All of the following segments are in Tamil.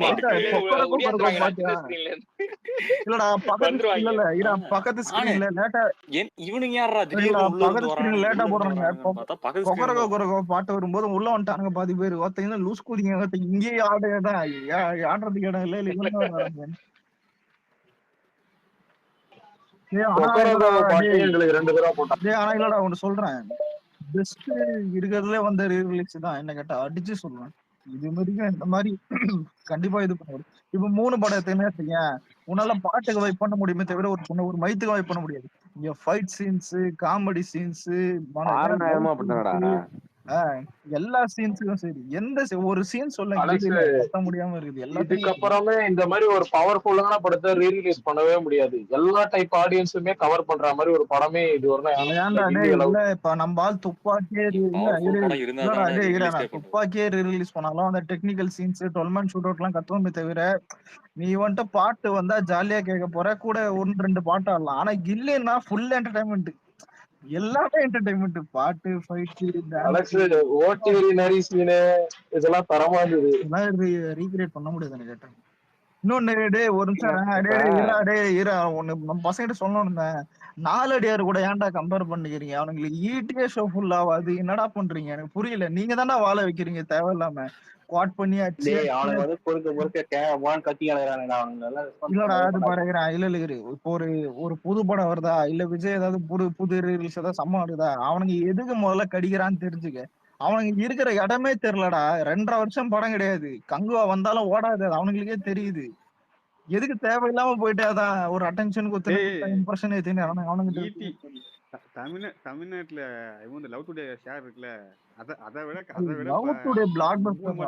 பாத்தியா இல்லடா பக்கத்து இல்ல இல்ல பக்கத்து ஸ்கிரீன்ல லேட்டா இவனுங்க யாரா திடீர்னு உள்ள பக்கத்து ஸ்கிரீன்ல லேட்டா போடுறாங்க கொக்கரகோ பார்த்தா கொரகோ பாட்டு வரும்போது உள்ள வந்துட்டானுங்க பாதி பேர் ஒருத்தங்க லூஸ் கூதிங்க இங்கேயே ஆடுதான் ஆடுறதுக்கு இடம் இல்ல இவங்க வராங்க. ஆனா இல்லடா ஒண்ணு சொல்றேன், பெஸ்ட் இருக்கிறதுல வந்த ரீரிலீஸ் தான் என்ன கேட்டா அடிச்சு சொல்லுவேன். இது மாதிரி இந்த மாதிரி கண்டிப்பா இது பண்ணுவாரு. இப்ப 3 படம் எத்தனையுமே எடுத்தீங்க, உன்னால பாட்டுக்கு வைப் பண்ண முடியுமே தவிர ஒரு மைத்துக்கு வைப் பண்ண முடியாது. இங்க ஃபைட் சீன்ஸ், காமெடி சீன்ஸ், எல்லா சீன்ஸுக்கும் சரி எந்த ஒரு சீன் சொல்ல கத்த முடியாம இருக்குது. இதுக்கப்புறமே இந்த மாதிரி ஒரு பவர்ஃபுல்லான படத்தை ரீரிலீஸ் பண்ணவே முடியாது. எல்லா டைப் ஆடியன்ஸுமே கவர் பண்ற மாதிரி ஒரு படமே இது இல்ல. இப்ப நம்ம ஆள் துப்பாக்கியே ரீரிலீஸ் பண்ணாலும் அந்த technical scenes 12 man shoot out எல்லாம் கத்துவோமே தவிர நீ வந்துட்டு பாட்டு வந்தா ஜாலியா கேட்க போற, கூட 1-2 பாட்டு ஆடலாம். ஆனா கில்லின்னா ஃபுல் என்டர்டைன்மெண்ட், எல்லாமே என்டர்டைன்மெண்ட், பாட்டு ஃபைட் இதெல்லாம் தரமா இருந்தது. ரீக்ரியேட் பண்ண முடியாது எனக்கு கேட்டேன். இன்னொன்னு ஒரு நிமிஷம் ஒண்ணு நம்ம பசங்கிட்ட சொல்லணும்னு, 4 அடியார் கூட ஏன்டா கம்பேர் பண்ணிக்கிறீங்க? அவனுங்களுக்கு ஈட்டியே ஷோ ஃபுல் ஆகாது, என்னடா பண்றீங்க? எனக்கு புரியல. நீங்க தானே வாழ வைக்கிறீங்க தேவையில்லாம குவாட் பண்ணி அடிச்சு. இல்லடா அது பாருங்க இல்ல இப்போ ஒரு புது படம் வருதா இல்ல விஜய் ஏதாவது புது ரிலீஸ் ஏதாவது சம்ம வருதா, அவனுக்கு எதுக்கு முதல்ல கடிக்கிறான்னு தெரிஞ்சுக்க. அவனுக்கு இருக்கிற இடமே தெரியலடா. 2.5 வருஷம் படம் கிடையாது, கங்குவா வந்தாலும் ஓடாது, அவனுங்களுக்கே தெரியுது. எதுக்கு தேவையில்லாம போயிட்டு அதான் ஒரு அட்டென்ஷனுக்கு இம்ப்ரெஷன் ஏத்தினு அவனுக்கு தமிழ்நாட்டுல இவங்க லவ் டுடே ஷேர் இருக்குல்ல, அதை விட Love Today blockbuster.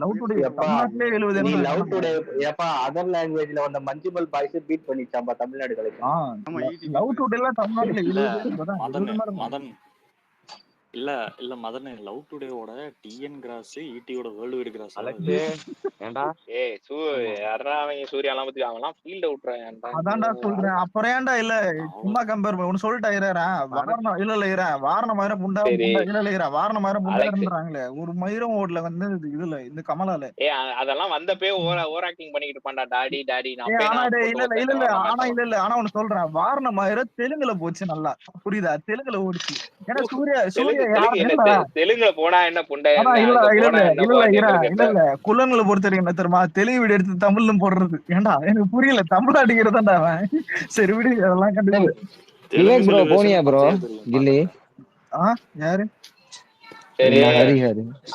Love Today தமிழ்நாட்டுல 70 லவ் டுடே ஏப்பா அதர் லாங்குவேஜ்ல வந்த மஞ்சுமல் பாய்ஸ் பீட் பண்ணிச்சாம்பா தமிழ்நாடு கலெக்ஷன். லவ் டுடே எல்லாம் தமிழ்நாட்டுல 20 மதன் இல்ல மதன் லவ் டுடேவோட டிஎன் கிராஸ் ஈட்டியோட வேர்ல்டு வைட் கிராஸ் ஏண்டா அவங்க சூர்யாலாம் பத்தி அவன்லாம் ஃபீல்ட் அவுட்றான்டா. அதான்டா சொல்றேன். அப்புறம் ஏன்டா இல்ல சும்மா கம்பேர் பண்ண ஒன்னு சொல்லிட்டா வாரணம் இல்ல வாரண மயிரம் புண்டா இல்ல வாரண மயிரம் புண்டான்றாங்களே, ஒரு மயிரம் ஓடல வந்து இதுல இந்த கமலால. அதெல்லாம் வந்தப்பே ஓவர் ஆக்டிங் பண்ணிட்டு இருப்பான்டா டாடி ஆனா ஒன்னு சொல்றேன், வாரண மயிரம் தெலுங்குல போச்சு நல்லா, புரியுதா? தெலுங்குல ஓடிச்சு. ஏன்னா சூர்யா தெலுங்குல போனா என்ன புண்டை இல்ல குள்ளங்களை பொறுத்தவரைக்கும் என்ன தெரியுமா, தெலுங்கு வீடு எடுத்து தமிழ்ல போடுறது. ஏன்டா எனக்கு புரியல, தமிழ் அடிக்கிறதாண்டா அவன். சரி விடு, அதெல்லாம் கண்டிப்பா போனியா ப்ரோ கில்லி? யாரு? சரி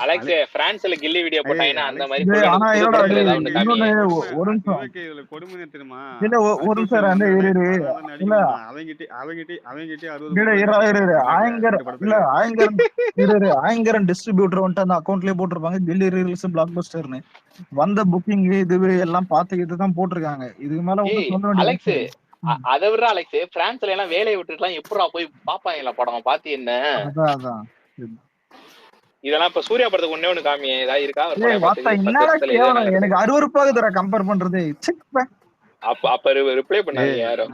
அலெக்ஸ் பிரான்ஸ்ல கில்லி வீடியோ போட்டாங்கன்னா அந்த மாதிரி ஒரு நிமிஷம் ஆயங்கரன் டிஸ்ட்ரிபியூட்டர் வந்துட்டு அந்த அக்கௌண்ட்லயே போட்டிருப்பாங்க கில்லி ரீல்ஸ் பிளாக் பஸ்டர்னு. வந்த புக்கிங் இது எல்லாம் பார்த்துக்கிட்டு தான் போட்டிருக்காங்க. இதுக்கு மேல அலெக்ஸ் அதை விட அலெக்ஸ் பிரான்ஸ்ல எல்லாம் வேலையை விட்டுட்டு எல்லாம் எப்படா போய் பாப்பாங்களா படம் பாத்து என்ன? அதான் இதெல்லாம் இப்ப சூர்யா படத்துக்கு ஒண்ணு காமியே ஏதாவது இருக்கா? எனக்கு அருவருப்பாக கம்பேர் பண்றது. அப்ப ரிப்ளை பண்ணாங்க யாரும்.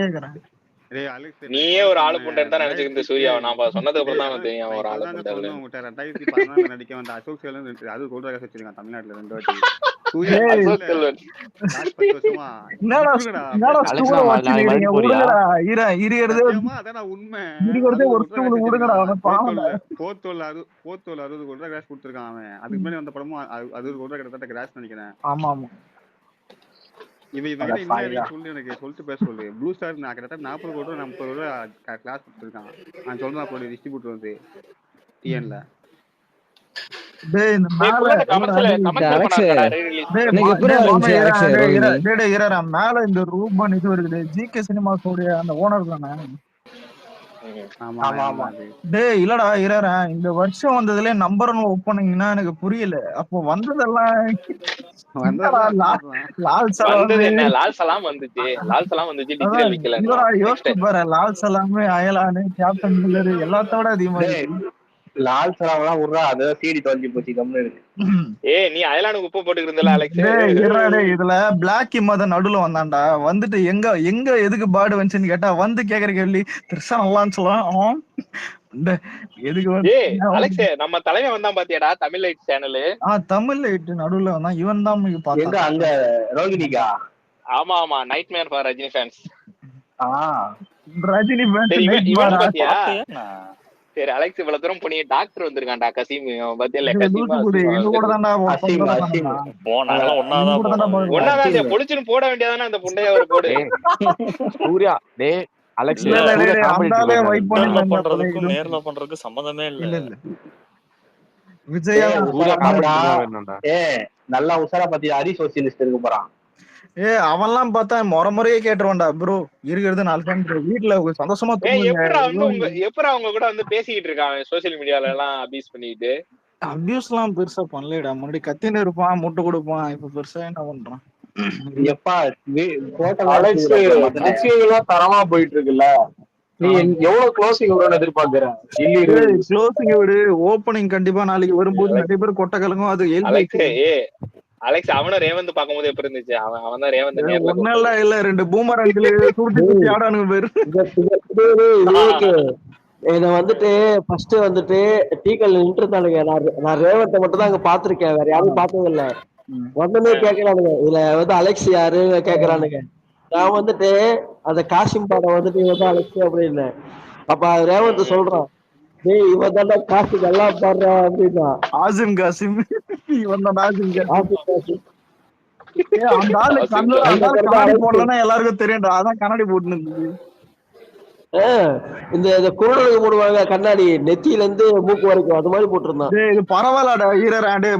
கேக்குறேன் நீயே ஒரு ஆளு புண்டை தான் நினைச்சுக்கிட்டு சூர்யாவை நான் சொன்னதுக்கு அப்புறம் தான் தெரியும் ஒரு ஆளு புண்டை. 2014 நடிக்க வந்த அசோக் செல்வன் அது சொல்றாங்க வச்சிருக்கான் தமிழ்நாட்டுல 2 வாட்டி. சொல்லிட்டு பேச சொல்லு. ப்ளூ ஸ்டார் நான் கிட்டத்தட்ட 40 கோடி 30 கோடி கிளாஸ் கொடுத்துருக்கான். நான் சொல்றேன் டிஸ்ட்ரிபியூட்டர் வந்து டிஎன்ல மேல இந்த ரூபன் இது இருக்குது ஜிகே சினிமாஸோட அந்த ஓனர் தானே. டேய் இல்லடா இரறேன், இந்த வருஷம் வந்ததுல நம்பர் 1 ஓப்பனிங்னா எனக்கு புரியல. அப்போ வந்ததெல்லாம் லால் சலாம் வந்துச்சு டிஜிட்டல் விக்கல. யோசிச்சு பாரு, லால் சலாமு அயலானு கேப்டன் மில்லர் எல்லாத்தோட அதிகமா லால் சலாம் விடுறா, அதை சீடி தொலைஞ்சு போச்சு கம்னு இருக்கு. நீ அயலானுக்கு உப்பு போட்டு இருந்தல அலெக்ஸ். இதுல பிளாக் மதன் நடுவுல வந்தான்டா, வந்துட்டு எங்க எதுக்கு பாடு வந்துச்சுன்னு கேட்டா வந்து கேக்குற கேள்வி திருஷா நல்லான்னு சொல்லலாம். எதுக்கு ஏய் அலெக்ஸ், நம்ம தலைமை வந்தான் பாத்தியாடா தமிழ் லைட் சேனல்? தமிழ்ல இட்டு நடுவுல வந்தான். இவன் தான் எங்க பார்த்தா அங்க ரோகிணிக்கா? ஆமா ஆமா, night Meir for Rajini fans. Rajini சரி இவன் பாத்தியா? பாத்தியா? சரி அலெக்ஸ், இவ்வளவு தூரம் போனி டாக்டர் வந்திருக்கான்டா கசீம். பாத்தியா? எங்க கூட தான்டா நாங்கெல்லாம் ஒன்னாதான் போனோம். ஒன்னாதான் பொழிச்சுன்னு போட வேண்டியதானே அந்த புண்டைய ஒரு போடு. சூர்யா டே அலெக்ஸ் நேர்ல பண்றதுக்கும் நேர்ல பண்றதுக்கும் சம்பந்தமே இல்ல. விஜயா நல்லா உசாரா பாத்தியா? ஹரி சோசியலிஸ்ட் இருக்க போறான். அவன்லாம் பார்த்தா முறையே கேட்டுருவான்டா ப்ரோ. இருக்கிறது 4 ஃபேன் வீட்டுல சந்தோஷமா எப்ப அவங்க கூட வந்து பேசிக்கிட்டு இருக்கான் சோசியல் மீடியால எல்லாம் அபியூஸ் பண்ணிட்டு. அபியூஸ் எல்லாம் பெருசா பண்ணலடா. முன்னாடி கத்தின்னு இருப்பான், முட்டை கொடுப்பான். இப்ப பெருசா என்ன பண்றான்? எப்பா அலெக்ஸ் விஷயங்கள்லாம் தரமா போயிட்டு இருக்குல்ல. நீ எவ்வளவு க்ளோசிங் வரும்னு எதிர்பார்க்கிற? க்ளோசிங் விடு, ஓப்பனிங் கண்டிப்பா நாளைக்கு வரும்போது நிறைய பேர் கொட்டை கலங்கும். அது அலெக்ஸ் அவனும் ரேவந்த் பாக்கும்போது எப்படி இருந்துச்சு? அவன் தான் ரேவந்த் நேர்ல ஒன்னெல்லாம் இல்ல, 2 பூமரங்கில சுருட்டி ஆடானுங்க பேரு. இத வந்துட்டு ஃபர்ஸ்ட் வந்துட்டு டீக்கல் நின்று இருந்தானுங்க. நான் ரேவத்தை மட்டும் தான் அங்க பாத்திருக்கேன், வேற யாரும் பார்த்தது இல்ல. வந்தனே கேக்குறானுங்க, இதுல வந்து அலெக்ஸ் யாரு கேக்குறானுங்க. நான் வந்துட்டு அந்த காசிம் பாடம் வந்துட்டு இவன் தான் அலெக்ஸ் அப்படின்னு. அப்ப ரேவந்த் சொல்றான், டேய் இவன் தானே காசிம் நல்லா பாடுறான் அப்படின்னா. ஆசிம் காசிம் இவன் தான் ஆசிம் காசிம். அந்த ஆளு கண்ணாடி போடலன்னா எல்லாருக்கும் தெரியும்டா. அதான் கண்ணாடி போட்டுன்னு இந்த குரலுக்கு போடுவாங்க கண்ணாடி, நெத்தியில இருந்து மூக்கு வரைக்கும், அது மாதிரி போட்டிருந்தான். இது பரவாயில்லடா ஹீரராண்டே.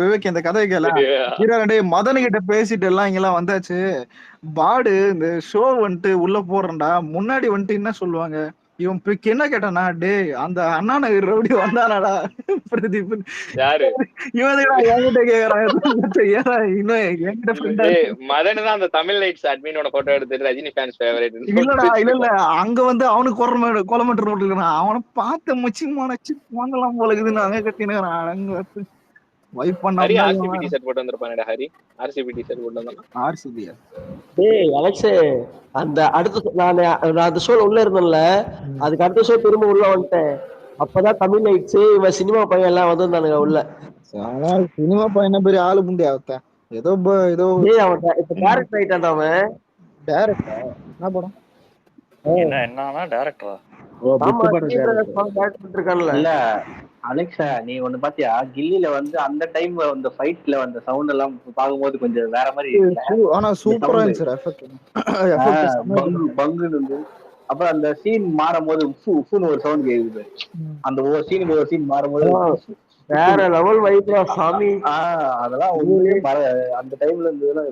விவேக் இந்த கதை கேள ஹீரராண்டே மதனு கிட்ட பேசிட்டு எல்லாம் இங்கெல்லாம் வந்தாச்சு. பாடு இந்த ஷோ வந்துட்டு உள்ள போடுறேன்டா. முன்னாடி வந்துட்டு என்ன சொல்லுவாங்க, இவன் என்ன கேட்டானா, டே அந்த அண்ணா நகர் ரவுடி வந்தானாடா பிரதீப். இவன் என்கிட்ட கேக்குறான். மதன் தான் அந்த தமிழ் லைட்ஸ் அட்மினோட போட்டோ எடுத்துட்டு ரஜினி ஃபேன்ஸ் ஃபேவரட். இல்லடா இல்ல அவங்க வந்து அவனுக்கு கோலமீட்டர் போட்டுருக்கான். அவனை பார்த்த முச்சிமான வாங்கலாம் போல இருக்குதுன்னு அங்க கட்டினுறான். அங்க வைப் பண்ணா ஆர்சிபி டி-ஷர்ட் போட்டு வந்திருப்பானேடா ஹரி. ஆர்சிபி டி-ஷர்ட் போட்டு வந்தான். ஆர்சிபியா? டேய் அலெக்ஸ், அந்த அடுத்த நான் அந்த ஷோல உள்ள இருந்தேன்ல, அதுக்கு அடுத்த ஷோ திரும்ப உள்ள வந்துட்டேன். அப்பதான் தமிழ் லைட்ஸ் இவன் சினிமா பையன் எல்லாம் வந்திருந்தானுங்க உள்ள. சினிமா பையன் பெரிய ஆளு புண்டி அவத்த ஏதோ அவன் இப்ப டைரக்டர் ஆயிட்டான். அவன் டைரக்டர் என்ன படம்? என்னன்னா டைரக்டரா? இருக்கான்ல. இல்ல அலெக்ஸா, நீ ஒண்ணு பாத்தியா? கில்லில வந்து அந்த டைம் அந்த ஃபைட்ல வந்த சவுண்ட் எல்லாம் பாக்கும்போது கொஞ்சம் வேற மாதிரி. ஆனா சூப்பரா இருந்துச்சு. பங்குன்னு அப்புறம் அந்த சீன் மாறும் போது உஃப்னு ஒரு சவுண்ட் கேக்குது. அந்த ஒரு சீன் மாறும் போது வேற லெவல் வைப்ரா சாமி. அதெல்லாம் அந்த டைம்ல இருந்ததுலாம்.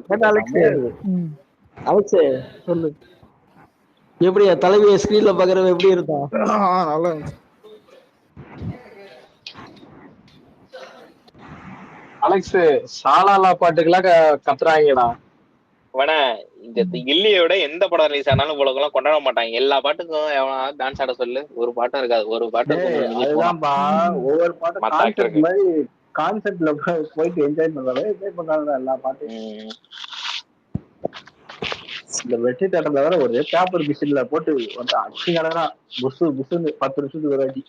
அலெக்ஸ் சொல்லு, எப்படி தலைவிய ஸ்கிரீன்ல பாக்குறவன் எப்படி இருந்தா? நல்லா இருந்துச்சு. அலெக்ஸ் சாலாலா பாட்டுக்கெல்லாம் கத்துறாங்கடா. வட இந்த கில்லியோட எந்த படம் ரிலீஸ் ஆனாலும் உலகெல்லாம் கொண்டாட மாட்டாங்க. எல்லா பாட்டுக்கும் எவனாவது டான்ஸ் ஆட சொல்லு, ஒரு பாட்டும் இருக்காது. ஒரு பாட்டு ஒவ்வொரு பாட்டும் மாதிரி கான்செப்ட்ல போயிட்டு என்ஜாய் பண்றாங்க எல்லா பாட்டும். இந்த வெற்றி தேட்டர்ல வேற ஒரு பேப்பர் மிஷின்ல போட்டு வந்து அச்சு கடனா புசு புசுன்னு 10 நிமிஷத்துக்கு ஒரு அடி.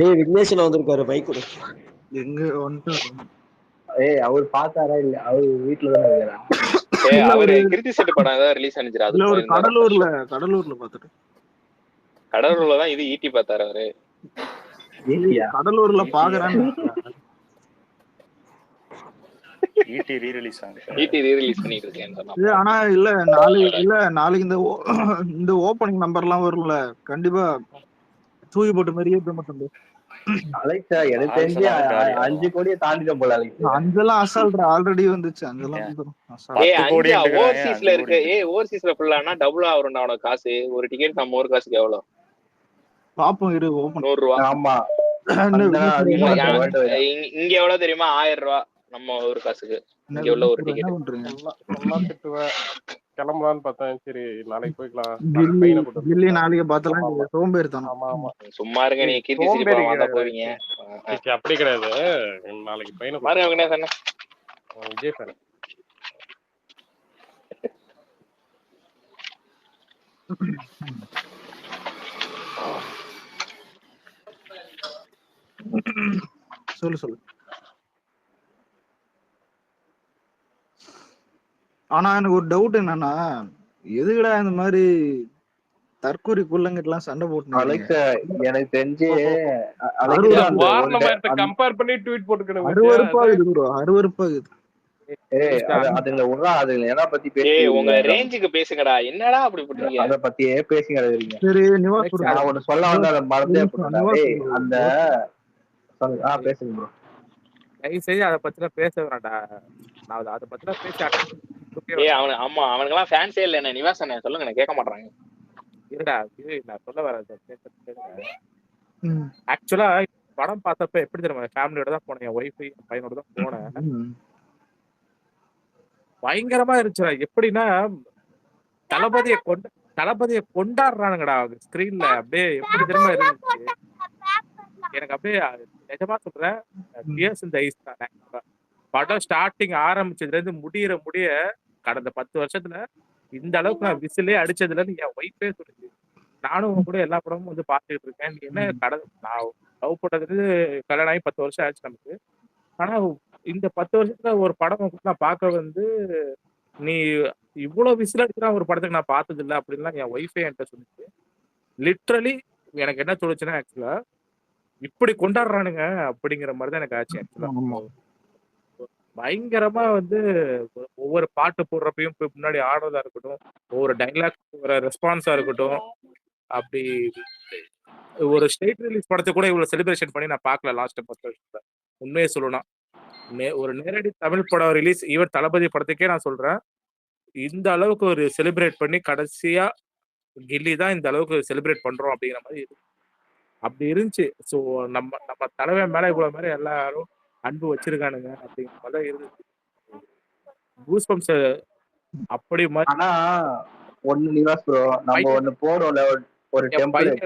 டேய் விக்னேஷன் வந்திருக்காரு, பைக் கொடு. எங்க வந்து அவர் பாத்தாரா இல்ல? அவரு வீட்டுல தானே இருக்கிறார். அவரு கிருத்தி செட்டு படம் ஏதாவது ரிலீஸ் ஆனிச்சு. அது கடலூர்ல பாத்துட்டு கடலூர்ல தான் இது ஈட்டி பார்த்தாரு அவரு. கடலூர்ல பாக்குறான்னு ஈட்டி ரீ-ரிலீஸ் பண்ணிட்டு இருக்கேன். ஆனா இல்ல நாளைக்கு இந்த ஓபனிங் நம்பர்லாம் வரும்ல, கண்டிப்பா தூக்கி போட்டு மாதிரியே பிரமத்தம். அலெக்ஸா எனக்கு தெரிஞ்சு 5 கோடியை தாண்டிடும் போல. அலெக்ஸ் அஞ்செல்லாம் அசால்ட்ரா, ஆல்ரெடி வந்துச்சு. அஞ்செல்லாம் ஓவர்சீஸ்ல இருக்கு. ஓவர்சீஸ்ல ஃபுல்லானா டபுள் ஆகும்டா அவனோட காசு. ஒரு டிக்கெட் நம்ம ஒரு காசுக்கு எவ்வளவு பாப்போம் இரு. ஓபன் 100 ரூபா. ஆமா இங்க எவ்வளவு தெரியுமா? 1000 ரூபா நம்ம ஒரு காசுக்கு. இங்க உள்ள ஒரு டிக்கெட் கிளம்பலான்னு பார்த்தேன். சரி நாளைக்கு போய்க்கலாம். நாளைக்கு பார்த்தலாம். சோம்பேறித்தனம். சும்மா இருங்க, நீங்க கீர்த்தி சிரிப்பா வந்தா போவீங்க. அப்படி கிடையாது. நாளைக்கு பையனை பாருங்க என்ன விஜய் ஃபேன். சொல்லு. ஆனா எனக்கு ஒரு டவுட் என்னன்னா, எதுக்குடா இந்த மாதிரி தற்கூரி குள்ளங்கிட்டலாம் சண்டை போட்டு அலெக்ஸ் எனக்கு தெரிஞ்சு கம்பேர் பண்ணி ட்வீட் போட்டுக்கணும். அருவருப்பாகுது ப்ரோ, அருவருப்பாகுது. அதுல விடுறா, அதுல எதை பத்தி உங்க ரேஞ்சுக்கு பேசுங்கடா, என்னடா அப்படி பண்றீங்க? அத பத்தியே பேசுங்க. சரி நிவாஸ் ப்ரோ, நான் ஒண்ணு சொல்ல வந்து அதை மறந்தே போட்டேன். அந்த பேசுங்க ப்ரோ. தயவு செய்து அதை பத்தின பேச வேணாம்டா. நான் அதை பத்தின பேசி ஆமா அவனுக்கெல்லாம் ஃபேன்ஸே இல்ல. என்ன நிவாஸ் அண்ணே சொல்லுங்க, நான் கேட்க மாட்டாங்க. இருடா, இது நான் சொல்ல வரேன். ஆக்சுவலா படம் பார்த்தப்ப எப்படி தெரியுமா, ஃபேமிலியோட தான் போனேன், என் ஒய்ஃபை பையனோட தான் போனேன். பயங்கரமா இருந்துச்சுடா. எப்படின்னா தளபதியை கொண்டாடுறானுங்கடா ஸ்கிரீன்ல. அப்படியே எப்படி தெரியுமா இருந்துச்சு எனக்கு. அப்படியே நிஜமா சொல்றேன், டியர்ஸ் இன் தி ஐஸ் தான். படம் ஸ்டார்டிங் ஆரம்பிச்சதுல இருந்து முடிய கடந்த 10 வருஷத்துல இந்த அளவுக்கு நான் விசிலே அடிச்சதுல என் ஒய்ஃபே சொல்லுச்சு. நானும் கூட எல்லா படமும் வந்து பாத்துக்கிட்டு இருக்கேன். நீ என்ன நான் லவ் போட்டதுக்கு கல்யாணம் ஆகி 10 வருஷம் ஆச்சு நமக்கு. ஆனா இந்த 10 வருஷத்துல ஒரு படம் நான் பார்க்க வந்து நீ இவ்வளவு விசில் அடிச்சுனா ஒரு படத்துக்கு நான் பார்த்தது இல்லை அப்படின்லாம் என் ஒய்ஃபே என்கிட்ட சொல்லிச்சு. லிட்ரலி எனக்கு என்ன தோணுச்சுன்னா, ஆக்சுவலா இப்படி கொண்டாடுறானுங்க அப்படிங்கிற மாதிரி தான் எனக்கு ஆச்சு. ஆக்சுவலா பயங்கரமா வந்து ஒவ்வொரு பாட்டு போடுறப்பையும் முன்னாடி ஆடுறதா இருக்கட்டும், ஒவ்வொரு டைலாக் ரெஸ்பான்ஸா இருக்கட்டும், அப்படி ஒரு ஸ்டேட் ரிலீஸ் படத்தை கூட இவ்வளவு செலிப்ரேஷன் பண்ணி நான் பார்க்கல லாஸ்ட் 10 வருஷத்துல. உண்மையை சொல்லணும், ஒரு நேரடி தமிழ் படம் ரிலீஸ் ஈவன் தளபதி படத்துக்கே நான் சொல்றேன், இந்த அளவுக்கு ஒரு செலிப்ரேட் பண்ணி கடைசியா கில்லி தான் இந்த அளவுக்கு செலிப்ரேட் பண்றோம் அப்படிங்கிற மாதிரி அப்படி இருந்துச்சு. ஸோ நம்ம தலைவன் மேல இவ்வளவு மாதிரி எல்லாரும் அன்பு வச்சிருக்கானுங்க அப்படிங்கிற மாதிரி தான் இருந்துச்சு. கூஸ்பம்ஸ் அப்படி மாதிரி. ஆனா ஒண்ணு நிவாஸ் ப்ரோ, நம்ம ஒண்ணு போடுறோம்ல ஒரு டெம்ப்ளேட்.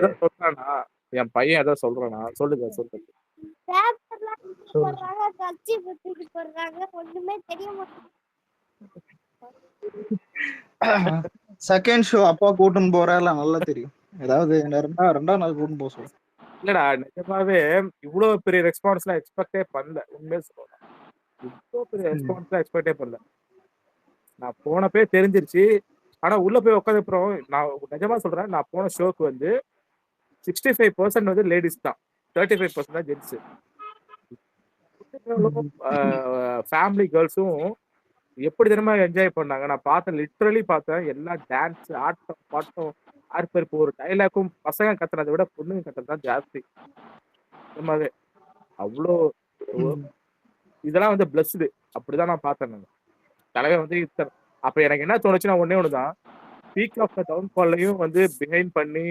என் பையன் ஏதோ சொல்றானா, சொல்லுங்க. செகண்ட் ஷோ அப்பா கூட்டின்னு போறேன் நல்லா தெரியும். ஏதாவது ரெண்டாம் நாள் கூட்டின்னு போக சொல்ல. இல்லடா, நிஜமாவே இவ்வளவு பெரிய ரெஸ்பான்ஸ்லாம் எக்ஸ்பெக்டே பண்ணல. உண்மையை சொல்லலாம், இவ்வளவு பெரிய ரெஸ்பான்ஸ்லாம் எக்ஸ்பெக்டே பண்ணல. நான் போனப்பே தெரிஞ்சிருச்சு. ஆனா உள்ள போய் உட்காந்துப்புறம் நான் நிஜமா சொல்றேன், நான் போன ஷோக்கு வந்து 65% வந்து லேடிஸ் தான், 35% தான் ஜென்ஸ். ஃபேமிலி கேர்ள்ஸும் எப்படி தினமா என்ஜாய் பண்ணாங்க. நான் பார்த்தேன், லிட்ரலி பார்த்தேன். எல்லாம் டான்ஸ், ஆட்டம், பாட்டம், ஆர்ப்பரிப்பு. ஒரு டைலாக்கும் பசங்க கத்துறதை விட பொண்ணுங்க கத்துறது தான் ஜாஸ்தி. நிஜமாவே அவ்வளோ இதெல்லாம் வந்து பிளஸ்டு. அப்படிதான் நான் பார்த்தேன். நான் தலைவர் வந்து அப்ப எனக்கு என்ன தோணுச்சுன்னா, ஒண்ணுதான், பீக் ஆஃப் த டவுன்ஃபால்லையும் வந்து பிஹைண்ட் பண்ணி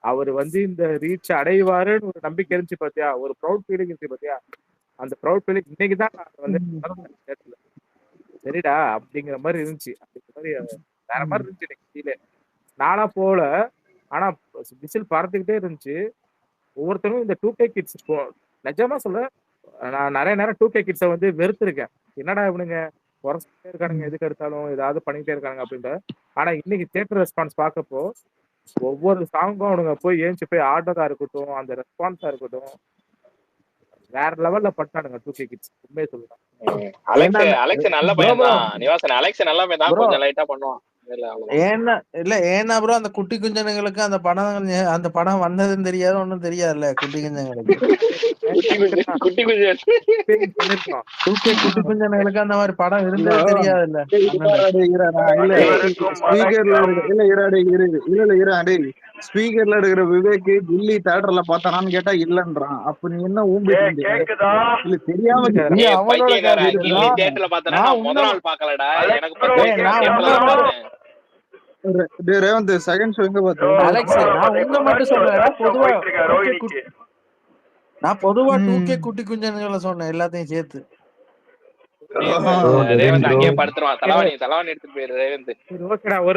அவர் வந்து இந்த ரீச் அடைவாருன்னு ஒரு நம்பிக்கை இருந்துச்சு பாத்தியா, ஒரு ப்ரௌட் ஃபீலிங் இருந்துச்சு பாத்தியா. அந்த ப்ரௌட் ஃபீலிங் இன்னைக்கு தான் நான் வந்து சரிடா அப்படிங்கிற மாதிரி இருந்துச்சு. அப்படிங்கிற மாதிரி வேற மாதிரி இருந்துச்சு எனக்கு ஃபீலே. நானா போல, ஆனா விசில் பறந்துக்கிட்டே இருந்துச்சு. ஒவ்வொருத்தரும் இந்த 2K கிட்ஸ் நிஜமா சொல்ல, நான் நிறைய நேரம் 2K கிட்ஸை வந்து வெறுத்திருக்கேன். என்னடா இவனுங்க குறைச்சிட்டே இருக்கானுங்க, எதுக்கு எடுத்தாலும் ஏதாவது பண்ணிக்கிட்டே இருக்காங்க அப்படின்ட்டு. ஆனா இன்னைக்கு தியேட்டர் ரெஸ்பான்ஸ் பார்க்கப்போ ஒவ்வொரு சாங்கும் அவனுங்க போய் ஏஞ்சி போய் ஆடுறதா இருக்கட்டும், அந்த ரெஸ்பான்ஸா இருக்கட்டும், வேற லெவல்ல பட்டானுங்க 2K கிட்ஸ். உண்மையை சொல்லுவேன். அலெக்ஸ் நல்ல பையன் தான் நிவாசன். அலெக்ஸ் நல்ல பையன் தான், கொஞ்சம் லைட்டா பண்ணுவான். ஏன்னா ப்ரோ அந்த குட்டி குஞ்சனுங்களுக்கு அந்த படம் வந்ததுன்னு தெரியாது, ஒண்ணும் தெரியாதுல்ல குட்டி குஞ்சனுங்களுக்கு. குட்டி குஞ்சனுங்களுக்கு அந்த மாதிரி படம் இருந்தது தெரியாதுல்ல. ஸ்பீக்கர்ல இருக்கிற விவேக் கில்லி தியேட்டர்ல பார்த்தானான்னு கேட்டா இல்லன்றான். அப்ப நீ என்ன ஊம்பி இல்ல தெரியாம ரேவந்த் செகண்ட் ஷோ எங்க பார்த்தேன். அலெக்ஸ் நான் உங்க மட்டும் சொல்றேன், பொதுவா 2K குட்டி குஞ்சன்களை சொன்னேன் எல்லாத்தையும் சேர்த்து. ரேவந்த் அங்கேயே படுத்துறான். தலைவாணி எடுத்துட்டு போயிரு ரேவந்த். ஓகேடா, ஒரு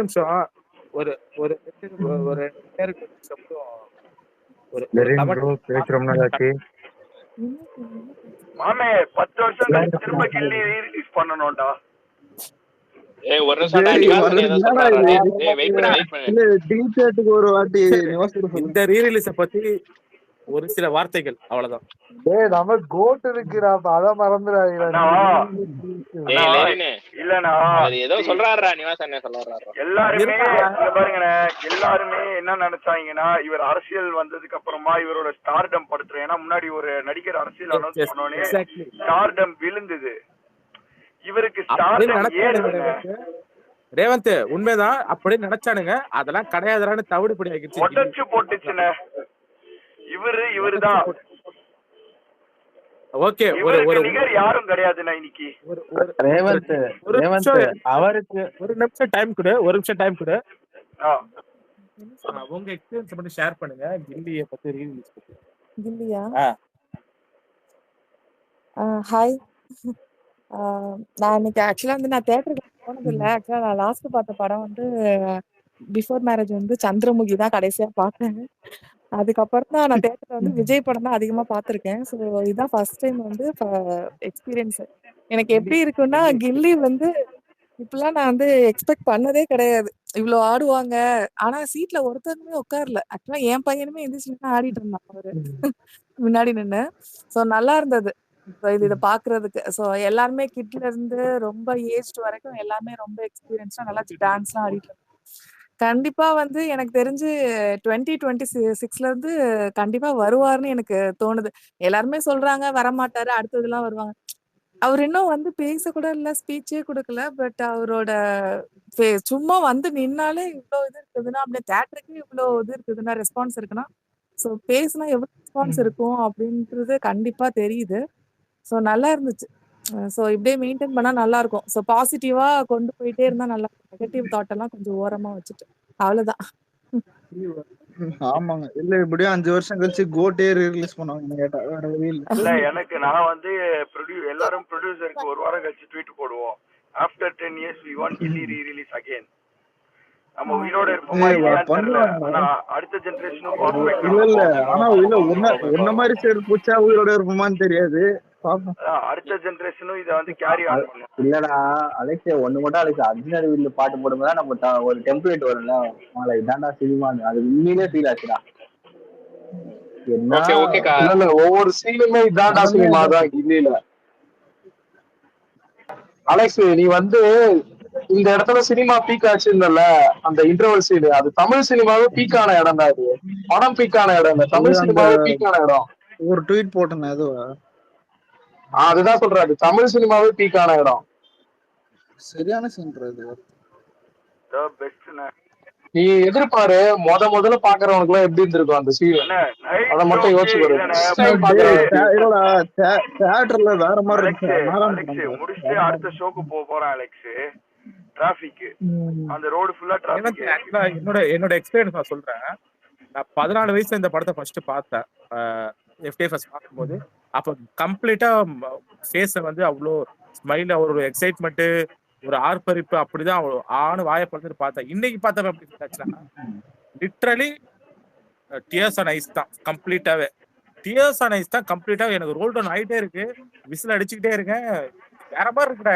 நிமிஷம் ஒரு மாமே 10 வருஷம் கழிச்சு திரும்ப கில்லி ரீலீஸ் பண்ணனும்டா. ஒரு நிமிஷம் இந்த ரீ ரிலீஸ பத்தி ஒரு சில வார்த்தைகள் அவ்வளவுதான். டேய் நம்ம கோட் இருக்குடா, அத மறந்துடாதீடா. ஏய் லெரினு இல்லண்ணா அது ஏதோ சொல்றாருடா நிவாஸ் அண்ணே சொல்றாரு. எல்லாருமே பாருங்கண்ணே, எல்லாருமே என்ன நினைச்சாங்கன்னா இவர் அரசியல் வந்ததுக்கு அப்புறமா இவரோட ஸ்டார்டம் படுத்துறோம். ஏன்னா முன்னாடி ஒரு நடிகர் அரசியல் அனௌன்ஸ் பண்ணோடனே ஸ்டார்டம் விழுந்தது. இவருக்கு ஸ்டார்டம் ஏறுங்க. ரேவந்த் உண்மைதான், அப்படியே நினைச்சானுங்க. அதெல்லாம் கிடையாதுன்னு தவிடுபடி ஆகிடுச்சு, உடைச்சு போட்டுச்சுண்ணே. இவருதான் ஓகே. ஒரு நிகர் யாரும் கிடையாதுண்ணா இன்னைக்கு. ரேவந்த் அவருக்கு ஒரு நிமிஷம் டைம் கொடு, ஒரு நிமிஷம் டைம் கொடு. உங்க எக்ஸ்பீரியன்ஸ் மட்டும் ஷேர் பண்ணுங்க கில்லியை பத்தி ரீலீஸ் பத்தி. கில்லியா? ஹாய், நான் இன்னைக்கு ஆக்சுவலா வந்து நான் தியேட்டருக்கு போனது இல்லை. ஆக்சுவலா நான் லாஸ்ட் பார்த்த படம் வந்து பிஃபோர் மேரேஜ் வந்து சந்திரமுகி தான் கடைசியா பார்த்தேன். அதுக்கப்புறம் தான் நான் தியேட்டர்ல வந்து விஜய் படம் தான் அதிகமா பார்த்திருக்கேன். ஸோ இதுதான் ஃபர்ஸ்ட் டைம் வந்து எக்ஸ்பீரியன்ஸ். எனக்கு எப்படி இருக்குன்னா, கில்லி வந்து இப்பெல்லாம் நான் வந்து எக்ஸ்பெக்ட் பண்ணதே கிடையாது. இவ்வளவு ஆடுவாங்க, ஆனா சீட்ல ஒருத்தருமே உட்காரல. ஆக்சுவலா என் பையனுமே எந்திரிச்சு ஆடிட்டு இருந்தான் அவரு முன்னாடி நின்று. ஸோ நல்லா இருந்தது இதை பாக்குறதுக்கு. ஸோ எல்லாருமே கிட்ல இருந்து ரொம்ப ஏஜ் வரைக்கும் எல்லாமே ரொம்ப எக்ஸ்பீரியன்ஸா நல்லா டான்ஸ்லாம் ஆடிட்டு இருந்தாங்க. கண்டிப்பா வந்து எனக்கு தெரிஞ்சு 2026ல இருந்து கண்டிப்பா வருவாருன்னு எனக்கு தோணுது. எல்லாருமே சொல்றாங்க வரமாட்டாரு, அடுத்ததெல்லாம் வருவாங்க. அவர் இன்னும் வந்து பேச கூட இல்ல, ஸ்பீச்சே கொடுக்கல. பட் அவரோட சும்மா வந்து நின்னாலே இவ்வளவு இது இருக்குதுன்னா, அப்படியே தியேட்டருக்கு இவ்வளவு இது இருக்குதுன்னா, ரெஸ்பான்ஸ் இருக்குன்னா, ஸோ பேசினா எவ்வளவு ரெஸ்பான்ஸ் இருக்கும் அப்படின்றது கண்டிப்பா தெரியுது. ஸோ நல்லா இருந்துச்சு. ஸோ இப்படியே மெயின்டைன் பண்ணா நல்லா இருக்கும். ஸோ பாசிட்டிவா கொண்டு போயிட்டே இருந்தா நல்லா இருக்கும். நெகட்டிவ் தாட் எல்லாம் கொஞ்சம் ஓரமா வச்சுட்டு அவ்வளவுதான். ஆமாங்க. இல்ல இப்படியும் 5 வருஷம் கழிச்சு கோட்டே ரிலீஸ் பண்ணுவாங்க கேட்டா வேற வழி இல்ல. எனக்கு நான் வந்து எல்லாரும் ப்ரொடியூசருக்கு ஒரு வாரம் கழிச்சு ட்வீட் போடுவோம். After 10 years we want Ghilli re release again. நம்ம உயிரோட இருப்போமா இல்லையான்னு தெரியல. ஆனா அடுத்த ஜெனரேஷனும் பர்ஃபெக்ட். இல்ல ஆனா இல்ல ஒன்ன மாதிரி சரி பூச்சா உயிரோட இருப்போமான்னு தெரியாது. அடுத்த ஜெனரேஷனும் இத வந்து கேரி ஆன் பண்ணும். இல்லடா அலெக்ஸ், ஒண்ணு மட்டும் அலெக்ஸ், அர்ஜுன் வீட்ல பாட்டு போடும்போது நம்ம ஒரு டெம்ப்ளேட் வரும்ல, மாலை இதாண்டா சினிமான்னு, அது உண்மையிலே ஃபீல் ஆச்சுடா. என்ன ஒவ்வொரு சீனுமே இதாண்டா சினிமா தான் கில்லில. அலெக்ஸ், நீ வந்து இந்த இடத்துல சினிமா பீக் ஆச்சுன்னல, அந்த இன்டர்வல் சீன், அது தமிழ் சினிமாவே பீக்கான இடம் தான். அது படம் பீக்கான இடம் இல்ல, தமிழ் சினிமாவே பீக்கான இடம். ஒரு ட்வீட் போட்டேன் அதுவா? அதுதான் சொல்றாரு, தமிழ் சினிமாவே பீக்கான இடம். சரியான சீன்றது. நீ எதிர்பாரு, முதல்ல பாக்குறவனுக்கு எல்லாம் எப்படி இருந்திருக்கும் அந்த சீன், அத மட்டும் யோசிச்சு பாரு. தியேட்டர்ல வேற மாதிரி முடிச்சுட்டு அடுத்த ஷோக்கு போறேன் அலெக்ஸ். டிராபிக் அந்த ரோடு ஃபுல்லா டிராபிக். என்னோட எக்ஸ்பீரியன்ஸ் நான் சொல்றேன். நான் 14 வயசுல இந்த படத்தை ஃபர்ஸ்ட் பார்த்தேன். FTFS பார்க்கும்போது அப்ப கம்ப்ளீட்டா ஃபேஸ வந்து அவ்வளோ ஸ்மைல், ஒரு எக்ஸைட்மெண்ட், ஒரு ஆர்ப்பரிப்பு, அப்படிதான் ஆணு வாயை பார்த்துட்டு பார்த்தேன். இன்னைக்கு பார்த்தப்ப எப்படி இருந்துச்சுன்னா, லிட்ரலி டியர்ஸ் ஆன் ஐஸ் தான் கம்ப்ளீட்டாவே. டியர்ஸ் ஆன் ஐஸ் தான் கம்ப்ளீட்டாவே. எனக்கு ரோல் டவுன் ஆகிட்டே இருக்கு, விசில் அடிச்சுக்கிட்டே இருக்கேன். வேற மாதிரி இருக்குடா,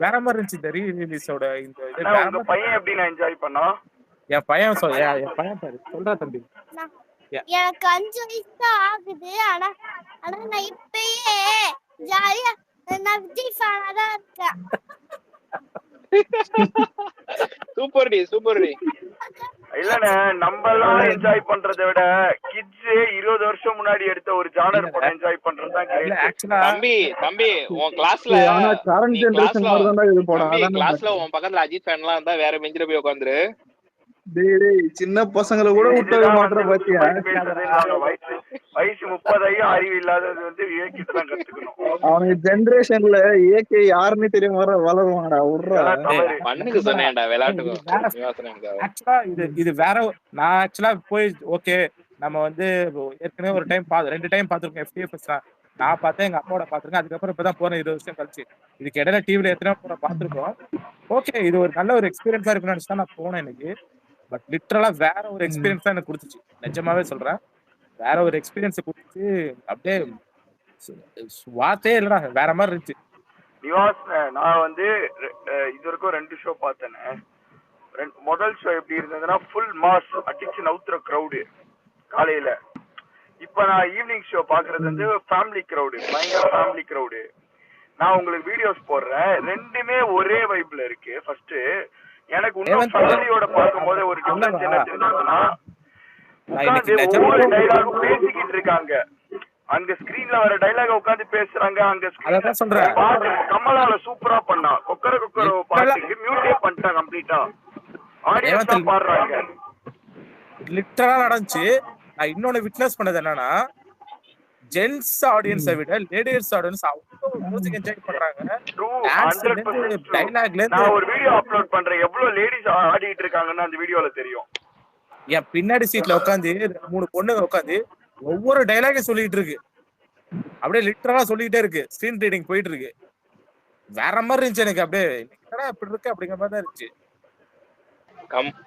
வேற மாதிரி இருந்துச்சு இந்த ரீ-ரிலீஸோட இந்த இது. பையன் எப்படி நான் என்ஜாய் பண்ணா? என் பையன் பாரு சொல்றா தம்பி, எனக்கு 5 வயசு தான் ஆகுது. ஆனா நான் இப்பயே ஜாலியா நான் விஜய் ஃபேனா தான் இருக்கேன். சூப்பர் டி. இல்லண்ணே, நம்ம எல்லாம் என்ஜாய் பண்றதை விட கிட்ஸ் 20 வருஷம் முன்னாடி எடுத்த ஒரு ஜானர் படம் என்ஜாய் பண்றதுதான் கிரேட். தம்பி உன் கிளாஸ்ல உன் பக்கத்துல அஜித் ஃபேன் எல்லாம் இருந்தா வேற பெஞ்சில போய் உட்காந்துரு. சின்ன பசங்களை கூட விட்டவே மாட்டற பாத்தியா? வயசு 30 அறிவு இல்லாதது வந்து விவேக்கிட்ட தான் கத்துக்கணும். அவங்க ஜெனரேஷன்ல ஏகே யாருன்னு தெரியாம வளருவாங்கடா. பண்ணுங்க சொன்னேன்டா விளையாட்டுக்கு. ஆக்சுவலா இது வேற. நான் ஆக்சுவலா போய் ஓகே நம்ம வந்து ஏற்கனவே ஒரு டைம் 2 டைம் பார்த்துருக்கோம் FTFS. நான் பார்த்தேன், எங்க அப்பாவோட பார்த்துருக்கேன். அதுக்கப்புறம் இப்பதான் போறேன் 20 வருஷம் கழிச்சு. இதுக்கு இடையில டிவில எத்தனை போற பார்த்துருக்கோம். ஓகே இது ஒரு நல்ல ஒரு எக்ஸ்பீரியன்ஸா இருக்குன்னு நினைச்சு தான் நான் போனேன் எனக்கு. பட் லிட்டரலா வேற ஒரு எக்ஸ்பீரியன்ஸ் தான் எனக்கு கொடுத்துச்சு. நிஜமாவே சொல்றேன், வேற ஒரு எக்ஸ்பீரியன்ஸ் கொடுத்துச்சு. அப்படியே வார்த்தையே இல்லடா, வேற மாதிரி இருந்துச்சு. நிவாஸ், நான் வந்து இது வரைக்கும் 2 ஷோ பார்த்தேனே. முதல் ஷோ எப்படி இருந்ததுன்னா ஃபுல் மாஸ் அடிச்சு நவுத்துற கிரௌடு காலையில. இப்ப நான் ஈவினிங் ஷோ பாக்குறது வந்து ஃபேமிலி கிரவுடு, பயங்கர ஃபேமிலி கிரவுடு. நான் உங்களுக்கு வீடியோஸ் போடுறேன், ரெண்டுமே ஒரே வைப்ல இருக்கு. ஃபர்ஸ்ட் எனக்கு இன்னும் ஃபேமிலியோட பார்க்கும்போது ஒரு டிஃபரன்ஸ் என்ன தெரிஞ்சுதுன்னா, உட்காந்து ஒவ்வொரு டைலாகும் பேசிக்கிட்டு இருக்காங்க. அங்க ஸ்கிரீன்ல வர டைலாக உட்காந்து பேசுறாங்க. அங்க பாட்டு கமலால சூப்பரா பண்ணா, கொக்கர பாட்டுக்கு மியூட்டே பண்ணிட்டா கம்ப்ளீட்டா. ஆடியன்ஸ் தான் பாடுறாங்க. லிட்டரலா நடந்துச்சு. நான் இன்னொன்னு விட்னஸ் பண்ணது என்னன்னா, ஜென்ஸ் ஆடியன்ஸை விட லேடிஸ் ஆடியன்ஸ் அவ்வளவு மியூசிக் என்ஜாய் பண்றாங்க. டைலாக்ல நான் ஒரு வீடியோ அப்லோட் பண்றேன், எவ்வளவு லேடிஸ் ஆடிட்டு இருக்காங்கன்னு அந்த வீடியோல தெரியும். என் பின்னாடி சீட்ல உட்காந்து 3 பொண்ணுங்க உட்காந்து ஒவ்வொரு டைலாகையும் சொல்லிட்டு இருக்கு. அப்படியே லிட்டரலா சொல்லிட்டே இருக்கு. ஸ்கிரீன் ரீடிங் போயிட்டு இருக்கு. வேற மாதிரி இருந்துச்சு எனக்கு. அப்படியே என்னடா இப்படி இருக்கு அப்படிங்கிற மாதிரி தான் இருந்துச்சு.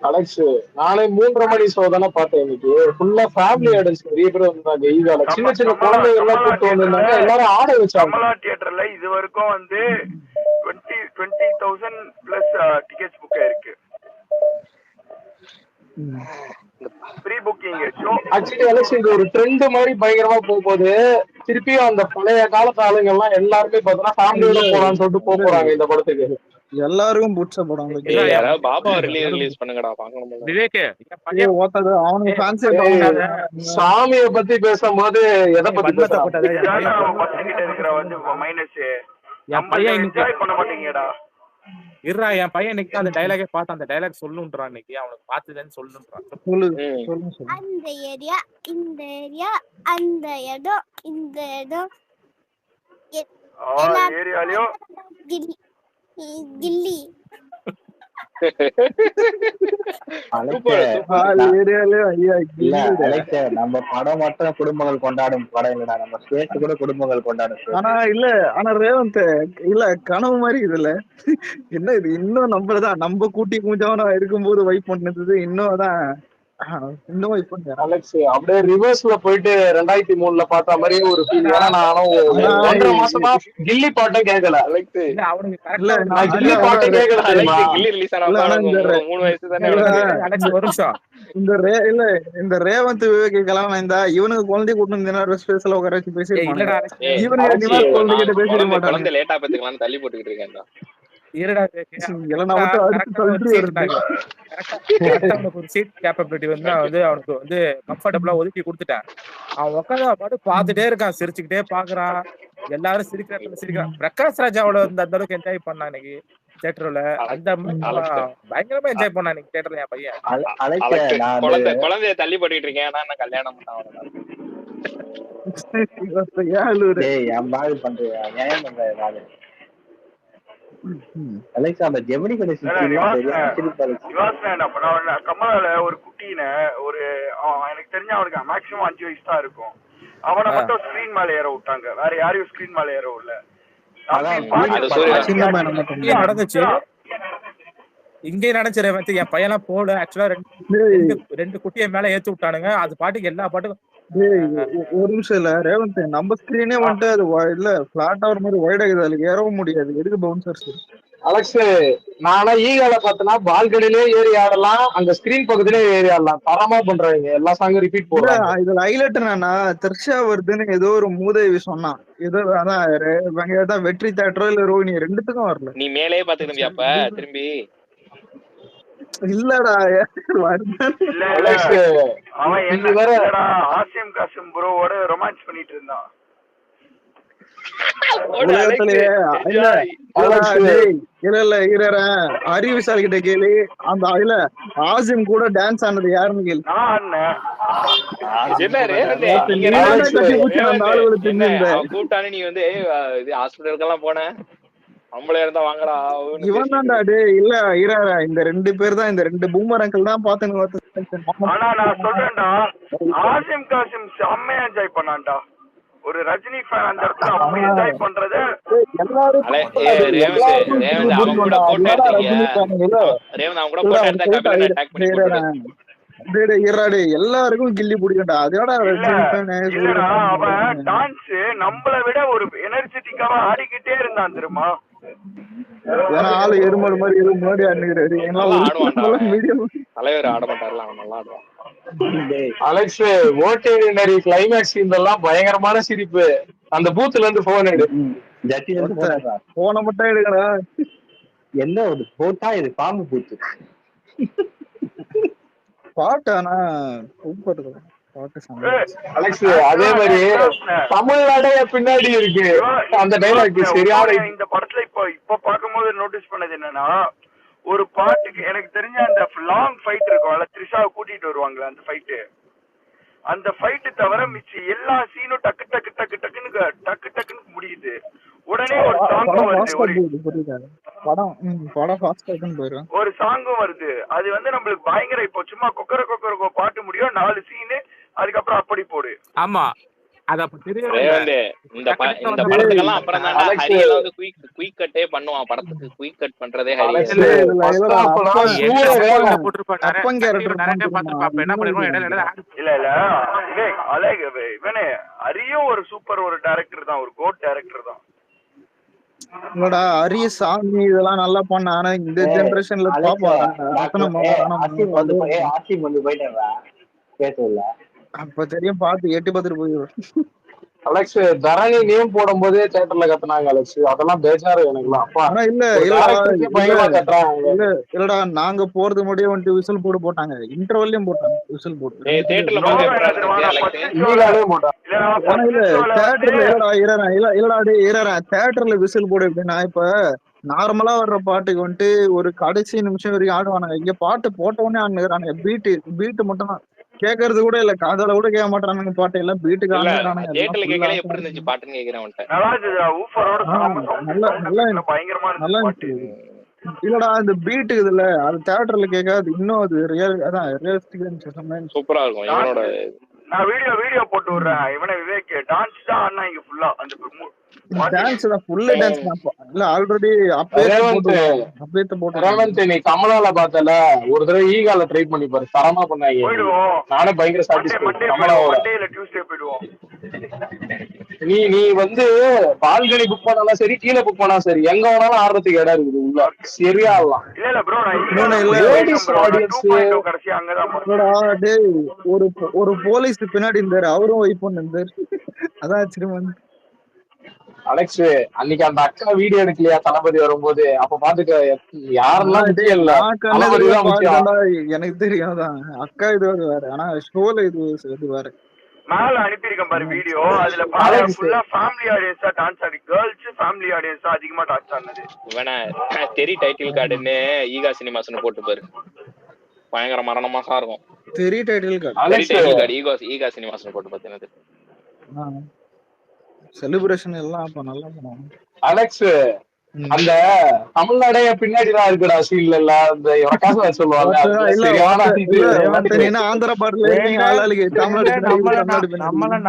அலெக்ஸ், நானே 3:30 மணி ஷோ தானே பார்த்தேன். இன்னைக்கு ஃபுல்லா ஃபேமிலி ஆடியன்ஸ் நிறைய பேர் வந்தாங்க. ஈகால சின்ன சின்ன குழந்தைங்க எல்லாம் கூப்பிட்டு வந்திருந்தாங்க. எல்லாரும் ஆட வச்சாங்க. கமலா தியேட்டர்ல இது வரைக்கும் வந்து 20,000 பிளஸ் டிக்கெட்ஸ் புக் ஆயிருக்கு. Free booking. ஆக்சுவலி அலெக்ஸ், இது ஒரு ட்ரெண்ட் மாதிரி பயங்கரமா போகும்போது திருப்பியும் அந்த பழைய காலத்து ஆளுங்க எல்லாம் எல்லாருமே பார்த்தோம்னா ஃபேமிலியோட போறான்னு சொல்லிட்டு போறாங்க இந்த படத்துக்கு. எல்லாருக்கும் பிடிச்ச படம். பாபா ரிலீஸ் பண்ணுங்கடா பாக்கணும். விவேக் ஓட்டது அவனுக்கு ஃபேன்ஸே சாமிய பத்தி பேசும்போது எதை பத்தி இருக்கிற வந்து மைனஸ் என் பையன் என்ஜாய் பண்ண மாட்டீங்கடா. இருடா, என் பையன் இன்னைக்கு அந்த டைலாகே பார்த்து அந்த டைலாக் சொல்லுன்றான். இன்னைக்கு அவனுக்கு பார்த்ததுன்னு சொல்லுன்றான். அந்த ஏரியா, இந்த ஏரியா, அந்த இடம், இந்த இடம் ஏரியாலயும் கில்லி. நம்ம படம் மட்டும் குடும்பங்கள் கொண்டாடும் படம் இல்லடா, நம்ம ஸ்பேஸ் கூட குடும்பங்கள் கொண்டாடும். ஆனா ரேவந்த் இல்ல கனவு மாதிரி இதுல என்ன இது, இன்னும் நம்மளதான் நம்ம கூட்டி கூஞ்சவனா இருக்கும்போது வைப் பண்ணது இன்னும் அதான் இன்னும் வைப் பண்ண அலெக்ஸ். அப்படியே ரிவர்ஸ்ல போயிட்டு 2003ல பார்த்த மாதிரியே ஒரு ஃபீல். ஏன்னா நானும் 1.5 மாசமா கில்லி பாட்டும் கேட்கல அலெக்ஸ். நான் கில்லி பாட்டும் கேட்கல. கில்லி ரிலீஸ் ஆன 3 வயசு தானே அலெக்ஸ். ஒரு நிமிஷம், இந்த ரேவந்த் விவேக்கெல்லாம் இந்த இவனுக்கு குழந்தை கூட்டு ஸ்பேஸ்ல உட்கார வச்சு பேசிருப்பாங்க. இவனுக்கு குழந்தை பேசிட மாட்டாங்க. லேட்டா பத்துக்கலாம்னு தள்ளி போட்டுக்கிட்டு இருக்கேன். ஒரு சீட் கேப்பபிலிட்டி வந்து அவனுக்கு வந்து கம்ஃபர்டபுளா ஒதுக்கி கொடுத்துட்டேன். அவன் உட்காந்து பாட்டு பாத்துட்டே இருக்கான், சிரிச்சுக்கிட்டே பாக்குறான். எல்லாரும் சிரிக்கிறான். பிரகாஷ் ராஜாவோட அந்த அளவுக்கு என்ஜாய் பண்ணான் இன்னைக்கு தியேட்டர்ல. அந்த பயங்கரமா என்ஜாய் பண்ணான் இன்னைக்கு தியேட்டர்ல என் பையன். குழந்தைய தள்ளி போட்டுக்கிட்டு இருக்கேன். ஆனா நான் கல்யாணம் பண்ண கமலால ஒரு குட்டின ஒரு எனக்கு தெரிஞ்ச அவனுக்கு மேக்ஸிமம் 5 வயசு தான் இருக்கும். அவனை மட்டும் ஸ்கிரீன் மேல ஏற விட்டாங்க. வேற யாரையும் ஸ்கிரீன் மேல ஏற விடல. நடந்துச்சு இங்கே நினைச்சிரு. என் பையனா போல ஆக்சுவலா 2 குட்டியை மேல ஏத்தி விட்டானுங்க. அது பாட்டுக்கு எல்லா பாட்டுக்கும் ஒரு நிமிஷம் இல்ல ரேவந்த், நம்ம ஸ்கிரீனே வந்துட்டு அது இல்ல பிளாட் ஆகிற மாதிரி வைட் ஆகுது, அதுக்கு ஏறவும் முடியாது. எதுக்கு பவுன்சர்ஸ்? அலெக்ஸ், நானா ஈகால பார்த்தனா பால்கனிலே ஏறி ஆடலாம், அங்க ஸ்கிரீன் பக்கத்திலே ஏறி ஆடலாம். தரமா பண்றாங்க. எல்லா சாங்கும் ரிப்பீட் போடுறாங்க. இதுல ஹைலைட் என்னன்னா, திரிஷா வருதுன்னு ஏதோ ஒரு மூதேவி சொன்னான். ஏதோ அதான் வெற்றி தியேட்டரோ இல்ல ரோஹிணி ரெண்டுத்துக்கும் வரல. நீ மேலே பாத்துக்கிட்டு அப்ப திரும்பி இல்லடா அவன் என்ன ஆசியம் காசிம் ப்ரோவோட ரொமான்ஸ் பண்ணிட்டு இருந்தான். அறிவிசால் கிட்ட கேளு, அந்த அதுல ஆசிம் கூட டான்ஸ் ஆனது யாருன்னு கேளு. கூட்டானு நீ வந்து ஹாஸ்பிட்டலுக்கெல்லாம் போன நம்மளே இருந்தா வாங்கடா. இவன் தான்டா டேய். இல்ல இராரா, இந்த 2 பேர் தான், இந்த 2 பூமர் அங்கிள் தான் பாத்துங்க. ஆனா நான் சொல்றேன்டா, ஆசிம் காசிம் செம்மையா என்ஜாய் பண்ணான்டா. ஒரு ரஜினி ஃபேன் அந்த இடத்துல அப்படி என்ஜாய் பண்றத எல்லாரும் எல்லாருக்கும் கில்லி பிடிக்கண்டா. அதோட அவன் டான்ஸ் நம்மளை விட ஒரு எனர்ஜெட்டிக்காவா ஆடிக்கிட்டே இருந்தான் தெரியுமா. ஏன்னா ஆளு எருமாடு மாதிரி முன்னாடி ஆடுகிறாரு. தலைவர் ஆட மாட்டாருல, அவன் நல்லா ஆடுவான். அலெக்ஸ் ஓட்டேனரி கிளைமேக்ஸ் இதெல்லாம் பயங்கரமான சிரிப்பு. அந்த பூத்துல இருந்து போன் எடு. போன மட்டும் எடுக்கடா. என்ன ஒரு போட்டா இது பாம்பு பூத்து பாட்டு ஆனா சூப்பர் பாட்டு. அலெக்ஸ் அதே மாதிரி தமிழ்நாடைய பின்னாடி இருக்கு அந்த டைலாக் சரியான. இந்த படத்துல இப்ப பாக்கும்போது நோட்டீஸ் பண்ணது என்னன்னா, ஒரு பாட்டுக்கு எனக்கு தெரிஞ்ச அந்த லாங் ஃபைட் இருக்கும், த்ரிஷாவை கூட்டிட்டு வருவாங்க அந்த ஃபைட்டு. அந்த ஃபைட்டு தவிர மிச்சம் எல்லா சீனும் டக்கு டக்கு டக்கு டக்குன்னு முடியுது. உடனே ஒரு சாங்கும் வருது, ஒரு சாங்கும் வருது. அது வந்து நம்மளுக்கு பயங்கர இப்போ சும்மா கொக்கர பாட்டு முடியும், 4 சீனு, அதுக்கப்புறம் அப்படி போடு. ஆமா அது அப்ப தெரியவே இந்த படத்துக்கெல்லாம் அப்புறம் தான் ஹரி ஏதாவது குயிக் கட்டே பண்ணுவான். படத்துக்கு குயிக் கட் பண்றதே ஹரி. இவனே ஹரியும் ஒரு சூப்பர் ஒரு டைரக்டர் தான், ஒரு கோட் டைரக்டர் தான். இல்லடா ஹரி சாமி இதெல்லாம் நல்லா பண்ண. ஆனா இந்த ஜெனரேஷன்ல அப்ப தெரியும் பார்த்து எட்டி பார்த்துட்டு போயிடுவேன். அலெக்ஸ் தரணி நேம் போடும் போதே தியேட்டர்ல கத்துனாங்க அலெக்ஸ். அதெல்லாம் பேஜாரு எனக்குலாம். அப்பா இல்லடா நாங்க போறது முடியும் வந்துட்டு விசில் போட்டாங்க, இன்டர்வல்லையும் போட்டாங்க விசில் போட்டு. தியேட்டர்ல விசில் போடு எப்படின்னா, இப்ப நார்மலா வர்ற பாட்டுக்கு வந்துட்டு ஒரு கடைசி நிமிஷம் வரைக்கும் ஆடுவானுங்க. இங்க பாட்டு போட்ட உடனே ஆடுறானுங்க. பீட்டு மட்டும் தான் கேக்குறது கூட இல்ல, காதால கூட கேட்க மாட்டானுங்க. பாட்டு எல்லாம் பீட்டுக்கு ஆடுறானுங்க. நல்லா இருந்துச்சு. இல்லடா இந்த பீட்டு இதுல அது தியேட்டர்ல கேட்காது, இன்னும் அது சூப்பரா இருக்கும். நான் வீடியோ போட்டு விடுறேன். இவனை விவேக் டான்ஸ் தான் ஆனா இங்க ஃபுல்லா அந்த டான்ஸ் தான் ஃபுல்லா டான்ஸ் தான். இல்ல ஆல்ரெடி ரேவந்த் நீ கமலால பார்த்தல, ஒரு தடவை ஈகால ட்ரை பண்ணி பாரு, தரமா பண்ணாங்க. நானே பயங்கர சாட்டிஸ்ஃபைட் கமலாவோட. டியூஸ்டே போய்டுவோம். நீ வந்து பால்கனி புக் பண்ணாலும் சரி, கீழே புக் பண்ணா சரி, எங்க வேணாலும் ஆடுறதுக்கு இடம் இருக்குது உள்ள. சரியா ஆடலாம். இல்ல ப்ரோ ஒரு போலீஸ் பின்னாடி இருந்தாரு, அவரும் வெயிட் பண்ணிருந்தாரு. அதான் ஆச்சரியம். அலெக்ஸ் அன்னைக்கு அந்த அக்கா வீடியோ எடுக்கலையா தளபதி வரும்போது? அப்ப பாத்துக்க யாரெல்லாம் எனக்கு தெரியாதான். அக்கா இது வேற, ஆனா ஷோல இது வேற. மேல அனுப்பியிருக்கேன் பாரு வீடியோ. அதுல ஃபுல்லா ஃபேமிலி ஆடியன்ஸா டான்ஸ் ஆடி, கேர்ள்ஸ் ஃபேமிலி ஆடியன்ஸா அதிகமா டான்ஸ் ஆடுனது. இவன தெரி டைட்டில் கார்டுன்னு ஈகா சினிமாஸ்னு போட்டு பாரு, பயங்கர மரணமாசா இருக்கும். தெரி டைட்டில் கார்டு ஈகா சினிமாஸ்னு போட்டு பார்த்தீங்கன்னா செலிப்ரேஷன் எல்லாம் அப்ப நல்லா பண்ணுவாங்க. அலெக்ஸ் அந்த தமிழ்நாடைய பின்னாடிதான் இருக்குடா சீன்ல எல்லாம் இந்த இவரக்காச சொல்லுவாங்க. ஆந்திரா பாட்டுல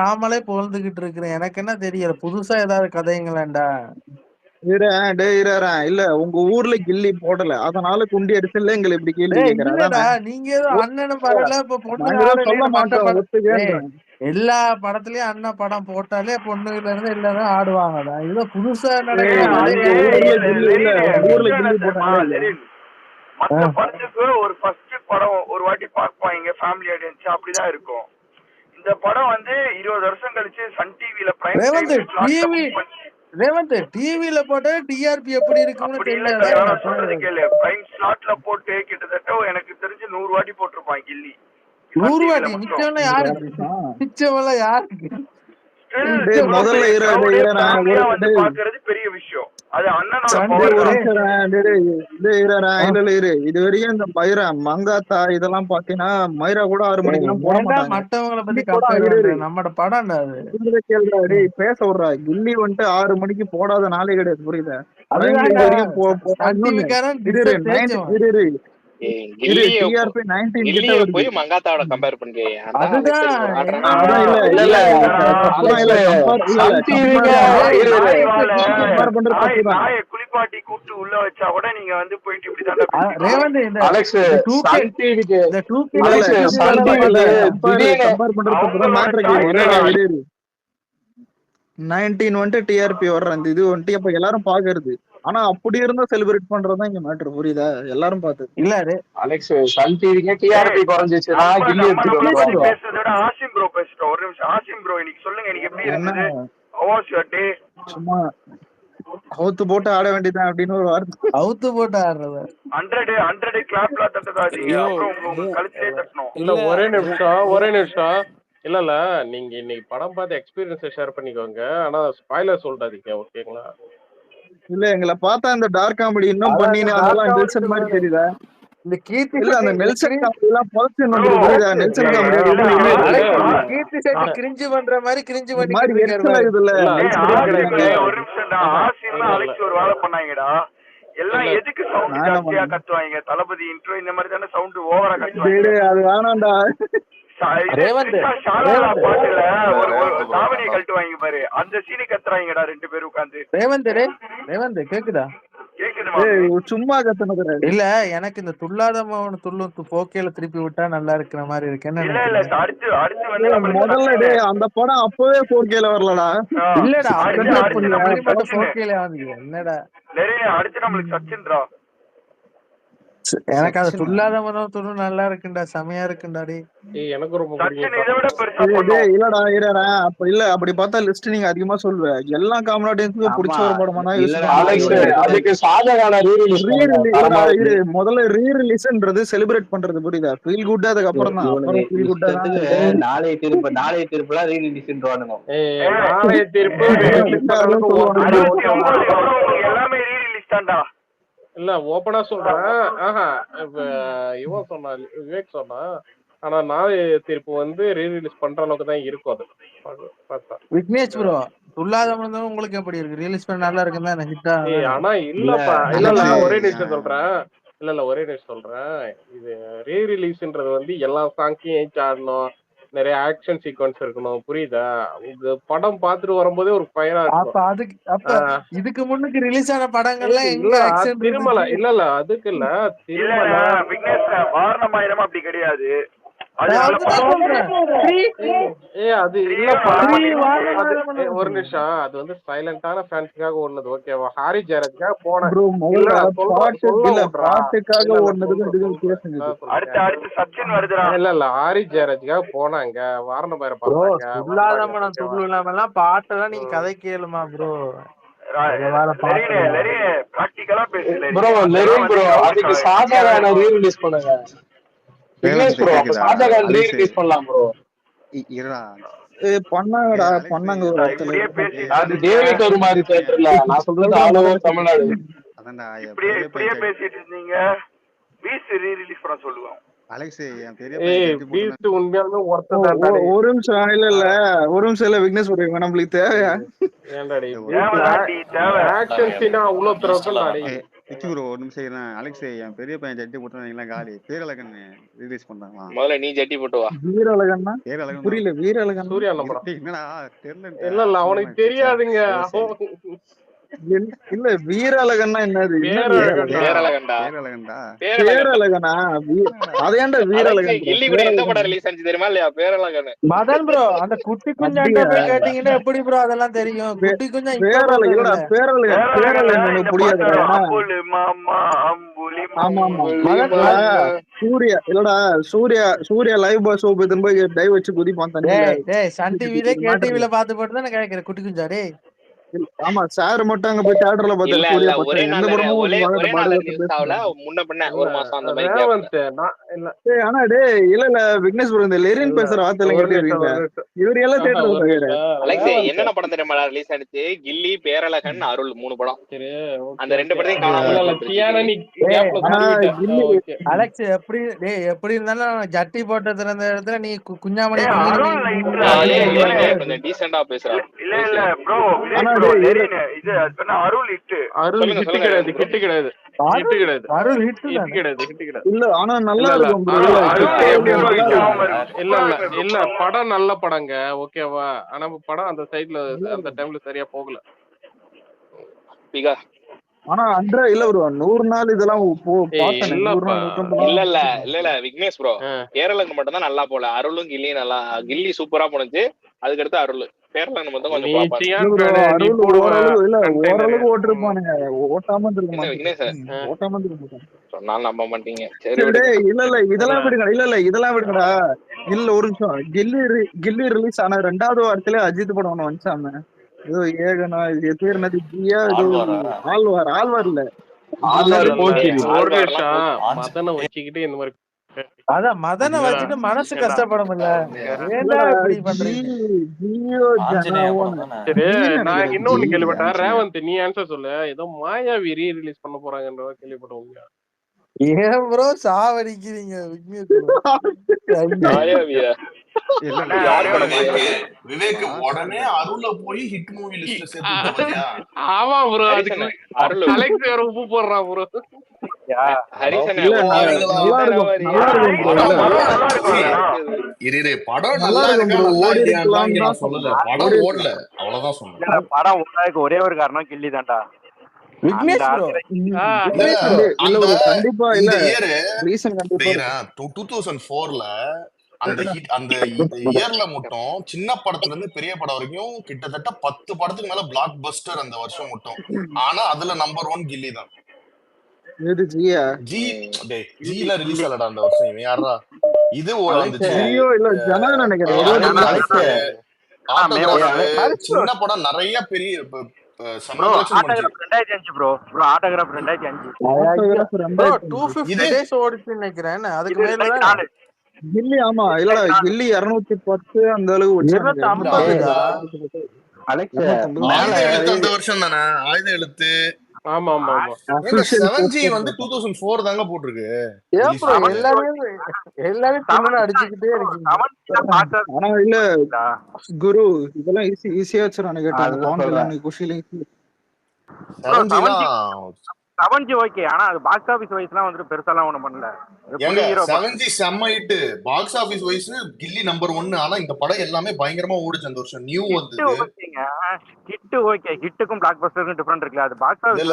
நாமளே புகழ்ந்துகிட்டு இருக்கிறேன். எனக்கு என்ன தெரியல, புதுசா ஏதாவது கதைங்களாண்டா? இல்ல உங்க ஊர்ல கில்லி போடல, அதனால குண்டி அடிச்சல எங்களை இப்படி கேள்வி கேக்குறா. நீங்க ஏதோ அண்ணனும் வரல, இப்ப பொண்ணு சொல்ல மாட்டோம். எல்லா படத்துலயும் அண்ணன் படம் போட்டாலே பொண்ணுல இருந்து எல்லாரும் ஆடுவாங்கடா. இது புதுசா மத்த படத்துக்கு ஒரு ஃபர்ஸ்ட் படம் ஒரு வாட்டி பாப்பாங்க ஃபேமிலி ஆடியன்ஸ், அப்படிதான் இருக்கும். இந்த படம் வந்து 20 வருஷம் கழிச்சு சன் டிவில ரேவந்த் டிவில போட்டு டிஆர்பி எப்படி இருக்குன்னு தெரியல. சொல்றது கேளு, பிரைம் ஸ்லாட்ல போட்டு கிட்டத்தட்ட எனக்கு தெரிஞ்சு 100 வாட்டி போட்டிருப்பான் கில்லி. 100 வாட்டி நிச்சயம் யாருக்கு? நிச்சயம் யாருக்கு? முதல்ல பாக்குறது பெரிய விஷயம். அது இது வரையும் இந்த மயிரா மங்காத்தா இதெல்லாம் பாத்தீங்கன்னா மயிரா கூட 6 மணிக்கெல்லாம் போட மாட்டாங்க. மத்தவங்களை பத்தி நம்மட படம் பேச விடுறா. கில்லி வந்துட்டு 6 மணிக்கு போடாத நாளே கிடையாது, புரியுதா? போய் மங்காத்தாவோட கம்பேர் பண்றீங்க. குளிப்பாட்டி கூப்பிட்டு உள்ள வச்சா கூட நீங்க வந்து போயிட்டு இப்படிதான் 19 வந்துட்டு டிஆர்பி வர்ற அந்த இது வந்துட்டு அப்ப எல்லாரும் பாக்குறது ஆனா அப்படி இருந்தா செலிப்ரேட் பண்றதுதான் இங்க மேட்டர், புரியுதா? எல்லாரும் பார்த்தது இல்ல அலெக்ஸ் சன் டிவிக்கு டிஆர்பி குறைஞ்சிச்சுன்னா கில்லி எடுத்துட்டு நம்மளை பத்தி வந்துருவாங்க. பேசுறத விட ஆசிம் ப்ரோ பேசிட்டோம். ஒரு நிமிஷம் ஆசிம் ப்ரோ, இன்னைக்கு சொல்லுங்க, இன்னைக்கு எப்படி என்ன இருந்தது? How was your day? சும்மா அவுத்து போட்டு ஆட வேண்டியதான் அப்படின்னு ஒரு வார்த்தை. அவுத்து போட்டு ஆடுறது 100 கிளாப்லாம் தட்டதாதீங்க, அப்புறம் உங்க கழுத்திலே தட்டணும். இல்ல ஒரே நிமிஷம் இல்ல நீங்க இன்னைக்கு படம் பார்த்து எக்ஸ்பீரியன்ஸை ஷேர் பண்ணிக்கோங்க, ஆனா ஸ்பாய்லர் சொல்றாதீங்க, ஓகேங்களா? இல்ல எங்களை பார்த்தா இந்த டார்க் காமெடி இன்னும் பண்ணினு அதெல்லாம் நெல்சன் மாதிரி தெரியுதா? இந்த கீர்த்தி இல்ல அந்த நெல்சன் காமெடி எல்லாம் பொழச்சு வந்துருக்கு, புரியுதா? நெல்சன் காமெடி கீர்த்தி செட்டி கிரிஞ்சு பண்ற மாதிரி கிரிஞ்சு இந்த மாதிரி எக்ஸல் ஆகுது இல்ல. ஒரு நிமிஷம்டா, ஆசிம் அலெக்ஸ் ஒரு வேலை பண்ணாங்கடா. எல்லாம் எதுக்கு சவுண்ட் ஜாஸ்தியா கத்துவாங்க? தளபதி இன்ட்ரோ இந்த மாதிரி தானே சவுண்ட் ஓவரா கத்துவாங்க. அது வேணாண்டா. பாட்டுல ஒரு தாவணியை கழட்டுவாங்க பாரு, அந்த சீனி கத்துறாங்கடா 2 பேரும் உட்காந்து. ரேவந்த் கேக்குதா? சும்மா கத்துனது இல்ல, எனக்கு இந்த துள்ளாத மவன் துள்ளும் போக்கையில திருப்பி விட்டா நல்லா இருக்கிற மாதிரி இருக்கு. என்ன முதல்ல அந்த படம் அப்பவே 4K வரலடா. இல்லடா, போக்கையில என்னடா அடுத்து நம்மளுக்கு சச்சின்ரா. எனக்கு அது துள்ளாத மனம் துணு நல்லா இருக்குண்டா, செமையா இருக்குண்டாடி. எனக்கு ரொம்ப இல்லடா இல்லடா அப்ப இல்ல, அப்படி பார்த்தா லிஸ்ட் நீங்க அதிகமா சொல்லுவ. எல்லா காமெடியன்ஸ்க்கும் பிடிச்ச ஒரு படமா அதுக்கு ஷாஜகான முதல்ல ரீ ரிலீஸ்ன்றது செலிப்ரேட் பண்றது, புரியுதா? ஃபீல் குட் அதுக்கு அப்புறம் தான். அப்புறம் ஃபீல் குட் தான் நாளைய தீர்ப்புலாம் ரீ ரிலீஸ்ன்றானுங்க. நாளைய தீர்ப்பு எல்லாமே ரீ ரிலீஸ் தான்டா. இல்ல ஓப்பனா சொல்றேன், இவன் சொன்னா, விவேக் சொன்னா, ஆனா நாளைய தீர்ப்பு வந்து ரீ ரிலீஸ் பண்ற அளவுக்கு தான் இருக்கும். அது பார்த்தா விக்னேஷ் ப்ரோ துள்ளாத மனம் உங்களுக்கு எப்படி இருக்கு? ரிலீஸ் பண்ண நல்லா இருக்குன்னா ஹிட்டா? ஆனா இல்லப்பா, இல்ல ஒரே நிமிஷம் சொல்றேன், இது ரீ ரிலீஸ்ன்றது வந்து எல்லா சாங்கையும் ஆடணும், நிறைய ஆக்ஷன் சீக்வன்ஸ் இருக்கணும், புரியுதா? இந்த படம் பாத்துட்டு வரும்போதே ஒரு ஃபயரா இருக்கும். இதுக்கு முன்னுக்கு ரிலீஸ் ஆன படங்கள்லாம் திருமலை இல்ல அதுக்கு இல்ல திருமலை வாரணமாயிரம் அப்படி கிடையாது. அது இல்லப்பா, ஒரு நிமிஷம், அது வந்து சைலண்டான ஃபேன்ஸ்க்காக ஓடுனது, ஓகேவா? ஹாரி ஜெயராஜ்க்காக போனேன். இல்ல ஹாரி ஜெயராஜ்க்காக போனாங்க, வாரணமாயிரம் பாட்டாங்க. பாட்டெல்லாம் நீங்க கதை கேளுமா ப்ரோ? அதுக்கு ஷாஜகான ரீ ரிலீஸ் பண்ணுங்க. பண்ணாங்க ஒரு டேவிட் ஒரு மாதிரி தியேட்டர்ல. நான் சொல்றது ஆல் ஓவர் தமிழ்நாடு. இப்படியே பேசிட்டு இருந்தீங்க. பீஸ் ரீ ரிலீஸ் பண்ண சொல்லுவோம். அலெக்ஸ் என் பீஸ்ட் உண்மையாலுமே ஒர்த் தான்டா. ஒரு நிமிஷம் இல்ல ஒரு நிமிஷம் இல்ல விக்னேஷ் சொல்றீங்க, நம்மளுக்கு தேவையா? ஏன்டாடி ஆக்ஷன் சீனா அவ்வளவு திறக்கலாடி. ப்ரோ ஒரு நிமிஷம் அலெக்ஸ், என் பெரிய பையன் ஜட்டி போட்டாங்களா காலி, பேரழகன் ரிலீஸ் பண்ணாங்களா? முதல்ல நீ ஜட்டி போட்டு வா. வீரழகன்னா புரியல. வீரழகன் சூர்யா என்னடா தெரியல. இல்ல அவனுக்கு தெரியாதுங்க. இல்ல வீரழகன்னா என்னது? பேரழகன்டா. அதேண்டா வீரழகன். கில்லி கூட எந்த படம் ரிலீஸ் ஆச்சு தெரியுமா இல்லையா? பேரழகன். மதன் ப்ரோ அந்த குட்டி குஞ்சாண்ட போய் கேட்டீங்கன்னா எப்படி ப்ரோ அதெல்லாம் தெரியும்? குட்டி குஞ்சா பேரழகன் புரியாது. சூர்யா இல்லடா, சூர்யா லைவ் பாஸ் போய் டைவ் வச்சு குதிப்பான் தண்ணி. சன் டிவில கேடிவில பாத்து போட்டு தான் கேக்குறேன் குட்டி குஞ்சா. டேய் ஆமா சார் மட்டும் அங்க போய் தியேட்டர்ல பார்த்தா ஒரே முன்ன பின்ன ஒரு மாசம் அந்த மாதிரி. ஆனா டேய் இல்ல விக்னேஷ் ப்ரோ இந்த லெரின் பேசுற வார்த்தையில கேட்டீங்க, இவர் எல்லாம் தியேட்டர்ல அலெக்ஸ் என்னென்ன படம் தெரியுமா ரிலீஸ் ஆனிச்சு? கில்லி, பேரழகன், அருள் 3 படம். அந்த 2 படத்தையும் காணாம. அலெக்ஸ் எப்படி டேய் எப்படி இருந்தாலும் ஜட்டி போட்டு இருந்த இடத்துல நீ குஞ்சாமணி கொஞ்சம் டீசெண்டா பேசுறான். இல்ல ப்ரோ இல்ல படம் நல்ல படங்க, ஓகேவா? ஆனா படம் அந்த சைடுல அந்த டைம்ல சரியா போகல. ஆனா இல்ல ப்ரோ 100 நாள் இதெல்லாம் இல்ல விக்னேஷ் ப்ரோ, கேரளாக்கு மட்டும் தான் நல்லா போல. அருளும் கில்லியும் நல்லா, கில்லி சூப்பரா போனுச்சு, அதுக்கடுத்து அருள். கேரளா மட்டும் கொஞ்சம் நீ பாப்பாங்க. சியான் ஃபேனு, நீ அருள் போடுவ ஓரளவு இல்ல கண்டெய்னரு. ஓரளவுக்கு ஓட்டிருப்பானுங்க. ஓட்டாம இருந்திருக்க என்ன மாட்டாங்க. விக்னேஷ் ஓட்டாம இருந்திருக்க மாட்டாங்க. சொன்னாலும் நம்ப மாட்டீங்க. சரி சரி விடுங்க. டேய், இல்ல இதெல்லாம் விடுங்க. இல்ல இதெல்லாம் விடுங்கடா. இல்ல ஒரு நிமிஷம். கில்லி ரிலீஸ் ஆன 2வது வாரத்திலே அஜித் படம் ஒண்ணு வந்துச்சாம. ஏதோ ஏகனா இது பேர் என்னது ஜியா ஏதோ ஆழ்வார் இல்ல ஆழ்வார் போக்கிரி. ஒரு ஆழ்வார்லாம் நிமிஷம் மதனை வச்சுக்கிட்டு இந்த மாதிரி அதான் மதனை இல்லடா. வச்சுட்டு மனசு கஷ்டப்படும் இல்ல. ஏன்டா இல்லடா இப்படி பண்றீங்க? ஜியோ ஜனாவோன்னு சரி ஜின்னு நான் நினைக்கிறேன். இன்னொன்னு கேள்விப்பட்டேன். ரேவந்த் நீ ஆன்சர் சொல்லு. ஏதோ மாயாவி ரீ-ரிலீஸ் பண்ண போறாங்கன்ற கேள்விப்பட்டவங்க. ஏன் ப்ரோ சாவடிக்கிறீங்க விக்னேஷ் bro? ஐயோ. மாயாவியா? விவேக் உடனே அருள போய் ஹிட் மூவி லிஸ்ட்ல சேர்த்து பாத்தியா? ஆமா ப்ரோ, அதுக்கு அருள் அலெக்ஸ் வேற உப்பு போடுறான் ப்ரோ. ஹரிசனே இல்ல நல்லா இருக்கும் இரு படம் நல்லா நல்லா இருக்கும் இருக்கா bro. நல்லா ஓடி இல்லையான்னு இருக்கலாம்னு நான் தான் சொல்லல. சொன்னேன். படம் ஓடல அவ்வளவுதான் சொன்னேன். படம் ஓடாதுக்கு ஒரே ஒரு காரணம் கில்லி தான்டா. விக்னேஷ் ப்ரோ இல்ல ஒரு கண்டிப்பா இல்ல இந்த இயர் ரீசன் கண்டிப்பா இருக்கும். 2004ல அந்த ஹிட் அந்த இயர்ல மட்டும் சின்ன படத்துல இருந்து பெரிய படம் வரைக்கும் கிட்டத்தட்ட 10 படத்துக்கு மேல பிளாக் பஸ்டர் அந்த வருஷம் மட்டும். ஆனா அதுல நம்பர் 1 கில்லி தான். எது ஜியா ஜில ரிலீஸ் ஆலடா அந்த வருஷம். இவன் யாரா இது வந்துச்சு ஜியோ இல்ல ஜனா நினைக்கிறேன். ஆட்டோகிராஃப் சின்ன படம் நிறைய பெரிய bro autograph 2005 bro autograph 2005 bro 250 days ஓடிச்சு நினைக்கிறேன். அதுக்கு மேல தான் கில்லி. ஆமா இல்லடா கில்லி 210 அந்த அளவுக்கு ஓடிச்சாங்க. 250 அலெக்ஸ் ஆயுத எழுத்து அந்த வருஷம் தானே. ஆயுத எழுத்து ஆமா ஆமா ஆமா. 7G வந்து 2004 தாங்க போட்டுருக்கு. ஏன் ப்ரோ எல்லாரும் தின்னு அடிச்சுக்கிட்டே இருக்கீங்க. ஆனா இல்ல குரு இதெல்லாம் ஈஸியா வச்சிருக்கானு கேட்டாங்க. பவன் கல்யாண் குஷில 7G ஓகே. ஆனா அது பாக்ஸ் ஆபீஸ் வைஸ்லாம் வந்து பெருசாலாம் ஒண்ணும் பண்ணல. ஏங்க 7G செம்ம ஹிட் பாக்ஸ் ஆபீஸ் வைஸ் கில்லி நம்பர் 1. ஆனா இந்த படம் எல்லாமே பயங்கரமா ஓடுச்சு அந்த வருஷம். நியூ வந்தது. Hit okay. ஹிட்டுக்கும் பிளாக் பஸ்டருக்கும் டிஃபரண்ட் இருக்குல. அது பாக்ஸ் ஆபீஸ்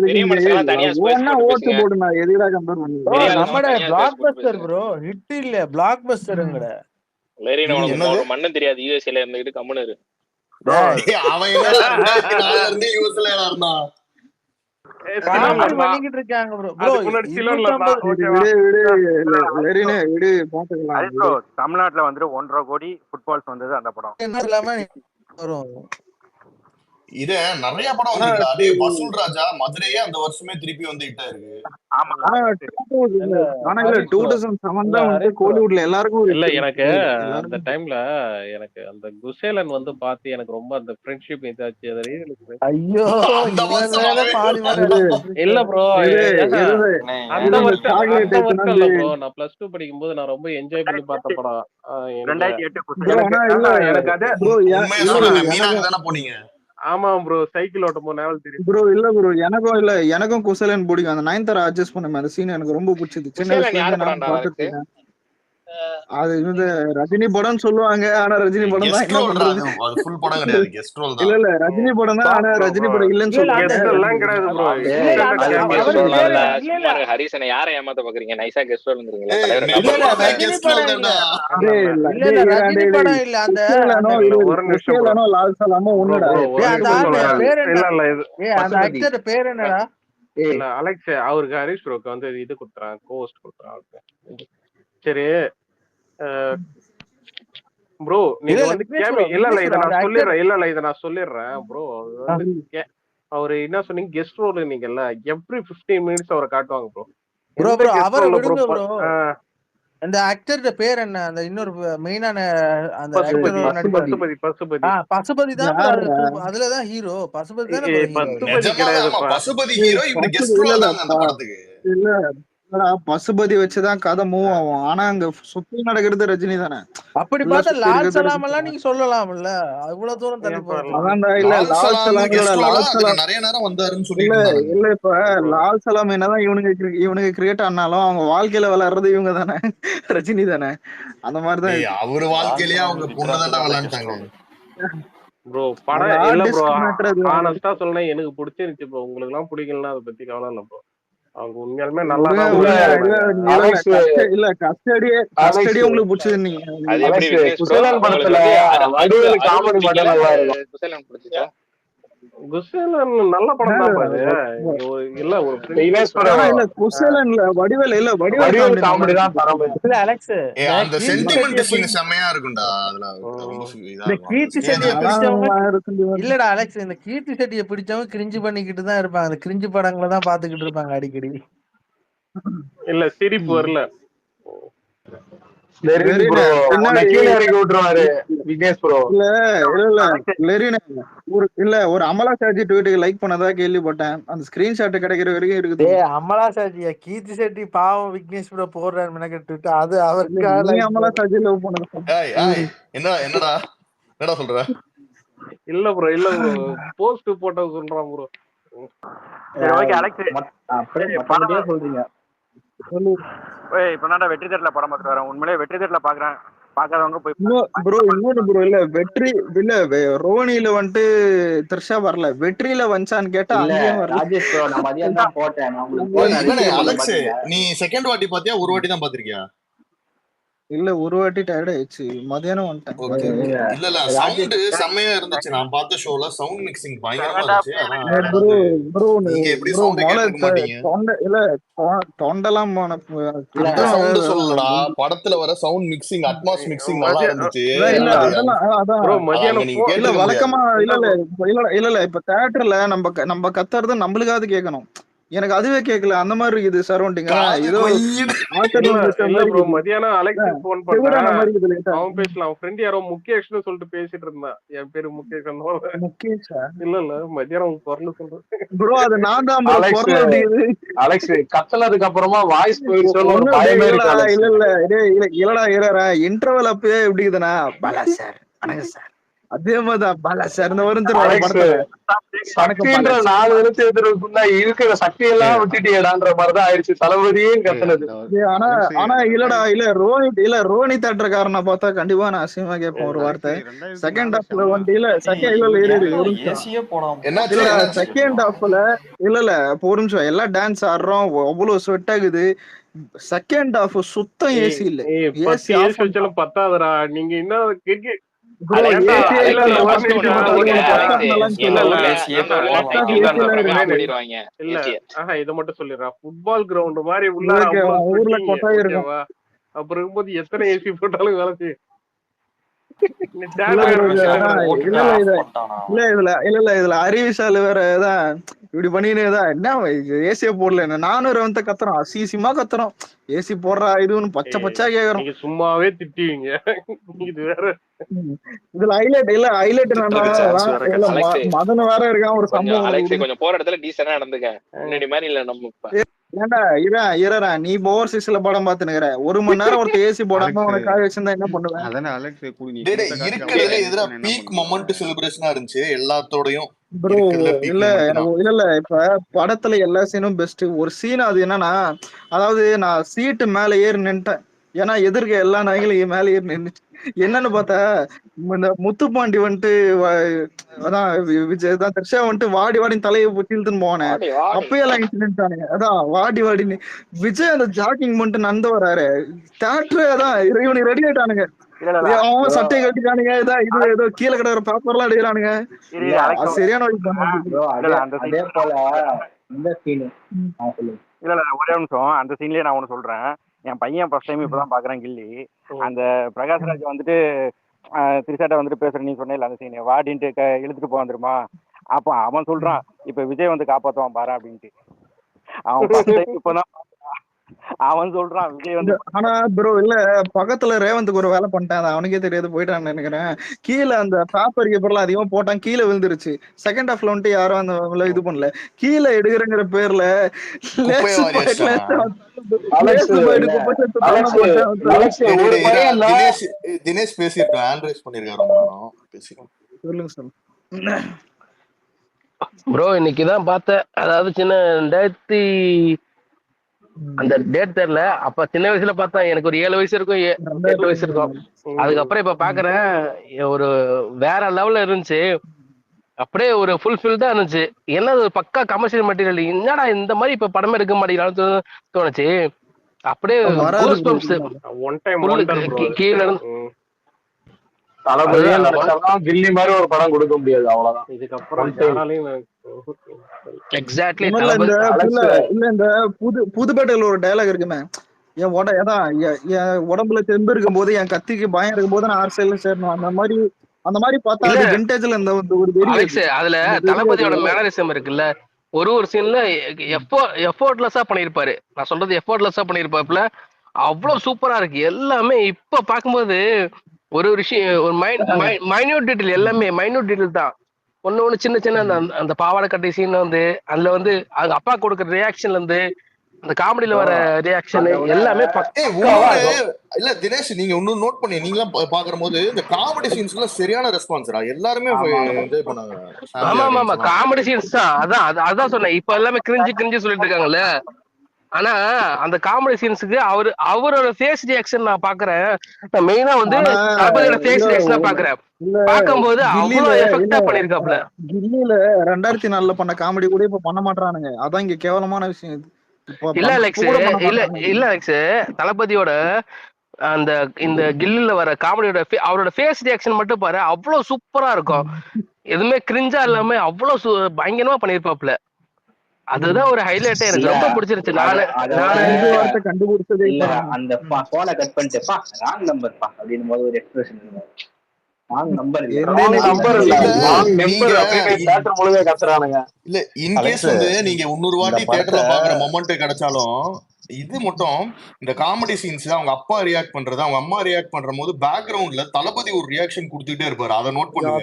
பெரிய மனுஷன் தனியா ஓட்டு போடுனா எதுடா கம்பேர் பண்ணுவீங்க? நம்மட பிளாக் பஸ்டர் ப்ரோ ஹிட் இல்ல பிளாக் பஸ்டர்ங்கட. ஒரு மண்ணும் தெரியாது. யுஎஸ்ஏல இருந்துகிட்டு கம்முனு இரு. அவன் என்னடா 2004ல இருந்து யுஎஸ்ல இருந்தான். பண்ணிக்கிட்டு இருக்காங்க ப்ரோ. தமிழ்நாட்டுல வந்து 1.5 கோடி ஃபுட்பால்ஸ் வந்தது அந்த படம். என்ன இல்லாம வரும். இது நிறைய படம் வந்துருக்கு. அதே வசூல் ராஜா மதுரையே அந்த வருஷமே திருப்பி வந்து ஹிட் ஆயிருக்கு. இல்ல எனக்கு அந்த டைம்ல எனக்கு அந்த குசேலன் வந்து பார்த்து எனக்கு ரொம்ப அந்த ஃப்ரெண்ட்ஷிப் இதாச்சு. ஐயோ இல்ல ப்ரோ அந்த வருஷம் இல்ல ப்ரோ. நான் +2 படிக்கும் போது நான் ரொம்ப என்ஜாய் பண்ணி பார்த்த படம். 2008 எனக்கு அதே மீனாக்கு தானே போனீங்க? ஆமா ப்ரோ சைக்கிள் ஓட்டும் போது நேவல் தெரியும் ப்ரோ. இல்ல ப்ரோ எனக்கும் குசேலன் பிடிக்கும். அந்த 9th அட்ஜஸ்ட் பண்ண அந்த சீன் எனக்கு ரொம்ப பிடிச்சது. சின்ன வயசுல நான் பார்த்துட்டு இருக்கேன். அது வந்து ரஜினி படம்னு சொல்லுவாங்க. ஆனா ரஜினி படம் தான் என்ன பண்றது? அது ஃபுல் படம் கிடையாது. கெஸ்ட் ரோல் தான். இல்ல ரஜினி படம் தான். ஆனா ரஜினி படம் இல்லன்னு சொல்லுவாங்க. ஹரிசனை யாரை ஏமாத்த பாக்குறீங்க? நைசா கெஸ்ட் ரோல்ங்கறீங்களா? லால் சலாமோ ஒண்ணுடா. பேர் என்னடா? அலெக்ஸ் அவருக்கு ஹரிஷ் ப்ரோக்கு வந்து இது கொடுத்துறான். கோஸ்ட் கொடுத்துறான். சரி ப்ரோ நீங்க வந்து இத நான் சொல்லிடுறேன் ப்ரோ. அவரு என்ன சொன்னீங்க கெஸ்ட் ரோல் நீங்கல்ல எவ்ரி 15 மினிட்ஸ் அவரை காட்டுவாங்க ப்ரோ. ப்ரோ அவரை விடுங்க ப்ரோ. அந்த ஆக்டர் பேர் என்ன? அந்த இன்னொரு மெயினான அந்த பசுபதி தான். அதுலதான் ஹீரோ பசுபதி தானே. பசுபதி ஹீரோ இவரு கெஸ்ட் ரோல் தான் அந்த படத்துக்கு. இல்ல பசுபதி வச்சுதான் கதை மூவ் ஆகும். ஆனா அங்க சுத்தி நடக்கிறது ரஜினி தானே. அப்படி பார்த்தா லால் சலாம் எல்லாம் நீங்க சொல்லலாம்ல. அவ்வளவு தூரம் தள்ளி போறாங்க. இல்ல லால் சலாம் நிறைய நேரம் வந்தாருன்னு சொல்லிட்டு இல்ல இப்ப லால் சலாம் என்னதான் இவனுக்கு கிரியேட் ஆனாலும் அவங்க வாழ்க்கையில விளையாடுறது இவங்க தானே, ரஜினி தானே. அந்த மாதிரிதான் அவரு வாழ்க்கையிலேயே அவங்க பொண்ணுதான்டா விளையாண்டாங்க ப்ரோ. படம் இல்ல ப்ரோ. ஆனஸ்டா சொல்றேன் எனக்கு பிடிச்சிருந்துச்சு ப்ரோ. உங்களுக்கு எல்லாம் பிடிக்கலன்னா அதை பத்தி கவலை இல்ல ப்ரோ. அவங்க உண்மையாலுமே நல்லா தான் அலெக்ஸ் உங்களுக்கு பிடிச்சது நீங்க அது எப்படி அலெக்ஸ் விக்னேஷ் ப்ரோ குசேலன் உங்களுக்கு படத்துல வந்து வடிவேலு காமெடி பிடிக்கல மட்டும் நல்லா இருக்கும். குசேலன் பிடிச்சிச்சா? குசேலன் நல்ல படம் தான் பாரு. இல்ல ஒரு தினேஷ் ப்ரோ இல்ல குசேலன்ல வடிவேல் வடிவேலு காமெடி தான் தரம். இல்ல அலெக்ஸ் அந்த சென்டிமெண்ட் சீன் செமையா இருக்கும்டா. அதுல ரொம்ப இதா இந்த இருக்கும். கீர்த்தி செட்டியை பிடிச்சவங்க இல்லடா அலெக்ஸ், இந்த கீர்த்தி செட்டியை பிடிச்சவங்க கிரிஞ்சு பண்ணிக்கிட்டு தான் இருப்பாங்க. அந்த கிரிஞ்சு படங்களை தான் பாத்துக்கிட்டு இருப்பாங்க அடிக்கடி. இல்ல சிரிப்பு வரல. கீழே இறக்கி விட்டுருவாரு விக்னேஷ் ப்ரோ. ஒரு அமலா சாஜி ட்வீட்டுக்கு லைக் பண்ணதா கேள்விப்பட்டேன். அந்த ஸ்கிரீன்ஷாட் கிடைக்கிற வரைக்கும் இருக்குது. அமலா சாஜியா? கீர்த்தி செட்டி பாவம் விக்னேஷ் ப்ரோ போடுறாரு மெனக்கெட்டு. அது அவருக்காக அமலா சாஜி லவ் பண்ணது. என்னடா சொல்ற? இல்ல ப்ரோ இல்ல ப்ரோ போஸ்ட் போட்டோ சொல்றான் ப்ரோ. சரி ஓகே அலெக்ஸ் அப்படியே சொல்றீங்க. இப்ப நான் வெற்றி தேட்டர்ல படம் பார்த்துட்டு வரேன். உண்மையிலேயே வெற்றி தேட்டர்ல பாக்குறேன். பாக்காதவங்க போய் ப்ரோ இல்ல வெற்றி இல்ல ரோனியில வந்துட்டு த்ரிஷா வரல, வெற்றியில வந்துச்சான்னு கேட்டா அங்கேயும் வரல. ராஜேஷ் ப்ரோ நான் மதியம் தான் போட்டேன். அலெக்ஸ் நீ செகண்ட் வாட்டி பாத்தியா ஒரு வாட்டி தான் பாத்திருக்கியா? இல்ல ஒரு வாட்டி டயர்ட் ஆயிடுச்சு, மதியானம் வந்துட்டேன். இல்ல சவுண்ட் செம்மையா இருந்துச்சு. நான் பார்த்த ஷோல சவுண்ட் மிக்சிங் பயங்கரமா இருந்துச்சு. நீங்க எப்படி சவுண்ட் கேட்க மாட்டீங்க? இல்ல தொண்டலாம் அந்த சவுண்ட் சொல்லலடா, படத்துல வர சவுண்ட் மிக்சிங் அட்மாஸ் மிக்சிங் நல்லா இருந்துச்சு. இல்ல வழக்கமா இல்ல இப்ப தியேட்டர்ல நம்ம கத்துறது நம்மளுக்காவது கேட்கணும். எனக்கு அதுவே கேட்கல, அந்த மாதிரி இருக்குது சரௌண்டிங். ஏதோ மதியானம் அலெக்ஸ் போன் பண்ணா அவன் பேசலாம். ஃப்ரெண்ட் யாரோ முகேஷ்னு சொல்லிட்டு பேசிட்டு இருந்தான். என் பேரு முகேஷ். முகேஷா? இல்ல மதியானம் குரல் சொல்றேன் ப்ரோ. அது நான் தான் அலெக்ஸ் கத்தனதுக்கு அப்புறமா வாய்ஸ் இல்லடா இன்டர்வல் அப்பயே எப்படி இருக்குதுன்னா பாலா சார் வணக்கம் சார் அதே மாதிரிதான் பாலா சார் இந்த வரும் சக்தின்ற 4 எழுத்து எழுதுறதுக்குள்ள இருக்கிற சக்தி எல்லாம் விட்டுட்டியடான்ற மாதிரிதான் ஆயிடுச்சு தளபதியும் கத்துனது. ஆனா இல்ல ரோனி தேட்டர்காரனை பார்த்தா கண்டிப்பா நான் அசிங்கமா கேட்பேன் ஒரு வார்த்தை. செகண்ட் ஹாஃப்ல வண்டியில செகண்ட் ஹாஃப்ல இல்ல ஒரு நிமிஷம் எல்லாம் டான்ஸ் ஆடுறோம், அவ்வளவு ஸ்வெட் ஆகுது. செகண்ட் ஹாஃப் சுத்தம் ஏசி இல்ல. ஏசி வச்சாலும் பத்தாதடா. நீங்க என்ன இத மட்டும் சொல்லிடுறா. ஃபுட்பால் கிரவுண்ட் மாதிரி உள்ள அப்புறம் இருக்கும்போது எத்தனை ஏசி போட்டாலும் வேலை செய்யும். இதுல அறிவிசாலு வேறதான் இப்படி பண்ணினேதான். என்ன ஏசிய போடல, நானும் ரவந்த கத்துறோம், அசிசியமா கத்துறோம், ஏசி போடுறா இதுன்னு பச்சை கேக்குறோம். சும்மாவே திட்டுவீங்க. இது வேற இதுல ஹைலைட் மதன் வேற இருக்கான். ஒரு சம்பவம் கொஞ்சம் போற இடத்துல டீசெண்டா நடந்துக்க. முன்னாடி மாதிரி இல்ல நம்ம. ஏண்டா நீ ஓவர்சீஸ்ல படம் பாத்துனுக்குற, 1 மணி நேரம் ஒருத்தர் ஏசி போடாம உனக்கு காய வச்சிருந்தா என்ன பண்ணுவேன்? இருக்கிறதுல எதிரா பீக் மொமெண்ட் செலிப்ரேஷனா இருந்துச்சு எல்லாத்தோடையும். ப்ரோ இல்ல இப்ப படத்துல எல்லா சீனும் பெஸ்ட். ஒரு சீன் அது என்னன்னா, அதாவது நான் சீட்டு மேல ஏறி நின்ட்டேன். ஏன்னா எதிர்க்க எல்லா நாய்களும் மேல ஏறி நின்னுச்சு. என்னன்னு பார்த்தா இந்த முத்துப்பாண்டி வந்துட்டு அதான் விஜய் தான் த்ரிஷா வந்துட்டு வாடி தலையை இழுத்துன்னு போனேன். அப்பயே எல்லாம் நின்னுட்டானுங்க. அதான் வாடின்னு விஜய் அந்த ஜாக்கிங் பண்ணிட்டு நடந்து வராரு. தேட்டர் அதான் இவனுக்கு ரெடி ஆயிட்டானுங்க. அவன் சட்டையை கட்டிட்டானுங்க. இது ஏதோ கீழே கிடக்குற பேப்பர் எல்லாம் அடிக்கிறானுங்க. சரியான அதே போல இந்த சீன் இல்ல ஒரே நிமிஷம். அந்த சீன்லயே நான் ஒண்ணு சொல்றேன். என் பையன் ஃபர்ஸ்ட் டைம் இப்பதான் பாக்குறேன் கில்லி. அந்த பிரகாஷ்ராஜ் வந்துட்டு திரிசாட்ட வந்துட்டு பேசுற நீ சொன்ன அந்த சீன் வாடின்ட்டு இழுத்துட்டு போவான் தெரியுமா? அப்ப அவன் சொல்றான் இப்ப விஜய் வந்து காப்பாத்துவான் பாரு அப்படின்ட்டு. அவன் இப்பதான் அவன் சொல்றான் விஜய் வந்து. ஆனா ப்ரோ இல்ல பக்கத்துல ரேவந்துக்கு ஒரு வேலை பண்ணிட்டான், அவனுக்கே தெரியாது போயிட்டான்னு நினைக்கிறேன். கீழே அந்த பேப்பர் கீப்பர்லாம் அதிகமா போட்டான், கீழே விழுந்துருச்சு. செகண்ட் ஹாஃப்ல வந்துட்டு யாரும் அந்த இது பண்ணல. கீழே எடுக்கிறங்கிற பேர்ல தினேஷ் பேசிருக்கோம். ஆண்ட்ரேஸ் பண்ணிருக்காரு. சொல்லுங்க சார். ப்ரோ இன்னைக்குதான் பார்த்தேன். அதாவது சின்ன அந்த டேட் தெரியல. அப்ப சின்ன வயசுல பார்த்தா எனக்கு ஒரு 7 வயசு இருக்கும், 8 வயசு இருக்கும். அதுக்கப்புறம் இப்ப பாக்குறேன் ஒரு வேற லெவல்ல இருந்துச்சு. அப்படியே ஒரு ஃபுல்ஃபில்டா இருந்துச்சு. என்ன ஒரு பக்கா கமர்ஷியல் மெட்டீரியல், என்னடா இந்த மாதிரி இப்ப படமே எடுக்க மாட்டேங்கிறான்னு தோணுச்சு. அப்படியே goosebumps one time wonder bro. கீழ இருந்து தளபதியே நினைச்சாலும் கில்லி மாதிரி ஒரு படம் கொடுக்க முடியாது, அவ்வளவுதான். இதுக்கப்புறம் யாராலையும் எக்ஸாக்ட்லி இல்ல இந்த புதுப்பேட்டையில ஒரு டயலாக் இருக்குமே, என் உடம்புல தெம்பு இருக்கும் போது என் கத்திக்கு பயம் இருக்கும் போது நான் அரசியல் சேரணும். அந்த மாதிரி பார்த்தா அது விண்டேஜ்ல இந்த ஒரு அலெக்ஸ், அதுல தளபதியோட மேனரிசம் இருக்குல்ல, ஒரு சீன்ல எஃபோர்ட்லெஸ்ஸா பண்ணிருப்பாரு. நான் சொல்றது எஃபோர்ட்லெஸ்ஸா பண்ணிருப்பாப்புல, அவ்வளவு சூப்பரா இருக்கு எல்லாமே. இப்ப பாக்கும்போது ஒரு விஷயம், ஒரு மைன்யூட் டீட்டெயில், எல்லாமே மைன்யூட் டீட்டெயில் தான். ஒண்ணு சின்ன அந்த பாவாடை கட்டி சீன் வந்து அதுல வந்து அவங்க அப்பா கொடுக்குற ரியாக்ஷன்ல இருந்து அந்த காமெடியில வர ரியாக்ஷன் எல்லாமே இல்ல தினேஷ், நீங்க இன்னும் நோட் பண்ணி நீங்களாம் பாக்குற போது இந்த காமெடி சீன்ஸ்ல சரியான ரெஸ்பான்ஸ்ரா, எல்லாருமே என்ஜாய் பண்ணாங்க. ஆமா காமெடி சீன்ஸ் தான். அதான் சொன்னேன், இப்ப எல்லாமே கிரிஞ்சு சொல்லிட்டு இருக்காங்கல்ல. ஆனா அந்த காமெடி சீன்ஸுக்கு அவரோட ஃபேஸ் ரியாக்ஷன் நான் பாக்குறேன். மெயினா வந்து தளபதியோட ஃபேஸ் ரியாக்ஷன் பாக்குறேன். பாக்கும்போது அவ்வளவு எஃபெக்ட்டா பண்ணிருக்காப்ல. கில்லில 2004 பண்ண காமெடி கூட இப்ப பண்ண மாட்டானுங்க. அதான் இங்க கேவலமான விஷயம். இல்ல அலெக்ஸ், தளபதியோட அந்த இந்த கில்லில வர காமெடியோட அவரோட ஃபேஸ் ரியாக்ஷன் மட்டும் பாரு, அவ்வளவு சூப்பரா இருக்கும். எதுவுமே கிரிஞ்சா இல்லாம அவ்வளவு பயங்கரமா பண்ணிருப்பாப்ல. அதுதான் ஒரு ஹைலைட்டே, எனக்கு ரொம்ப பிடிச்சிருச்சு. கண்டுபிடிச்சதே இல்ல, அந்த போனை கட் பண்ணிட்டு பா ராங் நம்பர் பா அப்படினும் போது ஒரு எக்ஸ்பிரஷன் இருக்கும். ராங் நம்பர் இல்ல இன்கேஸ் வந்து நீங்க 300 வாட்டி தியேட்டர்ல பாக்குற மொமெண்ட் கிடைச்சாலும், இது மட்டும் இந்த காமெடி சீன்ஸ் அவங்க அப்பா ரியாக்ட் பண்றது, அவங்க அம்மா ரியாக்ட் பண்ற போது பேக்ரவுண்ட்ல தளபதி ஒரு ரியாக்ஷன் கொடுத்துட்டே இருப்பாரு. அதை நோட் பண்ணுங்க.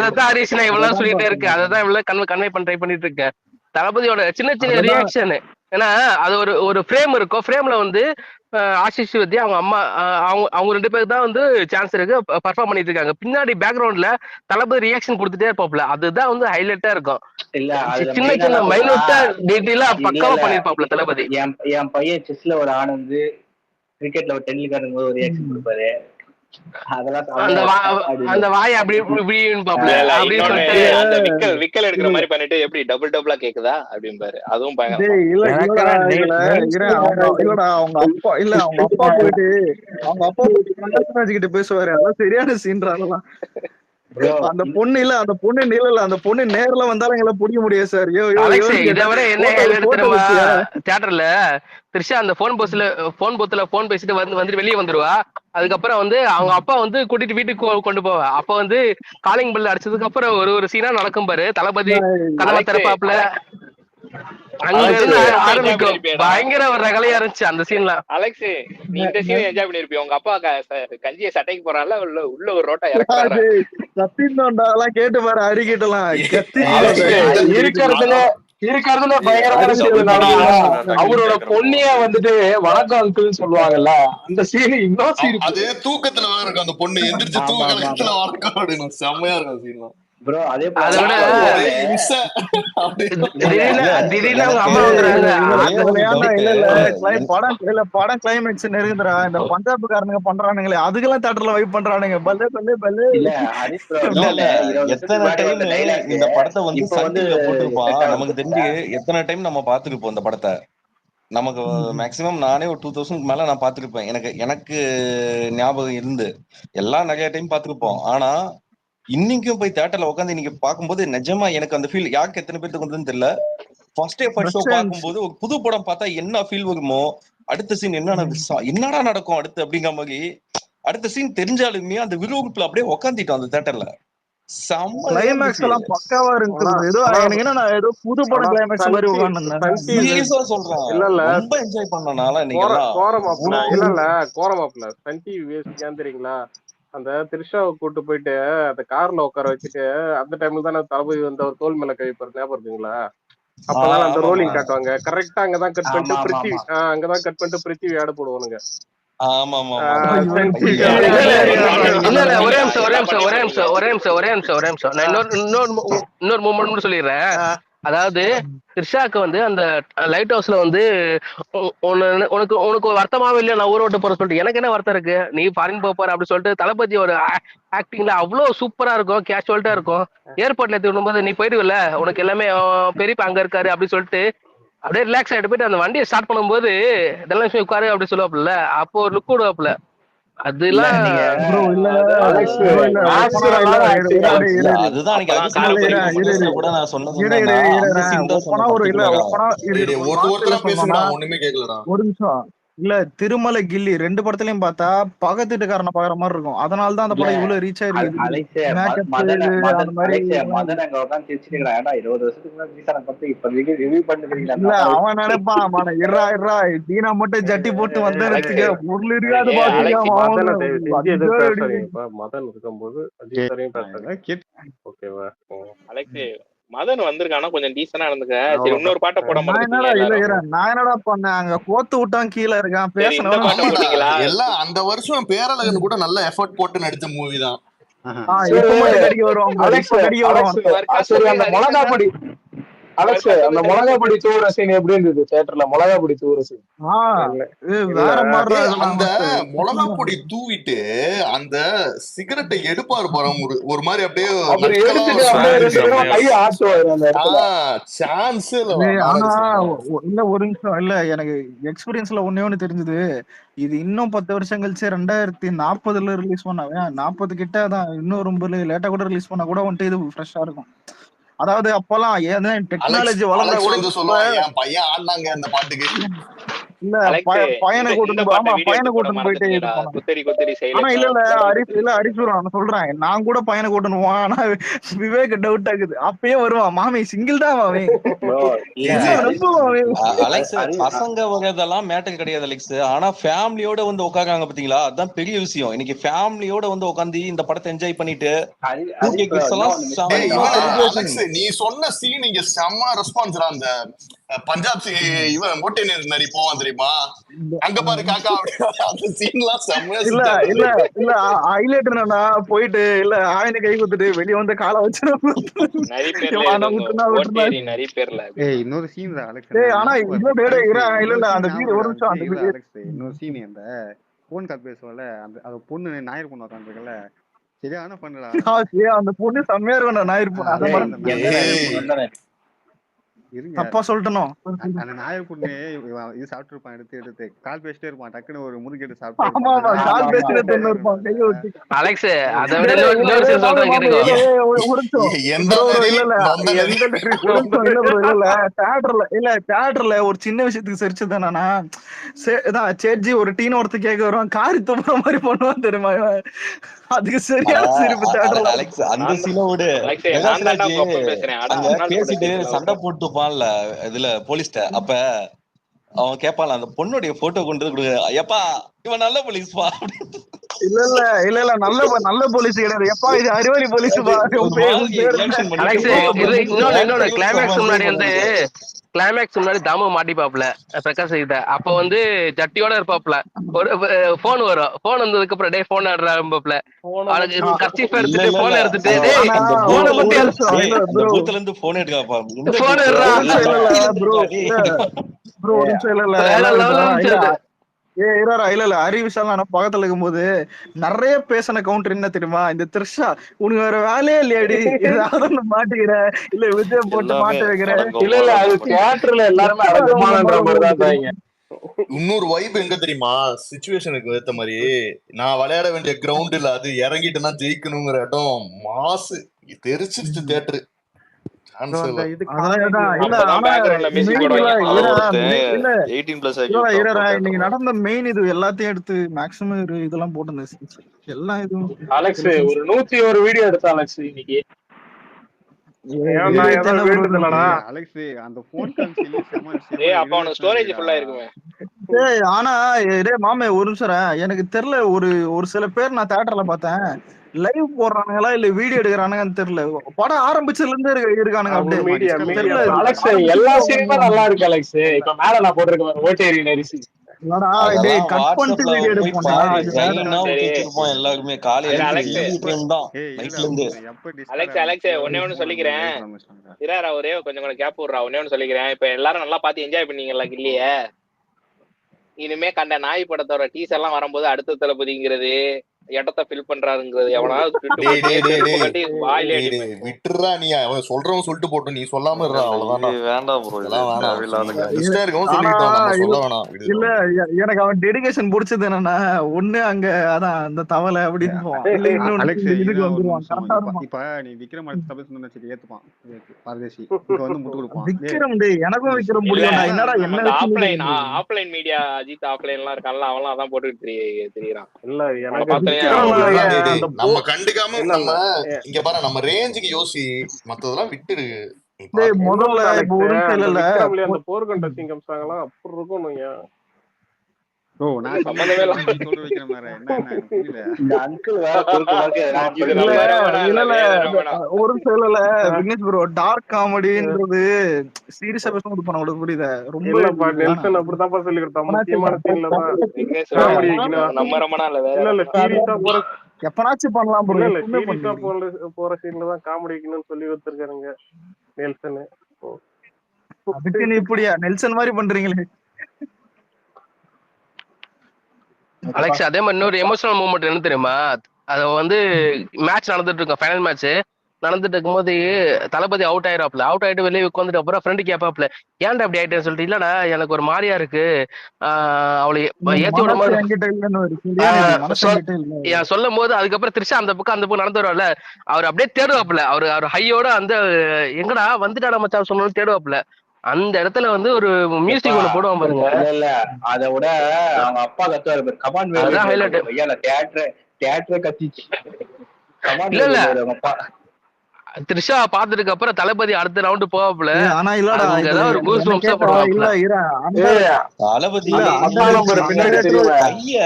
அதான் ஹரிஷ் நான் இவ்வளவு சொல்லிட்டே இருக்கு, அதான் இவ்வளவு கன்வே பண்ண ட்ரை பண்ணிட்டு இருக்கேன். தளபதியோட சின்ன ரியாக்ஷன், ஏன்னா அது ஒரு ஃப்ரேம் இருக்கும். ஃப்ரேம்ல வந்து ஆஷிஷ் வித்யா அவங்க அம்மா அவங்க 2 பேருக்கு தான் வந்து சான்ஸ் இருக்கு, பர்ஃபார்ம் பண்ணிட்டு இருக்காங்க. பின்னாடி பேக்ரவுண்ட்ல தளபதி ரியாக்ஷன் கொடுத்துட்டே இருப்பாப்ல, அதுதான் வந்து ஹைலைட்டா இருக்கும். சின்ன மைனூட்டா டீடைலா பக்காவா பண்ணிருப்பாப்ல தளபதி. என் பையன் செஸ்ல ஒரு ஆனந்து, கிரிக்கெட்ல ஒரு டென்னில் போது ஒரு ரியாக்ஷன் கொடுப்பாரு. அந்த வாய் அப்படி விக்கல் எடுக்கிற மாதிரி பண்ணிட்டு எப்படி டபுளா கேக்குதா அப்படிம்பாரு. அதுவும் அவங்க அப்பா கிட்ட பேசுவாரு. அதான் சரியான சீன்றாங்க. அந்த பொண்ணு அந்த பொண்ணு நேர்ல வந்தாலும் எங்களை பிடிக்க முடியாது சார். இதை விட என்ன தியேட்டர்ல த்ரிஷா அந்த போன் பூத்துல போன் பேசிட்டு வந்துட்டு வெளியே வந்துருவா. அதுக்கப்புறம் வந்து அவங்க அப்பா வந்து கூட்டிட்டு வீட்டுக்கு கொண்டு போவா. அப்ப வந்து காலிங் பெல் அடிச்சதுக்கு அப்புறம் ஒரு சீனா நடக்கும் பாரு, தளபதி கதவை திறப்பாப்புல, அங்க இருந்து ஆரம்பிக்கும். பயங்கர ஒரு ரகலையா இருந்துச்சு அந்த சீன்ல. அலெக்ஸ், நீ இந்த சீன் என்ஜாய் பண்ணிருப்பிய. உங்க அப்பா கஞ்சியை சட்டைக்கு போறான்ல, உள்ள ஒரு ரோட்டா இறக்குறாரு. கேட்டு பாரு, அடிக்கிட்டலாம் இருக்கிறதுல பயங்கரமான சீன். அவரோட பொண்ணிய வந்துட்டு வணக்கம் அங்கிள்னு சொல்லுவாங்கல்ல, அந்த சீன் இன்னும் சீன். அதே தூக்கத்துல இருக்கும் அந்த பொண்ணு, எந்திரிச்சு தூக்கத்துல வணக்கம் அப்படின்னு செம்மையா இருக்கும் சீன். ப்ரோ அதே படம் கிளைமேக்ஸ் நெருங்குதுடா. இந்த பஞ்சாப்காரனுங்க பண்றானுங்களே, அதுக்கெல்லாம் தியேட்டர்ல வைப் பண்றானுங்க. எத்தனை டைம் இந்த படத்தை வந்து சன் டிவில போட்டுருப்பான், நமக்கு தெரிஞ்சு எத்தனை டைம் நம்ம பாத்துருப்போம் இந்த படத்தை. நமக்கு மேக்சிமம் நானே ஒரு 2000 மேல நான் பாத்துருப்பேன். எனக்கு ஞாபகம் இருந்து எல்லாம் நிறைய டைம் பாத்துருப்போம். ஆனா இன்னைக்கும் போய் தியேட்டர்ல உட்காந்து இன்னைக்கு பார்க்கும்போது நிஜமா எனக்கு அந்த ஃபீல் யாருக்கு எத்தனை பேருக்கு வந்ததுன்னு தெரியல. ஃபர்ஸ்ட் ஷோ பார்க்கும்போது ஒரு புது படம் பார்த்தா என்ன ஃபீல் வருமோ, அடுத்த சீன் என்னடா நடக்கும் அடுத்து அப்படிங்கிற மாதிரி அடுத்த சீன் தெரிஞ்சாலுமே அந்த விறுவிறுப்புல அப்படியே உட்காந்துட்டோம் அந்த தியேட்டர்ல. கிளைமேக்ஸ் எல்லாம் பக்காவா இருந்துச்சு. ஏதோ எனக்கு என்ன, நான் ஏதோ புது படம் கிளைமேக்ஸ் மாதிரி உட்கார்ந்தேன். சீரியஸா சொல்றேன், ரொம்ப என்ஜாய் பண்ணனால கோரமாப்ல சன் டிவி வேஸ்ட் தெரியுங்களா. அந்த த்ரிஷாவை கூட்டு போயிட்டு அந்த கார்ல உட்கார வச்சுட்டு அந்த டைம்ல தானே தளபதி வந்து அவர் தோல் மேல கழிப்பாரு, ஞாபகம் இருக்குங்களா? அப்பதான் அந்த ரோலிங் காட்டுவாங்க. கரெக்டா அங்கதான் கட் பண்ணிட்டு பிருத்திவி ஆட போடுவானுங்க. ஒரே நிமிஷம் நான் இன்னொரு மூமெண்ட் சொல்லிடுறேன். அதாவது த்ரிஷாக்கு வந்து அந்த லைட் ஹவுஸ்ல வந்து உனக்கு உனக்கு வருத்தமாவே இல்லையா நான் ஊரை விட்டு போற சொல்லிட்டு எனக்கு என்ன வருத்தம் இருக்கு, நீ ஃபாரின் போற அப்படி சொல்லிட்டு தளபதி ஒரு ஆக்டிங்ல அவ்வளவு சூப்பரா இருக்கும், கேஷுவல்ட்டா இருக்கும். ஏர்போர்ட்ல திரும்பும்போது நீ போயிடுவில்ல, உனக்கு எல்லாமே பெரியப்பா அங்க இருக்காரு அப்படி சொல்லிட்டு அப்படியே ரிலாக்ஸ் ஆகிட்டு போயிட்டு அந்த வண்டியை ஸ்டார்ட் பண்ணும்போது இதெல்லாம் உட்காரு அப்படி சொல்லுவாப்புல, அப்போ ஒரு லுக் விடுவாப்புல. அதெல்லாம் ஒரு நிமிஷம் இல்ல, திருமலை கில்லி 2 படத்துலயும் பார்த்தா பக்கத்து வீட்டுக்காரனை பாக்குற மாதிரி இருக்கும். அதனாலதான் அந்த படம் இவ்வளவு ரீச் ஆயிருக்கு. அவன் நினைப்பான் தீனா மட்டும் ஜட்டி போட்டு வந்ததுக்கு பொருள் இருக்காது மதன் இருக்கும்போது ஓகேவா. மதன் வந்திருக்கானா கொஞ்சம் டீசனா இருந்துக்க. சரி இன்னொரு பாட்டை போட மாட்டேன். நான் என்னடா பண்ணேன், அங்க கோத்து விட்டான் கீழே இருக்கான் பேசுறீங்களா? எல்லாம் அந்த வருஷம் பேரழகன் கூட நல்ல எஃபர்ட் போட்டு நடிச்ச மூவி தான். அலெக்ஸ் அந்த மிளகாப்பொடி தூர சீன் எப்படி இருந்தது தியேட்டர்ல? மிளகாப்பொடி தூர சீன் அந்த மிளகாப்பொடி தூவிட்டு அந்த சிகரெட்டை எடுப்பாரு பாருங்க, ஒரு மாதிரி அப்படியே சான்ஸ் இல்ல. ஒரு நிமிஷம் இல்ல, எனக்கு எக்ஸ்பீரியன்ஸ்ல ஒண்ணு தெரிஞ்சது. இது இன்னும் 10 வருஷம் கழிச்சு 2040 ரிலீஸ் பண்ணாவே 40 கிட்ட தான், இன்னும் ரொம்ப லேட்டா கூட ரிலீஸ் பண்ணா கூட வந்துட்டு இது ஃப்ரெஷ்ஷா இருக்கும். அதாவது அப்பெல்லாம் ஏன் டெக்னாலஜி வளர்ந்தா கூட சொல்லுவாங்க என் பையன் ஆடினாங்க அந்த பாட்டுக்கு. இல்ல பையனை கூட்டணும் போயிட்டு ஆனா இல்ல ஹரிசுரன் சொல்றேன், நான் கூட பையனை கூட்டணுவான். ஆனா விவேக் டவுட் ஆகுது. அப்பயே வருவான் மாமி சிங்கிள் தான் அவன். பசங்க வர்றதெல்லாம் மேட்டர் கிடையாது அலெக்ஸ். ஆனா ஃபேமிலியோட வந்து உட்காராங்க பாத்தீங்களா, அதுதான் பெரிய விஷயம். இன்னைக்கு ஃபேமிலியோட வந்து உட்காந்து இந்த படத்தை என்ஜாய் பண்ணிட்டு நீ சொன்ன சீன் இங்க செம்ம ரெஸ்பான்ஸ்ரா. அந்த பஞ்சாப் இவன் மோட்டேனியர் மாதிரி போவான் தெரியுமா, அங்க பாரு காக்கா அந்த சீன்லாம் செம்ம. இல்ல ஹைலைட் என்னன்னா போயிட்டு இல்ல ஆயனை கை குத்துட்டு வெளிய வந்து காலை வச்சு நிறைய பேர்ல இன்னொரு சீன் ஆனா இல்ல அந்த ஒரு நிமிஷம் அந்த இன்னொரு சீன் அந்த போன் கால் பேசுவல, அந்த பொண்ணு ஞாயிறு பொண்ணு உட்காந்துருக்கல, சரியான பண்ணல அந்த பொண்ணு செம்மையா இருக்கும். ஞாயிறு தப்பா சொல்லிட்டோம். அந்த ஞாயிறு பொண்ணு இது சாப்பிட்டு இருப்பான், எடுத்து கால் பேசிட்டே இருப்பான், டக்குன்னு ஒரு முறுக்கெட்டு சாப்பிட்டு. அலெக்ஸ் அதை விட இன்னொரு சீன் சொல்றேன் கேளுங்க. தியேட்டர்ல ஒரு சின்ன விஷயத்துக்கு சிரிச்சதுனா சேட்ஜி ஒரு டீன் ஒருத்த கேட்க வருவான், காரி துப்புற மாதிரி பண்ணுவான் தெரியுமா, அதுக்கு சரியான சிரிப்பு தியேட்டர்ல. அலெக்ஸ் அந்த சீனோட பேசிட்டு சண்டை போட்டுப்பான்ல இதுல போலீஸ்ட, அப்ப அவன் கேட்பான்ல அந்த பொண்ணுடைய போட்டோ கொண்டு வந்து கொடுங்க, ஐயப்பா இவன் நல்ல போலீஸ்பா. இல்ல நல்ல போலீஸ் கிடையாது எப்பா, இது அறிவாளி போலீஸ். இன்னொன்னு கிளைமேக்ஸ் முன்னாடி தாமு மாட்டிப்பாப்ல பிரகாஷ் கிட்ட. அப்ப வந்து ஜட்டியோட இருப்பாப்ல, ஒரு போன் வரும். போன் வந்ததுக்கு அப்புறம் டே போன் ஆடுறாப்ல, கர்ச்சீஃப் எடுத்துட்டு போன் எடுத்துட்டு பூத்துல இருந்து போன் எடுக்காப்பா இல்ல அறிவிசால பக்கத்துல இருக்கும்போது நிறைய பேசின கவுண்டர் என்ன தெரியுமா, இந்த த்ரிஷா உனக்கு வேற வேலையே இல்லையாடி, ஏதாவது மாட்டிக்கிற இல்ல விஜய் போட்டு மாட்ட வைக்கிற. இல்ல அது தியேட்டர்ல எல்லாருமே அடக்கமானன்ற மாதிரி தான். இன்னொரு வைப் எங்க தெரியுமா, சிச்சுவேஷனுக்கு ஏத்த மாதிரி நான் விளையாட வேண்டிய கிரவுண்ட் இல்ல, அது இறங்கிட்டுனா ஜெயிக்கணுங்கிற இடம் மாசு தெரிச்சிருச்சு தியேட்டரு. நீங்க நடந்த மெயின் இது எல்லாத்தையும் எடுத்து மேக்ஸிமம் இதெல்லாம் போட்டு எல்லாம் இதுவும் அலெக்ஸ் ஒரு 101 வீடியோ எடுத்தா அலெக்ஸ் இன்னைக்கு. ஆனா மாமே ஒரு நிமிஷம் எனக்கு தெரியல, ஒரு சில பேர் நான் தியேட்டர்ல பார்த்தேன் லைவ் போடுறானுங்களா இல்ல வீடியோ எடுக்கிறானுங்கன்னு தெரியல. படம் ஆரம்பிச்சதுல இருந்து இருக்கானுங்க அப்படியே. அலெக்ஸ் எல்லா சீனுமே நல்லா இருக்கு அலெக்ஸ். இப்ப மேல நான் போட்டிருக்கேன் ஓட்டேரி நரிசி, இல்லடா டேய் அதெல்லாம் கட் பண்ணிட்டு வாட்ஸ்அப்ல வீடியோ போய் எடுப்போம்டா பாரு, அது வேற. லைனா சரி விட்டு வச்சிருப்போம் எல்லாருமே. காலையில சரி இருந்து அலெக்ஸ் ஈவினிங் டைம் தான், ஏய் நைட்ல இல்லடா இருந்து. எப்ப டிஸ்கார்ட் அலெக்ஸ் ஆரம்பிச்சு ஒன்னே ஒண்ணு ஃபோன் சொல்லிக்கிறேன். லைவ் ஆரம்பிச்சிட்டாங்க. இரா ஒரே கொஞ்சம் கேப் விடுறா. ஒன்னே ஒண்ணு சொல்லிக்கிறேன். இப்ப எல்லாரும் நல்லா பார்த்து என்ஜாய் பண்ணீங்கல்ல கில்லிய. இனிமே கண்ட நாய் படத்தோட டீசர் எல்லாம் வரும்போது அடுத்த தளபதிங்கிறது இடத்த ஃபில் பண்றாருங்கிறது எவனாவது ட்விட்டு டேய் போட்டு டேய் டேய் செருப்பு டேய் கட்டி வாயிலே டேய் அடிப்பேன். டேய் விட்டுறா நீ. அவன் சொல்றவன் சொல்லிட்டு போட்டு நீ சொல்லாம இல்ல இருடா, இல்ல அவ்வளவுதான்டா. இது வேண்டாம் ப்ரோ, இது இதெல்லாம் வேணாம். தேவையில்லாத நீங்க காரியம். இஷ்டம் இருக்கவும் ஆனா சொல்லிட்டோம், நம்ம இல்ல சொல்ல வேணாம். விடு. இல்ல எனக்கு அவன் டெடிகேஷன் பிடிச்சது என்னன்னா, ஒண்ணு அங்க அதான் அந்த தவளை அப்படின்னு போவான், இல்ல இன்னொன்னு அலெக்ஸ் இந்த இதுக்கு இருடா ஒரு வந்துருவான். நிமிஷம். கரெக்டா இப்ப இருப்பான். இப்ப நீ விக்ரம் அடுத்த தப்பு சொன்ன வச்சுக்க ஏத்துப்பான். பரதேசி இங்க வந்து முட்டு கொடுப்பான். டேய் விக்ரம் டேய் எனக்கும் விக்ரம் இல்ல பிடிக்கும்டா. என்னடா என்ன அந்த வச்சு நீ ஆஃப்லைன் பண்றீங்க? ஆஃப்லைன் மீடியா அஜித் ஆஃப்லைன் எல்லாம் இருக்கான்ல, அவன்லாம் அதான் போட்டுட்டு தெரியறான். இல்ல அவனை எனக்கு பார்த்தனே விக்ரம் விக்ரம்ல அவ்வளவுதான். டேய் அந்த டேய் நம்ம கண்டுக்காம இல்ல நம்ம இல்ல இங்க பாரு, நம்ம ரேஞ்சுக்கு யோசி, மத்ததெல்லாம் விட்டுடு. நீ டேய் பாத்துக்கோ. முதல்ல இன்னொன்னு இப்ப அலெக்ஸ், ஒரு நிமிஷம் அந்த இல்ல விக்ரம்லயே அந்த போர்க்கண்ட சிங்கம் சாங்கெல்லாம் அப்படி இருக்கும். ஓ நான் சம்பந்தமே சொல்ல இல்ல. நீ சொல்ற விக்ரம் வேற என்ன எனக்கு புரியல. இந்த அங்கிள் வேற குறுக்கு மறுக்க இது இல்ல நம்ம ரமணா இல்ல இல்ல, இல்ல வேற ரமணா. ஒரு நிமிஷம் இல்ல விக்னேஷ் ப்ரோ, டார்க் காமெடின்றது சீரியஸா பேசணும் பண்ண உங்களுக்கு புரியுதா? ரொம்ப இல்லப்பா இது வேணாம். நெல்சன் அப்படித்தான்ப்பா சொல்லி கொடுத்தான். எப்பனாச்சும் முக்கியமான சீன்ல தான் விக்னேஷ் காமெடி வைக்கணும். நம்ம ரமணா இல்ல, வேற இல்ல இல்ல ரமணா. சீரியஸா போற எப்பனாச்சும் பண்ணலாம் ப்ரோ, இல்ல இல்ல எப்பவுமே சீரியஸா பண்ணிருக்கீங்க. போற சீன்ல தான் காமெடி வைக்கணும்னு சொல்லி கொடுத்துருக்காருங்க நெல்சன். அதுக்கு நீ இப்படியா நெல்சன் மாதிரி பண்றீங்களே? அலெக்ஸ் அதே மாதிரி இன்னொரு எமோஷனல் மூமெண்ட் என்ன தெரியுமா? அது வந்து மேட்ச் நடந்துட்டு இருக்கும், ஃபைனல் மேட்ச் நடந்துட்டு இருக்கும்போது தளபதி அவுட் ஆயிட்டு வெளியே உட்காந்துட்டு அப்புறம் ஃப்ரெண்டு கேப்பாப்ல, ஏன்டா அப்படி ஆயிட்டேன்னு சொல்லிட்டு, இல்லடா எனக்கு ஒரு மாதிரியா இருக்கு, அவளை ஏத்தி விட மனசு மாதிரி என்கிட்ட இல்லன்னு ஒரு கல்யாணி மனசு என்கிட்ட இல்ல. சொல்லும் போது அதுக்கப்புறம் திருச்சா அந்த பக்கம் நடந்து வருவார்ல, அவர் அப்படியே தேடுவாப்புல, அவர் ஹையோட அந்த எங்கடா வந்துட்டாடா மச்சான் சொன்னாலும் தேடுவாப்புல. அந்த இடத்துல வந்து ஒரு மியூசிக் ஒண்ணு போடுவான் பாருங்க. இல்ல இல்ல அதை விட அவங்க அப்பா கத்துவாரு, கமான் அதான் ஹைலைட். ஐயா தியேட்டரே கத்திச்சு. கமான் இல்ல இல்ல அவங்க அப்பா த்ரிஷா பாத்துட்டு அப்புறம் தளபதி அடுத்த ரவுண்ட் போவாப்புல, ஆனா இல்லடா அங்கதான் ஒரு கூஸ் பம்ப்ஸா இல்ல போடுவாப்புல. தளபதி கைய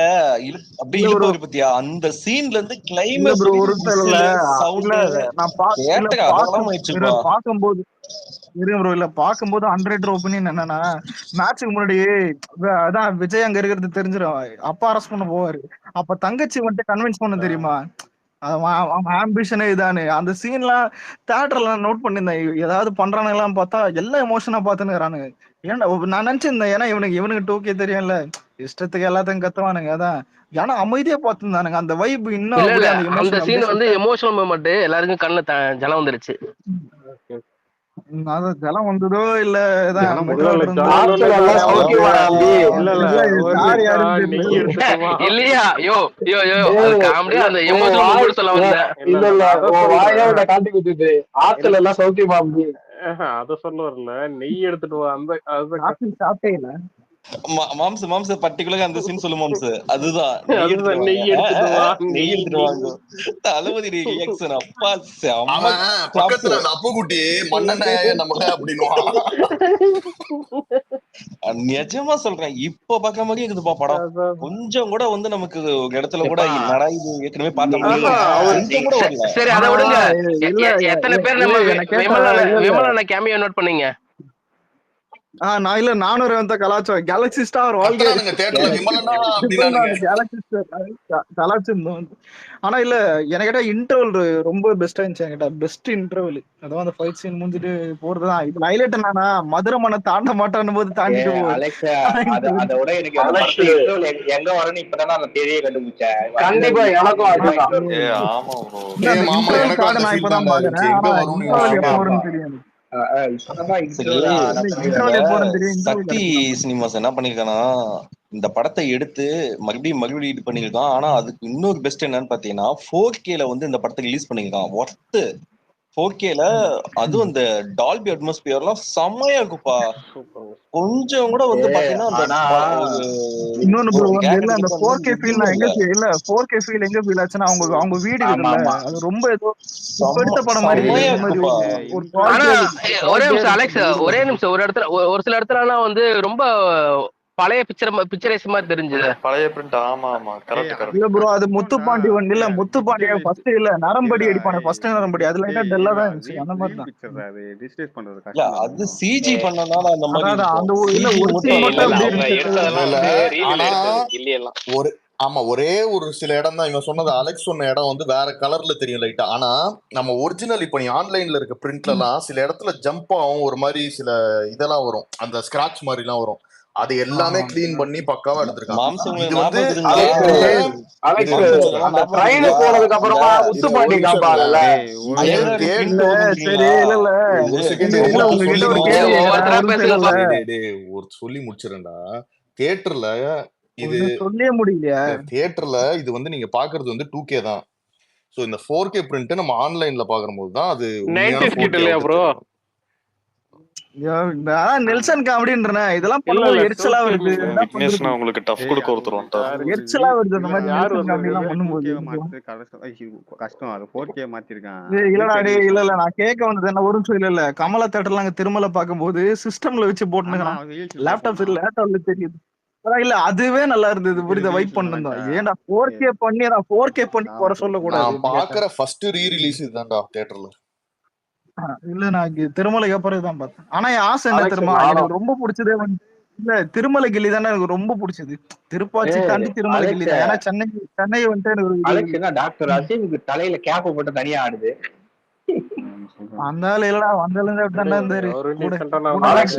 அப்படியே இழுப்பாரு பத்தியா, அந்த சீன்ல இருந்து கிளைமேக்ஸ் ஒரு சவுண்ட் பாக்கும்போது ப்ரோ இல்ல பாக்கும்போது அண்டர்ரேட்டட் ஒபினியன் என்னன்னா, மேட்சுக்கு முன்னாடி அதான் விஜய் அங்க இருக்கிறது தெரிஞ்சிடும், அப்பா அரெஸ்ட் பண்ண போவாரு, அப்ப தங்கச்சி வந்துட்டு கன்வின்ஸ் பண்ண தெரியுமா, அவன் ஆம்பிஷனே இதானு. அந்த சீன்லாம் தியேட்டர்ல நோட் பண்ணிருந்தேன், ஏதாவது பண்றானுங்கலாம் பார்த்தா எல்லாம் எமோஷனா பாத்துன்னு. ஏன்னா நான் நினைச்சிருந்தேன், ஏன்னா இவனுக்கு 2K தெரியும்ல, இஷ்டத்துக்கு எல்லாத்தையும் கத்துவானுங்க, அதான் ஏன்னா அமைதியா பாத்துருந்தானுங்க. அந்த வைப் இன்னும் இல்ல இல்ல அப்படியே அந்த சீன் வந்து எமோஷனல் மூமெண்ட், எல்லாருக்கும் கண்ணுல ஜலம் வந்துருச்சு. அதான் ஜலம் வந்ததோ இல்ல இல்லையா? யோ யோ யோ காமெடியா அந்த எமோஷனல் மூமெண்ட் சொல்ல வந்தேன். இல்ல காட்டி குடுத்துது ஆத்துல எல்லாம் சௌக்கியமா அத சொல்ல வரல, நெய் எடுத்துட்டு வா. அந்த சாப்பிட்டே மாம்ச பர்டிகுலரா அந்த சீன் சொல்லு மாம்ச, அதுதான் நெய் எடுத்துட்டு வாங்க தளபதி ரியாக்ஷன். அப்பா அவன் பக்கத்துல அந்த அப்புக்குட்டி மண்ணெண்ணெய் நமக்கு அப்படின்னுவான். நிஜமா சொல்றேன், இப்ப பாக்குற மாதிரி இருக்குதுப்பா படம். கொஞ்சம் கூட வந்து நமக்கு ஒரு இடத்துல கூட என்னடா இது ஏற்கனவே பார்த்த மாதிரி. சரி அதை விடுங்க, எத்தனை பேர் நம்ம விமலா கேமியோ நோட் பண்ணீங்க? நான் இல்ல நானும் வந்து கலாச்சோம் கேலக்சி ஸ்டார் கலாச்சிருந்தோம். ஆனா இல்ல என்கிட்ட இன்டர்வல் ரொம்ப பெஸ்டா இருந்துச்சு, என்கிட்ட பெஸ்ட் இன்டர்வல் அதான் அந்த ஃபைட் சீன் முடிஞ்சிட்டு போறதுதான். இது ஹைலைட் என்னன்னா, மதுரை மன தாண்ட மாட்டான்னு போது தாண்டிட்டு அதோட எனக்கு எங்க வரணும் இப்பதான் நான் தேதியை கண்டுபிடிச்சேன். கண்டிப்பா எனக்கும் நான் இப்பதான் பாக்குறேன், ஆனா இன்டர்வல் எப்ப வரும்னு தெரியாது. சக்தி சினிமாஸ் என்ன பண்ணிருக்கானா, இந்த படத்தை எடுத்து மறுபடியும் இது பண்ணிருக்கான். ஆனா அதுக்கு இன்னொரு பெஸ்ட் என்னன்னு பாத்தீங்கன்னா, 4Kல வந்து இந்த படத்தை ரிலீஸ் பண்ணிருக்கான். ஒர்த்து 4Kல அதுவும் அந்த டால்பி அட்மாஸ்பியர்லாம் செம்மையா இருக்குப்பா. கொஞ்சம் கூட வந்து பாத்தீங்கன்னா இன்னொன்னு ப்ரோ இல்ல அந்த 4K ஃபீல் நான் எங்க இல்ல 4K ஃபீல் எங்க ஃபீல் ஆச்சுன்னா அவங்க வீடு இருக்குல்ல, அது ரொம்ப ஏதோ எடுத்த படம் மாதிரி ஒரே நிமிஷம் அலெக்ஸ், ஒரே நிமிஷம். ஒரு இடத்துல ஒரு சில இடத்துலலாம் வந்து ரொம்ப பழைய பிக்சரைஸ் மாதிரி தெரிஞ்சது. பழைய பிரிண்ட். ஆமா ஆமா கரெக்ட் இல்ல கரெக்ட். ப்ரோ, அது முத்துப்பாண்டி ஒண்ணு இல்ல, முத்துப்பாண்டிய ஃபர்ஸ்ட் இல்ல நரம்படி அடிப்பானே ஃபர்ஸ்ட் நரம்படி, அதுல லைட்டா டல்லா தான் இருந்துச்சு அந்த மாதிரி தான். பிக்சர் அது டிஸ்டேஸ் பண்றது இல்ல கஷ்டம் அது சிஜி பண்ணனால அந்த மாதிரி அதான் அந்த இருக்கும். இல்ல சிஜி ஒரு மட்டும் சீன் அந்த மட்டும் மாதிரி அப்படி அவங்க இருந்துச்சு. எடுத்ததெல்லாம் இல்ல வந்து ரீவில் ஆனா எடுத்தது கில்லி எல்லாம். ஒரு ஆமா ஒரே ஒரு சில இடம் தான் இவன் சொன்னது. அலெக்ஸ் சொன்ன இடம் வந்து வேற கலர்ல தெரியும் லைட்டா. ஆனா நம்ம ஒரிஜினல் இப்ப நீ ஆன்லைன்ல இருக்க பிரிண்ட்ல எல்லாம் சில இடத்துல ஜம்ப் ஆகும், ஒரு மாதிரி சில இதெல்லாம் வரும், அந்த ஸ்கிராட்ச் மாதிரி எல்லாம் வரும். அது எல்லாமே கிளீன் பண்ணி பக்காவா எடுத்திருக்காங்க. மாம்சம் இது உங்களுக்கு வந்து ஞாபகம் இருக்குங்களா? அலெக்ஸ் தேட்டர்ல அந்த ஞாபகம் ட்ரெயின் இருக்குங்களா? போனதுக்கு அப்புறமா இல்ல முத்துப்பாண்டி ஒரு நிமிஷம் காப்பாங்கல்ல, ஐயனாடி இல்ல பிரிண்ட் வந்து சரி இல்ல இல்ல ஒரு செகண்ட் இல்ல நான் உங்ககிட்ட சொல்லி ஒரு கேள்வி முடிச்சிடறேன். ஒவ்வொருத்தரா கேக்குறேன், ஒரு பேசுங்கப்பா. ஒரு சொல்லி முடிச்சிடறேன்டா. தியேட்டர்ல இது ஒண்ணு சொல்லியே முடியலையா? தியேட்டர்ல இது வந்து நீங்க பாக்குறது வந்து 2K தான். சோ இந்த 4K பிரிண்ட் நம்ம ஆன்லைன்ல பாக்கும்போது தான் அது உண்மையான 90s கிட் 4K இல்லையா வந்து ப்ரோ? தெரியும். நான் நெல்சன் காமெடின்றேன், இதெல்லாம் இல்ல பண்ணும்போது இல்ல எரிச்சலா வருது, என்ன விக்னேஷ் பண்றது? நான் உங்களுக்கு டஃப் கொடுக்க ஒருத்தருவான்டா. எரிச்சலா வருது அந்த மாதிரி யார் நெல்சன் காமெடி எல்லாம் வந்திருக்குது? பண்ணும்போது. 2K மாத்துறது கஷ்டம். அது 4K மாத்திருக்கான். இல்லடா ரீப்ளே டேய், யூஸ் இல்ல இல்ல ஆகும். நான் கேட்க வந்தது என்ன ஒரு நிமிஷம், இல்ல இல்ல கமலா தேட்டர்ல அங்க திருமலை பார்க்கும்போது சிஸ்டம்ல வச்சு ஆமா போட்டுனுக்கிறான், அவன் ரீல்ஸ் லேப்டாப் பண்ணான். லேப்டாப்ல தெரியுது. அதான் இல்ல அதுவே நல்லா இருந்தது, புரியுதா? வைப் ரீல்ஸ் பண்ணிருந்தோம். நல்லாச்சா? ஏன்டா 4K பண்ணி நான் 4K பண்ணி குறை சொல்லக்கூடாது நான் அப்படின்னு கேட்டேன். பாக்குற ஃபர்ஸ்ட் ரீ ரிலீஸ் இதுதான்டா தியேட்டர்ல. இல்ல நான் திருமலைக்கு அப்புறம் தான் பார்த்தேன். ஆனா என் ஆசை என்ன அலெக்ஸ் தெரியுமா, நானும் எனக்கு ரொம்ப பிடிச்சதே வந்து இல்ல திருமலை கில்லி தானே எனக்கு ரொம்ப பிடிச்சது. திருப்பாச்சி தாண்டி திருமலை கில்லி அலெக்ஸ் தான். ஏன்னா சென்னை சென்னை வந்துட்டு எனக்கு ஒரு அலெக்ஸ் என்ன டாக்டர் அசீமுக்கு தலையில கேப் போட்டு தனியா ஆடுது. அந்த ஆளு இல்லடா, வந்தாலும் அப்படித்தானே இருந்தாரு அவரு கூட டீசென்டான கூட அலெக்ஸ்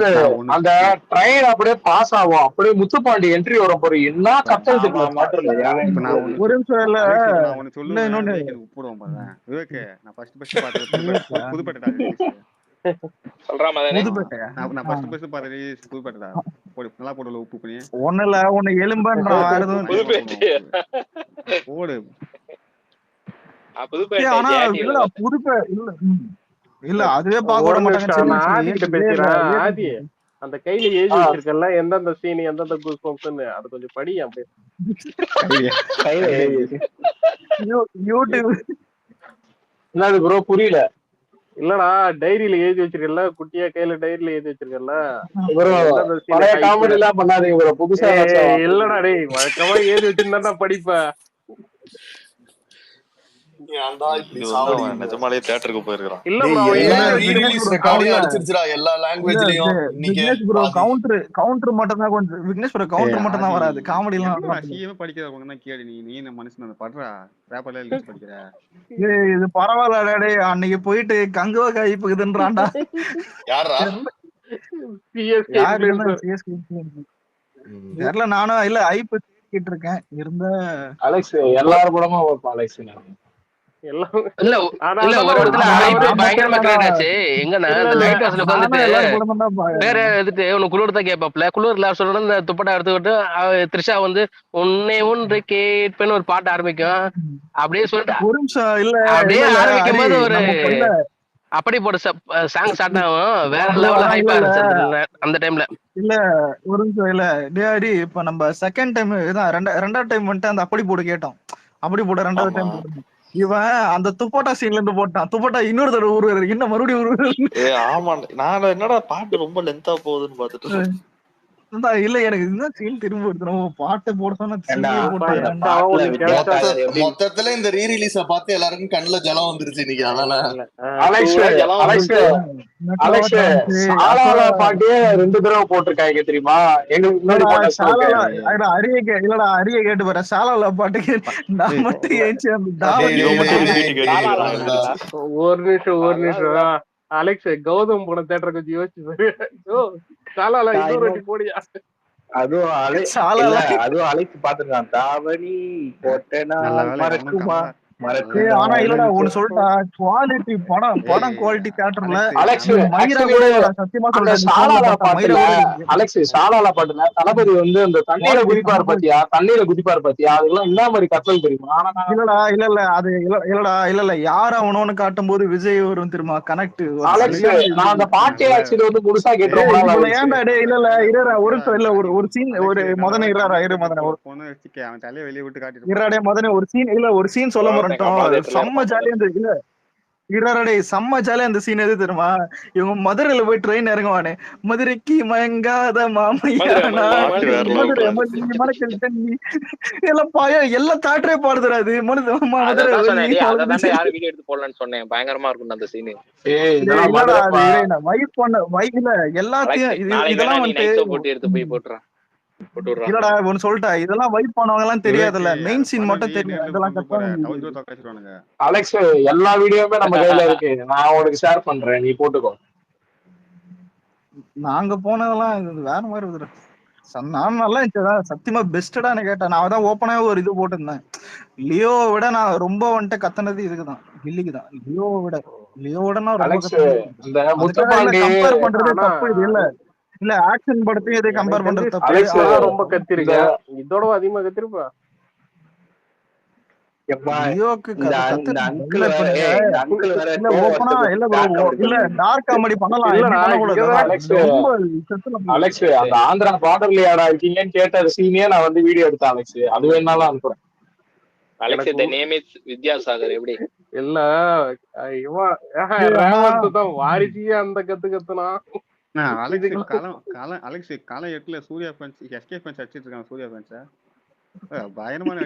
அந்த ட்ரெயின் அப்படியே பாஸ் ஆகும், அப்படியே முத்துப்பாண்டி என்ட்ரி வரும் போற என்ன கத்தல் ஆமா தெரியுமா ஆமா தேட்டர்ல. இப்ப நான் ஒண்ணு ஒரு நிமிஷம் இல்ல அலெக்ஸ் இப்ப நான் ஒண்ணு இல்ல சொல்லுவேன். இன்னொன்னு விவேக் எனக்கு உப்புடுவான் பாரு. விவேக் நான் ஃபர்ஸ்ட் பார்த்தது விவேக்கா? புதுப்பேட்டை ரிலீஸ். சொல்றா மதனே. புதுப்பேட்டையா? நான் ஃபர்ஸ்ட் பார்த்த ரிலீஸ் புதுப்பேட்டை. நல்லா போடல உப்பு பண்ணி ஒண்ணு இல்ல உன்னை எலும்புன்றான், வேற எதுவும் புதுப்பேட்டை போடு. ஆனா இல்லடா புதுப்பே இல்ல இல்ல அதுவே பார்க்க விட ஒரு மாட்டாங்க. நிமிஷம் சரி நான் ஆதி கிட்ட பேசுறேன். ஆதி சரி அந்த கையில எழுதி வச்சிருக்கல எந்தெந்த சீன் எந்தெந்த கூஸ் பம்ப்ஸ்னு அது கொஞ்சம் படி அப்படியே. கையில எழுதி யூடியூப் என்னது ப்ரோ புரியல? இல்லடா டைரியில எழுதி வச்சிருக்கல, குட்டியா கையில டைரியில எழுதி வச்சிருக்கல. ப்ரோ பழைய காமெடி எல்லாம் பண்ணாதீங்க ப்ரோ, புதுசா இல்லடா டேய் வழக்கமா எழுதி வச்சிருந்தா படிப்ப. இது வந்து அவன் நிஜமாலே தியேட்டருக்கு போயிருக்கான். இல்ல ப்ரோ அவன் எல்லா எழுதி ரீ வச்சிருக்க ரிலீஸ் ரெக்கார்டையும் அடிச்சிருச்சுடா எல்லா லாங்குவேஜ்லயும். இன்னைக்கு விக்னேஷ் ப்ரோ கவுண்டர் மட்டும் தான் கொஞ்சம் விக்னேஷ் ப்ரோ கவுண்டர் மட்டும் தான் வராது, காமெடி எல்லாம் சிஎம் படிக்கிறவங்க கேளு. நீ நம்ம மனுஷன் படுறா பேப்பர்ல எழுதி படிக்கிற. இது பரவாயில்லடா டேய், அன்னைக்கு போயிட்டு கங்குவா கைப்புக்குதுன்றான்டா. யாரா தெரியல, நானும் இல்ல ஐப்பு தேடிக்கிட்டு இருக்கேன் இருந்த அலெக்ஸ் எல்லாரும் படமா வைப்போம் அலெக்ஸ். இல்ல இல்ல ஒரு இடத்துல பயங்கரமா கிரியேட் ஆச்சு. எங்கன்னா இந்த லைட் ஹவுஸ்ல உட்காந்துட்டு வேற எடுத்துட்டு உனக்கு குளிர் தான் கேட்பாப்ல. குளிர்ல சொல்ற இந்த துப்பட்டா எடுத்துக்கிட்டு த்ரிஷா வந்து உன்னை ஒன்று கேட்பேன்னு ஒரு பாட்டு ஆரம்பிக்கும். அப்படியே சொல்லிட்டு அப்படியே ஆரம்பிக்கும் போது ஒரு அப்படி போட்டு சாங் ஸ்டார்ட் ஆகும். வேற லெவல்ல ஹைப்பா இருந்துச்சு அந்த டைம்ல. இல்ல ஒரு நிமிஷம் இல்ல டேடி, இப்ப நம்ம செகண்ட் டைம் இதான் ரெண்டாவது டைம் வந்துட்டு அந்த அப்படி போட்டு கேட்டோம். அப்படி போட்டு ரெண்டாவது டைம் போட்டு இவன் அந்த துப்பட்டா சீன்ல இருந்து போட்டான். துப்பட்டா இன்னொரு தடவை உருவாரு, இன்னும் மறுபடியும் ஆமா நான் என்னடா பாட்டு ரொம்ப லென்த்தா போகுதுன்னு பாத்துட்டு இல்ல எனக்கு இதுதான் சீன் திரும்ப எடுத்துறோம். பாட்டை போட மொத்தத்துல இந்த ரீ ரிலீஸ பார்த்து எல்லாருக்கும் கண்ணுல ஜலம் வந்துருச்சு இன்னைக்கு. பாட்டே 2 தடவை போட்டிருக்காங்க தெரியுமா? இல்லடா அரிய கேட்டு பாரு, சாலால பாட்டுக்கு நான் மட்டும் ஏஞ்சி ஒரு நிமிஷம் அலெக்ஸ் கௌதம் போன தேட்டரை கொஞ்சம் யோசிச்சு சாலால இன்னொரு வாட்டி போடியா. அதுவும் அலெக்ஸ் பாத்துருக்கான். தாவணி போட்டேனா மறக்குமா ஆனா இல்லடா ஒண்ணு சொல்லிட்டா, குவாலிட்டி படம் குவாலிட்டி தியேட்டர்ல அலெக்ஸ் அந்த சாலாலா பாட்டுல அலெக்ஸ் சாலாலா பாட்டுல தளபதி வந்து அந்த தண்ணீர குதிப்பாரு பாத்தியா, தண்ணீர குதிப்பாரு பாத்தியா, அதெல்லாம் என்ன மாதிரி கத்தல் தெரியுமா? இல்லடா இல்ல அது இல்லடா இல்ல யார அவனோன்னு காட்டும் போது விஜய் வரும் தெரியுமா கனெக்ட். அலெக்ஸ் நான் அந்த பாட்டே ஆக்சுவலி வந்து முழுசா கேட்டுறோம். ஏன்டா டே இல்ல இருடா ஒரு நிமிஷம் இல்ல ஒரு சீன் ஒரு மதனை மதனை அவன் தலையை வெளியே விட்டு காட்டிட்டு மதனை ஒரு சீன் இல்ல ஒரு சீன் சொல்ல மாட்டோம். செம்ம ஜாலியா இருந்தது. இல்ல இரடே செம்ம ஜாலியா அந்த சீன் எது தெரியுமா? இவங்க மதுரையில போய் ட்ரெயின் இறங்குவானே, மதுரைக்கு மயங்காத மாமையானா மதுரை மணக்கல் தண்ணி எல்லாம் எல்லாம் தாட்டரே பாடுதுறாது மதுரை அதான் யாரும் வீடியோ எடுத்து போடலான்னு சொன்னேன். பயங்கரமா இருக்கும் அந்த சீனு. வைப் பண்ண வைப்ல எல்லாத்தையும் இதெல்லாம் வந்துட்டு போட்டு எடுத்து போய் போட்டுறான். இல்லடா ஒன்னு சொல்லிட்டா, இதெல்லாம் வைப் பண்ணவங்க எல்லாம் தெரியாதுல்ல, மெயின் சீன் மட்டும் தெரியும். இதெல்லாம் அலெக்ஸ் எல்லா வீடியோவுமே நம்ம கையில இருக்கு, நான் உனக்கு ஷேர் பண்றேன், நீ போட்டுக்கோ. நாங்க போனதெல்லாம் வேற மாதிரி இருக்குதுடா. நான் நல்லா இருந்துச்சா சத்தியமா பெஸ்டடான்னு கேட்டேன். நான் தான் ஓப்பனாவே ஒரு இது போட்டிருந்தேன். லியோவை விட நான் ரொம்ப வந்துட்டு கத்துனது இதுக்குதான், கில்லிக்குதான். லியோவோட நான் ரொம்ப கம்பேர் பண்றதே தப்பு. இது இல்ல ஆக்ஷன் படத்தையும் இதை கம்பேர் பண்றது தப்பு. ரொம்ப கத்திருக்கேன், இதோட அதிகமா கத்திருப்பா. ஆந்திரா பார்டர்லயாடா இருக்கீங்கன்னு கேட்ட சீனே நான் வந்து வீடியோ எடுத்தேன் அலெக்ஸ், அது வேணாலும் அனுப்புறேன். Alex the name is Vidyasagar. எப்படி இல்ல இவன் ரேவந்த் தான் வாரிசியே அந்த கத்துனா. அலெக்ஸ் காலம் 8ல சூர்யா ஃபேன்ஸ் எஸ்கே ஃபேன்ஸ் அடிச்சிட்டு இருக்காங்க. சூர்யா ஃபேன்ஸ் பயங்கரமான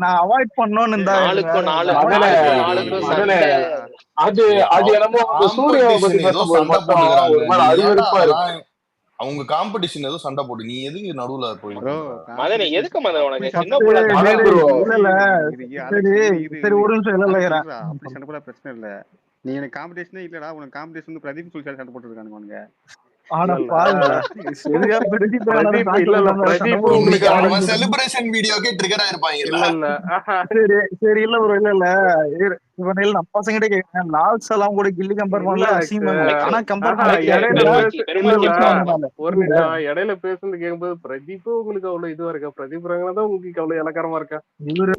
நான் அவாய்ட் பண்ணோன்னு அவங்க காம்படிஷன் ஏதோ சண்டை போடு, நீ எதுக்கு நடுவுல போயிட்டு மதனே எதுக்கு மதனே உனக்கு சின்ன போல பிரச்சனை இல்ல. நீ எனக்கு காம்படிஷனே இல்லடா, உனக்கு காம்படிஷன் வந்து பிரதீப் சொல்லி சண்டை போட்டு இருக்கானுங்க. செலிப்ரேஷன் வீடியோக்கே ட்ரிகர் ஆயிருப்பாங்க. சரி இல்ல ப்ரோ, இல்ல நான் பசங்கிட்ட கேக்குறேன், லால்ஸ் எல்லாம் கூட கில்லி கம்பேர் பண்ணல அசிங்கமா. ஆனா கம்பேர் ஒரு நிமிஷம் இடையில பேசுறது கேட்கும்போது பிரதீப் உங்களுக்கு அவ்வளவு இதுவா இருக்கா? பிரதீப் ரங்கதான் உங்களுக்கு அவ்வளவு இலக்காரமா இருக்கா? இவரு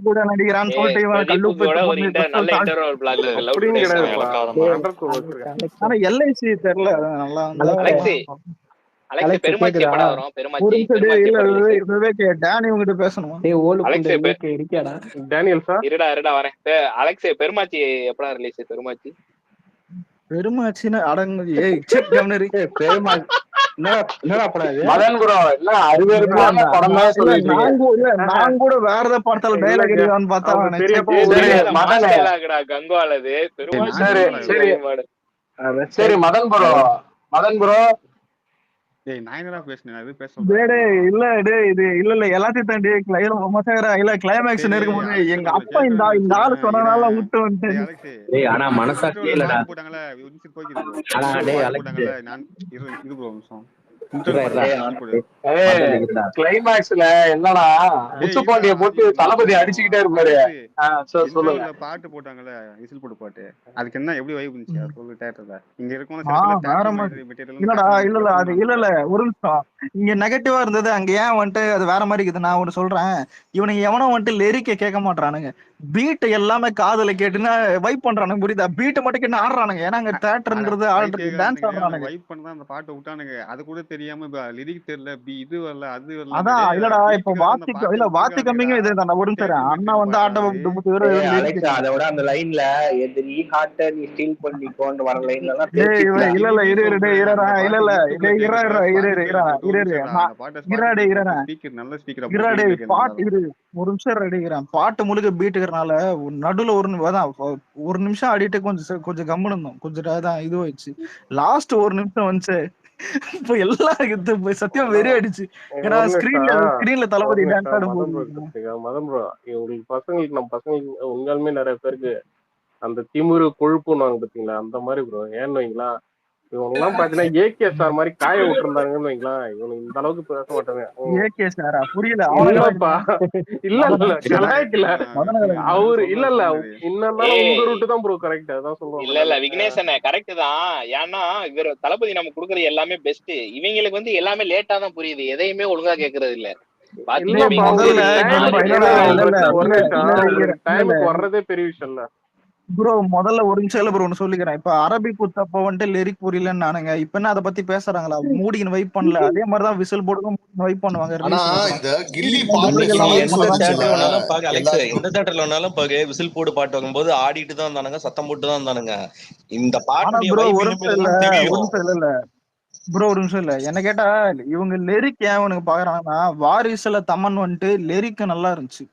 கூட நடிக்கிறான்னு சொல்லிட்டு இவன் ஆனா எல்ஐசி தெரியல நல்லா. பெருமாச்சி எப்படா ரிலீஸ்? பெருமாச்சின்னு அடங்கு மதன் ப்ரோ இல்ல அறிவியல் படம் தான் சொல்லிட்டு நான் கூட வேற ஏதாவது படத்துல டைலாக் இருக்கான்னு பார்த்தா கங்குவாலது. சரி மதன் ப்ரோ எல்லாத்தையும் தாண்டி கிளைமேக்ஸ் இருக்கும்போது எங்க அப்பா இந்த ஆளு சொன்னனால விட்டு வந்துட்டேன். ஆனா மனசாட்சியே கிளைமேக்ஸ்ல என்னன்னா முத்துப்பாண்டிய போட்டு தளபதி அடிச்சுக்கிட்டே இருப்பாரு. பாட்டு போட்டாங்கல்ல விசில் போட்டு பாட்டு, அதுக்கு என்ன எப்படி வைப் இருந்துச்சு சொல்லு தியேட்டர்ல? இங்க இருக்கோம் இல்ல அது இல்ல ஒரு நிமிஷம், இங்க நெகட்டிவா இருந்தது, அங்க ஏன் வந்துட்டு அது வேற மாதிரி இருக்குது. நான் ஒண்ணு சொல்றேன், இவனுங்க எவனோ வந்துட்டு லிரிக்க கேட்க மாட்டானுங்க, பீட் எல்லாமே காதுல கேட்டுன்னா வைப் பண்றானுங்க. புரியுதா? பீட் மட்டும் கேட்டு ஆடுறானுங்க. ஏன்னா அங்க தியேட்டர்ன்றது டான்ஸ் ஆடுறானுங்க. வைப் பண்ணதான் அந்த பாட்டை விட்டானுங்க, அது கூட தெரியாம லிரிக் தெரியல, இது வரல அது வரல. அதான் இல்லடா இப்ப வாத்தி கம்மிங்க இதுதான். ஒரு நிமிஷம் அண்ணா வந்து அதோட அந்த லைன்ல எதிரி ஹார்ட்ட நீ ஸ்டீல் பண்ணிக்கோன்னு வர லைன்ல பாட்டு முழுக்க பீட்டுக்கிறனால நடுவுல ஒரு நிமிஷம் ஆடிட்டு கொஞ்சம் கம்முன்னு இருந்தோம். கொஞ்சம் இதுவாயிடுச்சு. லாஸ்ட் ஒரு நிமிஷம் வந்துச்சு, இப்ப எல்லாருக்கும் சத்தியம் வெறி ஆயிடுச்சு. ஏன்னா ஸ்கிரீன்ல தளபதி டான்ஸ் ஆடும்போது மதன் ப்ரோ உங்களுக்கு பசங்களுக்கு நம்ம பசங்களுக்கு உண்மையாலுமே நிறைய பேருக்கு அந்த திமுரு கொழுப்புன்னு வாங்க பாத்தீங்களா, அந்த மாதிரி ப்ரோ. ஏன்னு வைங்களா, இவங்க எல்லாம் பாத்தீங்கன்னா ஏகே சார் மாதிரி காய விட்டுருந்தாங்கன்னு வைங்களா, இவனுக்கு இந்த அளவுக்கு பேச மாட்டாங்க. ஏகே சாரா? புரியல. அவரு இல்ல இன்னும் உங்க ரூட்டு தான் ப்ரோ கரெக்ட். அதான் சொல்லுவாங்க. இல்ல விக்னேஷன் கரெக்ட் தான். ஏன்னா இவர் தளபதி நம்ம குடுக்கறது எல்லாமே பெஸ்ட். இவங்களுக்கு வந்து எல்லாமே லேட்டா தான் புரியுது, எதையுமே ஒழுங்கா கேக்குறது இல்ல. வர்றதே பெரிய விஷயம் இல்ல. ப்ரோ முதல்ல ஒரு நிமிஷம் இல்ல ப்ரோ ஒன்னு சொல்லிக்கிறேன். இப்ப அரபிக் குத்தப்ப வந்துட்டு லிரிக் புரியலன்னு நானுங்க. இப்ப என்ன அதை பத்தி பேசுறாங்களா? மூடின்னு வைப் பண்ணல. அதே மாதிரிதான் விசில் போடுவோம் வைப் பண்ணுவாங்க ஆனா ரிலீஸ் படம். இந்த கில்லி மீட்டிங் பார்ட் பண்றதுக்கு நீ எல்லாமே சாங்ஸ் எந்த இப்பதான் வந்துச்சுல தேட்டர் வேணாலும் பாக்க அலெக்ஸ், எல்லாத்துக்கும் எந்த தேட்டர்ல வேணாலும் பாக்க விசில் போடு பாட்டு வாங்கும்போது ஆடிட்டு தான் இருந்தானுங்க, சத்தம் போட்டு தான் இருந்தானுங்க. இந்த ஆனா பாட்டுடைய ப்ரோ வைப் ஒரு இனிமே நிமிஷம் இல்ல தான் ஒரு தெரியும். நிமிஷம் இல்ல ப்ரோ ஒரு நிமிஷம் இல்ல. என்ன கேட்டா இவங்க லிரிக் ஏன் இவனுக்கு பாக்குறாங்கன்னா, வாரிசுல தமன் வந்துட்டு லிரிக் நல்லா இருந்துச்சு.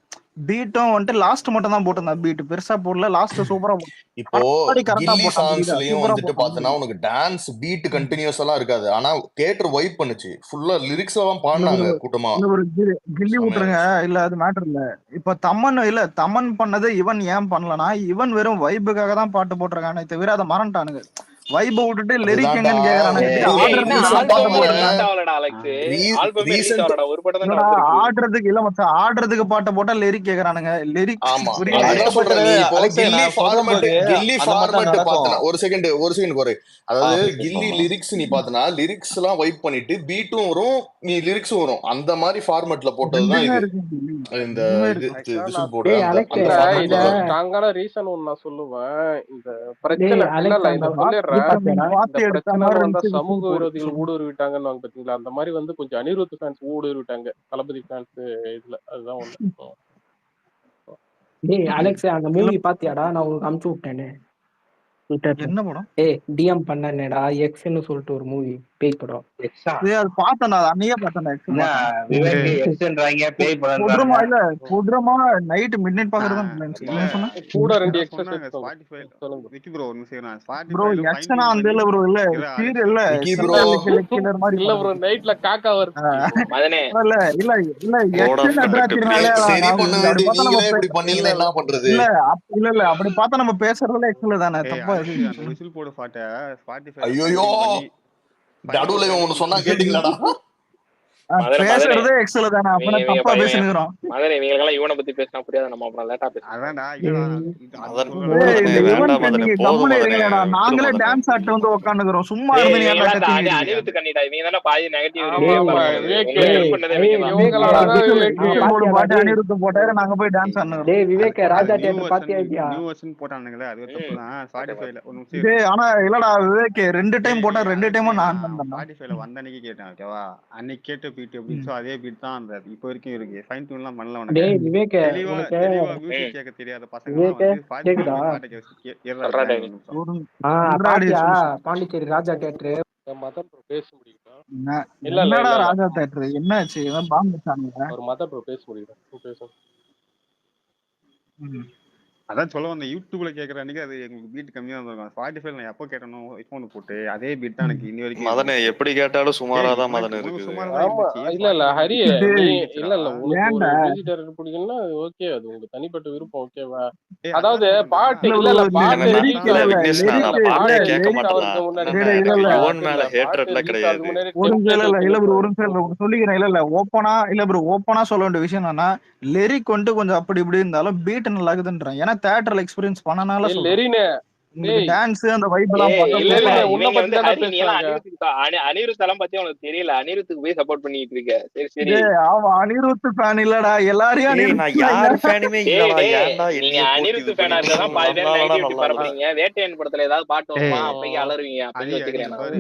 பீட்டும் வந்துட்டு லாஸ்ட் மட்டும் தான் போட்டிருந்தான். பீட் பெருசா போடல. லாஸ்ட் சூப்பரா இப்போ கரெக்டா கில்லி போட்டான். புரியுதா? சாங்ஸ்லயும் சூப்பரா வந்துட்டு போட்டான். பார்த்தனா உனக்கு டான்ஸ் பீட் கண்டினியூஸ் எல்லாம் இருக்காது. ஆனா தியேட்டர் வைப் பண்ணுச்சு. ஃபுல்லா லிரிக்ஸ் எல்லாம் இல்ல பாடினாங்க ப்ரோ கூட்டமா. இல்ல ப்ரோ கில்லி செமையா விட்டுருங்க. இருந்துச்சு. இல்ல அது மேட்டர் இல்ல. இப்ப தமன் இல்ல தமன் பண்ணது இவன் ஏன் பண்ணலனா, இவன் வெறும் வைபுக்காக தான் பாட்டு போட்டிருக்கானே தவிர அதை மறந்துட்டானுங்க. வைப விட்டுட்டு லிரிக் அதுதான்டா எங்கன்னு கேக்குறானுங்க. ஒரு சரி டேய் இன்னும் ஆடுறதுக்கு ரீசெண்டா பாட்டு ஆல்பமே வர ரிலீஸ் போட்டிருக்காங்க. ஆகலடா அலெக்ஸ். ஆல்பமே ரிலீஸ் ரீசெண்ட் ஆகலடா, ஒரு படம் தான் இல்லடா வந்திருக்கு. ஆடுறதுக்கு இல்ல மச்சான். ஆடுறதுக்கு பாட்டை போட்டா லிரிக் கேக்குறானுங்க. லிரிக் ஆமா புரியல. அதுதான் சொல்றேன். நீ இப்போ அலெக்ஸ் கில்லி நான் சொல்றேன் ஃபார்மட் பாரு, கில்லி அந்த மாதிரி தான் ஃபார்மட் நடக்கும். பார்த்தனா ஒரு செகண்ட் குறை. அதாவது கில்லி பேசுவாங்க. லிரிக்ஸ் நீ பார்த்தனா லிரிக்ஸ் எல்லாம் வைப் பண்ணிட்டு பீட்டும் வரும், நீ லிரிக்ஸும் வரும். அந்த மாதிரி ஃபார்மட்ல போட்டதுதான் ரெண்டுமே இது. இருக்கு. இந்த ரெண்டுமே இது இருக்கு. விசில் போடு டேய் அந்த அலெக்ஸ் அந்த இல்ல ஃபார்மட்ல இதுக்கு தான் ஒரு இருக்கு. ஸ்ட்ராங்கான ரீசன் ஒண்ணு நான் சொல்லுவேன். இந்த டேய் பிரச்சனை இல்ல அலெக்ஸ் இல்ல அந்த இதை பாட்டு சொல்லிடுறேன். பாத்தியாடா? இந்த பார்த்து எடுத்த பிரச்சனைன்னு மாதிரி வந்தா இருந்துச்சு. சமூக விசில் போடு விரோதிகள் சொல்லுங்க. ஊடுருவிட்டாங்கன்னு பாத்தீங்களா, அந்த மாதிரி வந்து கொஞ்சம் அனிருத் ஃபேன்ஸ் ஊடுருவிட்டாங்க தளபதி ஃபேன்ஸ் இதுல. அதுதான் ஒண்ணு. டேய் அலெக்ஸ் அந்த இல்ல மூவி பாத்தியாடா? நான் உங்களுக்கு அனுப்பிச்சு விட்டேனே ட்விட்டர்ல. என்ன படம்? ஏய் டிஎம் பண்ணனேடா எக்ஸ்ன்னு சொல்லிட்டு ஒரு மூவி பேய் படம். எக்ஸா அது பார்த்தேன். அது அன்னையே பார்த்தேன். எக்ஸ் என்ன பார்த்தேன். விவேக் எக்ஸ்ன்றாங்க பேய் கொடூரமா படம்ன்றானுங்க. இல்ல கொடூரமா நைட் மிட் நைட் பாக்குறதுதான் இல்ல என்ன சொன்ன கூட ரெண்டு அதான் எக்ஸஸ் சொன்னாங்க எடுத்துக்கோங்க. ஸ்பாட்டிஃபை. சொல்லுங்க. விக்கி ப்ரோ ஒரு நிமிஷம் நான் ப்ரோ ஸ்பாட்டிஃபைல ஃபைன் எக்ஸ்னா டியூன் அந்த பண்ணி இல்ல ப்ரோ இல்ல இதான் சீரியல் அலெக்ஸ் இல்ல விக்கி ப்ரோ சீரியல் கில்லர் மாதிரி இல்ல ப்ரோ படம். நைட்ல காக்கா வருது. மதனே இல்ல இல்ல இல்ல கோட் ஆஃப் எக்ஸ்ன்னு கண்டக்ட் அட்ராக்டினாலே சரி நான் பண்ண புரியுது. அப்படி வேண்டிய பார்த்தா நம்ம நீங்களே இப்படி இல்ல பண்ணீங்கன்னா இல்ல என்ன பண்றது? இல்ல இல்ல அப்படி பார்த்தா நம்ம பேசுறதுல எக்ஸ்ல தானே ஏய் தப்பா அலெக்ஸ் இது அந்த சொல்லு. விசில் போட பாட்டை ஸ்பாட்டிஃபைல ஃபைன் ஐயோயோ டியூன் பண்ணி நடுவுல இவன் ஒண்ணு சொன்னா கேட்டீங்களாடா? மதனே பேசுறதே எக்ஸ்ல தானே அப்ப தப்பா பேசுனுக்குறோம். மதனே இவங்களுக்கெல்லாம் இவனை பத்தி பேசினா புரியாது, நம்ம அப்புறம் லேட்டா பேசலாம். அதான்டா இல்லடா இது அது மதன் சொல்லல. ஏய் மதனே இந்த வேண்டாம் ஈவென்ட் மதனே, நீங்க போதும் கம்முனு மதனே, இருங்களேடா. விட்டுரு நாங்களே மதனே. டான்ஸ் ஆட்டு வந்து உட்காந்துக்கிறோம். சும்மா டேய் இருந்து ஏன்டா இவங்கெல்லாம் கத்தின்னு இருக்கீங்க? அனிருத்து கண்டிடா, இவங்க தானே பாதி நெகட்டிவ் ஆமா ரிவ்யூ ஆமா பரப்புனது. விவேக். உங்களை டேய் ஹெல்ப் பண்ணதே டேய் இவங்க தான். விவேக் இவங்களாலதான் விவேக். விசில் போடு பாத்தியாடா? பாட்டு டேய் அனிருத்து போட்டாரு. நாங்க போய் டான்ஸ் ஆடுறோம். டேய் விவேக் அது ராஜா நியூ தியேட்டர் பாத்தியா இல்லையா? வெர்ஷன் போட்டானுங்களே அது ஒரு தப்பு தான். ஸ்பாட்டிஃபைல ஒரு நிமிஷம் இது இரு. ஆனா இல்லடா விவேக் 2 டைம் போட்டா 2 அலெக்ஸ் டைமும் நான் நான் பண்ணேன்டா. ஸ்பாட்டிஃபைல வந்த அன்னைக்கு கேட்டேன் ஓகேவா. அன்னைக்கு கேட்ட பீட் எப்படி இருந்துச்சோ அதே பீட் தான் அந்த இப்போ வரைக்கும் இருக்கு. ஃபைன் டியூன்லாம் பண்ணல உனக்கு. டேய் விவேக் தெளிவா உனக்கு தெளிவா மியூசிக் கேட்க தெரியாத பசங்கலாம் விவேக் வந்து ஸ்பாட்டிஃபைல கேக்குதா? போய் பாட்டை ஏறா சொல்றா லைன் டேய். ஒரு நிமிஷம். சொல்றாடி பாத்தியா சொல்லு. பாண்டிச்சேரி ராஜா தியேட்டர்? மதன் ப்ரோ பேச முடியுதா? என்ன- இல்ல இல்ல என்னடா இல்ல இல்ல ராஜா தேட்டர் என்னாச்சு? ஏதோ பாம்பு வச்சானுங்க. ஒரு மதன் ப்ரோ பேச முடியுதா? பேசுங்க. அதான் சொல்ல வந்த யூடியூப்ல கேட்கற அன்னைக்கு அது எங்களுக்கு பீட் கம்மியா இருந்திருக்கும். ஸ்பாட்டிஃபைல நான் எப்போ கேட்டனோ ஐபோன் போட்டு அதே பீட் தான் எனக்கு இன்னி வரைக்கும் மதனே இருந்துச்சு. எப்படி கேட்டாலும் சுமாரா தான் உனக்கு மதன் உனக்கு இருக்குது. சுமாரா தான் ஆமா இருந்துச்சு. இல்ல இல்ல ஹரி ஸ்பாட்டிஃபைல நீ இருந்துச்சுடா. இல்ல இல்ல உனக்கு ஒரு ஏன்டா மியூசிக் டைரக்டர் பிடிக்கும்னா அது ஓகே, அது உங்க தனிப்பட்ட விருப்பம். ஓகேவா? ஏய் அதாவது அதான் சொல்றேன்டா. பாட்டு இல்ல இல்ல ப்ரோ இல்ல இந்த பாட்டு என்னன்னா லிரிக் ரிலீஸ் இல்ல இல்ல இல்ல ஆகுது. விக்னேஷ், இல்ல நான் இல்ல லிரிக் பாட்டே இல்ல பாட்டு கேட்க ரிலீஸ் லிரிக் மாட்டேன்லாம். ஆகுறதுக்கு முன்னாடி என்னன்னா இல்ல எனக்கு இல்ல யுவன் பாட்டு மேல இல்ல பாட்டு ஹேட்ரட்லாம் ரிலீஸ் கிடையாது. ஆகுறதுக்கு முன்னாடி ஒரு நிமிஷம் இல்ல டெம்ப்ளேட் இல்ல இல்ல ப்ரோ வச்சிருப்பாரு. ஒரு நிமிஷம் இல்ல ஒண்ணு சொல்லிக்கிறேன். இல்ல இல்ல ஓப்பனா இல்ல ப்ரோ ஓப்பனா சொல்ல வேண்டிய விஷயம் என்னன்னா லிரிக் வந்துட்டு கொஞ்சம் அப்படி இப்படி இருந்தாலும் பீட் நல்லா இருக்குதுன்றேன். ஏன்னா தேட்டர்ல எக்ஸ்பீரியன்ஸ் பண்ணனால ஏய் சொல்றேன். லெரினே உங்களுக்கு டேய் டான்ஸ் அந்த வைப் எல்லாம் ஏய் பார்த்தா இல்ல இல்ல சூப்பரா லெரினே இருக்கும். உன்னை இவங்க பத்தி வந்து தானே ஹரி நீ எல்லாம் பேசுறாங்க. அனிருத் எல்லாம் பத்தி உனக்கு தெரியல. அனிருத்துக்கு போய் சப்போர்ட் பண்ணிட்டு இருக்க. சரி சரி. டேய் அவன் அனிருத் ஃபேன் இல்லடா. எல்லாரையும் ஏய் அனிருத் நான் இல்ல. யார் ஃபேனுமே டேய் இல்லடா. டேய் ஏன்டா நீங்க என்னைய போட்டு அனிருத் இது ஃபேனா பண்ணிட்டு இருந்தா தான் பாதி நேரம் நம்மளாலடா நெகட்டிவிட்டி நல்லா இருக்கு. பரப்புறீங்க. வேட்டையன் படத்துல ஏதாவது பாட்டு வருமா ஏய் அப்பைக்கு அலறுவீங்க. ஹரி அப்பைக்கு ஹரி வச்சுக்கிறேன் இங்க நான். பாரு.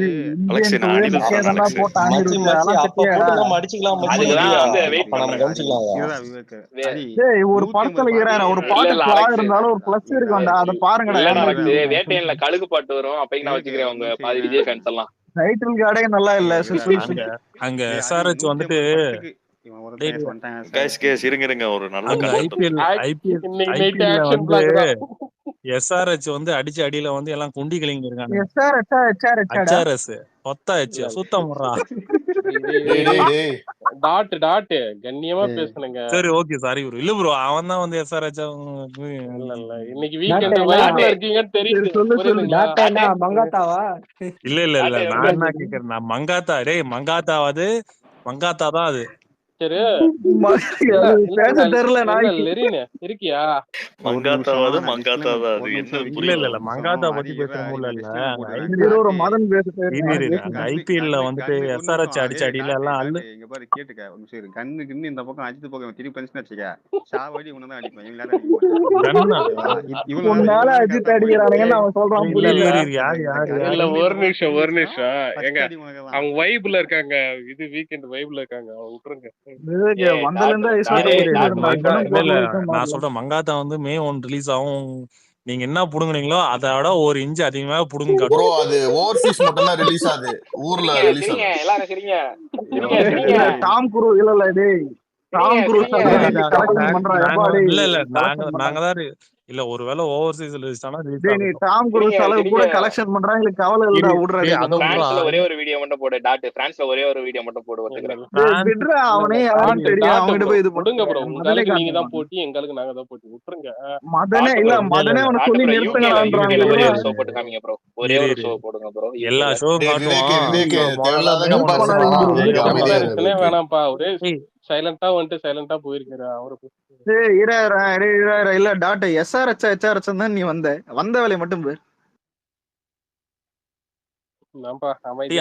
அலெக்ஸ் இந்தியன் நான் அனிருத் டூக்கே ஃபேன் தான்டா அலெக்ஸ். போட்டான் மச்சி அனிருத். மச்சி அதெல்லாம் அப்ப திட்டியாடா. போட்டு நம்ம அடிச்சுக்கலாம் மச்சி. அதுக்குதான் இல்லையா வந்து அப்ப வெயிட் நம்ம பண்றேன். கவனிச்சுக்கலாம். இருடா விவேக். ஹரி டேய் ஒரு 150 படத்துல பாட்டு ஏறாரு. ஒரு இல்ல பாட்டு இல்ல ஃபிளா அலெக்ஸ். இருந்தாலும் ஒரு பிளஸ் இருடா இருக்கும்டா. அதை பாருங்கடா. இல்லடா ஏன்டா அலெக்ஸ், இப்படி வேட்டையன்ல கழுகு பாட்டு வரும். அப்பைக்கு நான் விவேக் வச்சுக்கிறேன் ஒரு உங்க நிமிஷம் பாதி இருடா. விஜய் ஃபேன்ஸ் எல்லாம். டைட்டில் கார்டே நல்லா இல்ல. இருடா சொல்லு விவேக். சொல்லு. அங்க ஹரி எஸ்ஆர்ஹெச் வந்துட்டு 150 படத்துக்கு இவன் ஒரு டேய் வந்துட்டான் கைஸ் சைலன்ஸ். இருங்க ஒரு நல்ல அங்க கண்டென்ட் ஐபிஎல் இருக்கு. இன்னைக்கு நைட் ஐபிஎல்ல ஆக்ஷன் வந்து பிளாக் தான். எஸ்ஆர்ஹெச் வந்து அடிச்ச அடியில வந்து எல்லாம் குண்டி கிளிங்க இருக்கானுங்க. SR HR எச்ஆர்டா. அச்ஆர்எஸ் ஒத்தாச்சு இல்ல சுத்தம் முறா. டேய் டேய் டேய் டாட் டாட் கண்ணியமா பேசணுங்க. சரி ஓகே சாரி ப்ரோ. இல்ல ப்ரோ அவன் தான் வந்து எஸ்ஆர்ஹெச் இல்ல இல்ல இன்னைக்கு டாட்டா வீக்கெண்ட் என்ன வைப்ல இருக்கீங்கன்னு தெரியுது. சொல்லு சொல்லு. புரியுதுங்களா? டாட்டா என்ன மங்காத்தாவா? இல்ல இல்ல இல்ல டாட்டா நான் என்ன கேக்குறேன், நான் மங்காத்தா. டேய் மங்காத்தாவது மங்காத்தா தான் அது. சரி பேச தெரியல நாய்க்கு. லெரின் இருக்கியா? மங்காத்தாவது மங்காத்தாவது அது என்ன இல்ல புரியல. இல்ல இல்ல மங்காத்தா பத்தி பேசுற மூல இல்ல. மதன் அங்க ஐபிஎல்ல வந்துட்டு எஸ்ஆர்ஹெச் அடிச்ச அடியில எல்லாம் அல்லு. இங்க பாரு கேட்டுக்க ஒரு நிமிஷம் இரு. கண்ணு கிண்ணு இந்த பக்கம் அஜித் பக்கம் திருப்பி பண்ணிச்சுன்னு வச்சுக்க, சாவடி உனதான் அடிப்பேன். இவங்க யாரும் அஜித் அடிக்கிறானுங்கன்னு அவன் சொல்றான். இல்ல ஒரு நிமிஷம் எங்க அவங்க வைப்ல இருக்காங்க, இது வீக்கெண்ட் வைப்ல இருக்காங்க, அவங்க விட்டுருங்க. நான் சொல்றேன் மங்காத்தா வந்து May 1 ரிலீஸ் ஆகும். நீங்க என்ன புடுங்குனீங்களோ அதோட ஒரு இன்ச் அதிகமா புடுங்க ப்ரோ. அது ஓவர்சீஸ் மட்டும் தான் ரிலீஸ் ஆகுது, ஊர்ல ரிலீஸ் ஆகுது. எல்லாரும் சரிங்க. டாம் குரூஸ் இல்ல டேய், டாம் குரூஸ் இல்ல இல்ல நாங்க தான் இல்ல ஒருவேளை ஓவர்சீஸ் ரிலீஸ் ஆனா நீ டாம் குரூஸ் அளவு கூட கலெக்ஷன் பண்றாங்க, இல்ல கவலை இல்லடா விடுறாரு. பிரான்ஸ்ல ஒரே ஒரு வீடியோ மட்டும் போடு டாட். பிரான்ஸ்ல ஒரே ஒரு வீடியோ மட்டும் போடு ஒத்துக்கறேன். விடுறா அவனே யாரும் தெரியும், அவங்கிட்ட போய் இது போடுங்க ப்ரோ. உங்களுக்கு நீங்க தான் போட்டி, எங்களுக்கு நாங்க தான் போட்டி, விட்டுருங்க. மதனே இல்ல மதனே உனக்கு சொல்லி நிறுத்துங்கறான்றாங்க. ஒரே ஒரு ஷோ போட்டு காமிங்க ப்ரோ, ஒரே ஒரு ஷோ போடுங்க ப்ரோ. எல்லா ஷோ காட்டுவோம். வேணாம்ப்பா, ஒரே சைலண்டா வந்துட்டு சைலண்டா போயிருக்கிற அவருக்கு. இல்ல டாட் எஸ்ஆர்ஹெச் தான் நீ வந்த வேலையை மட்டும் பேர்.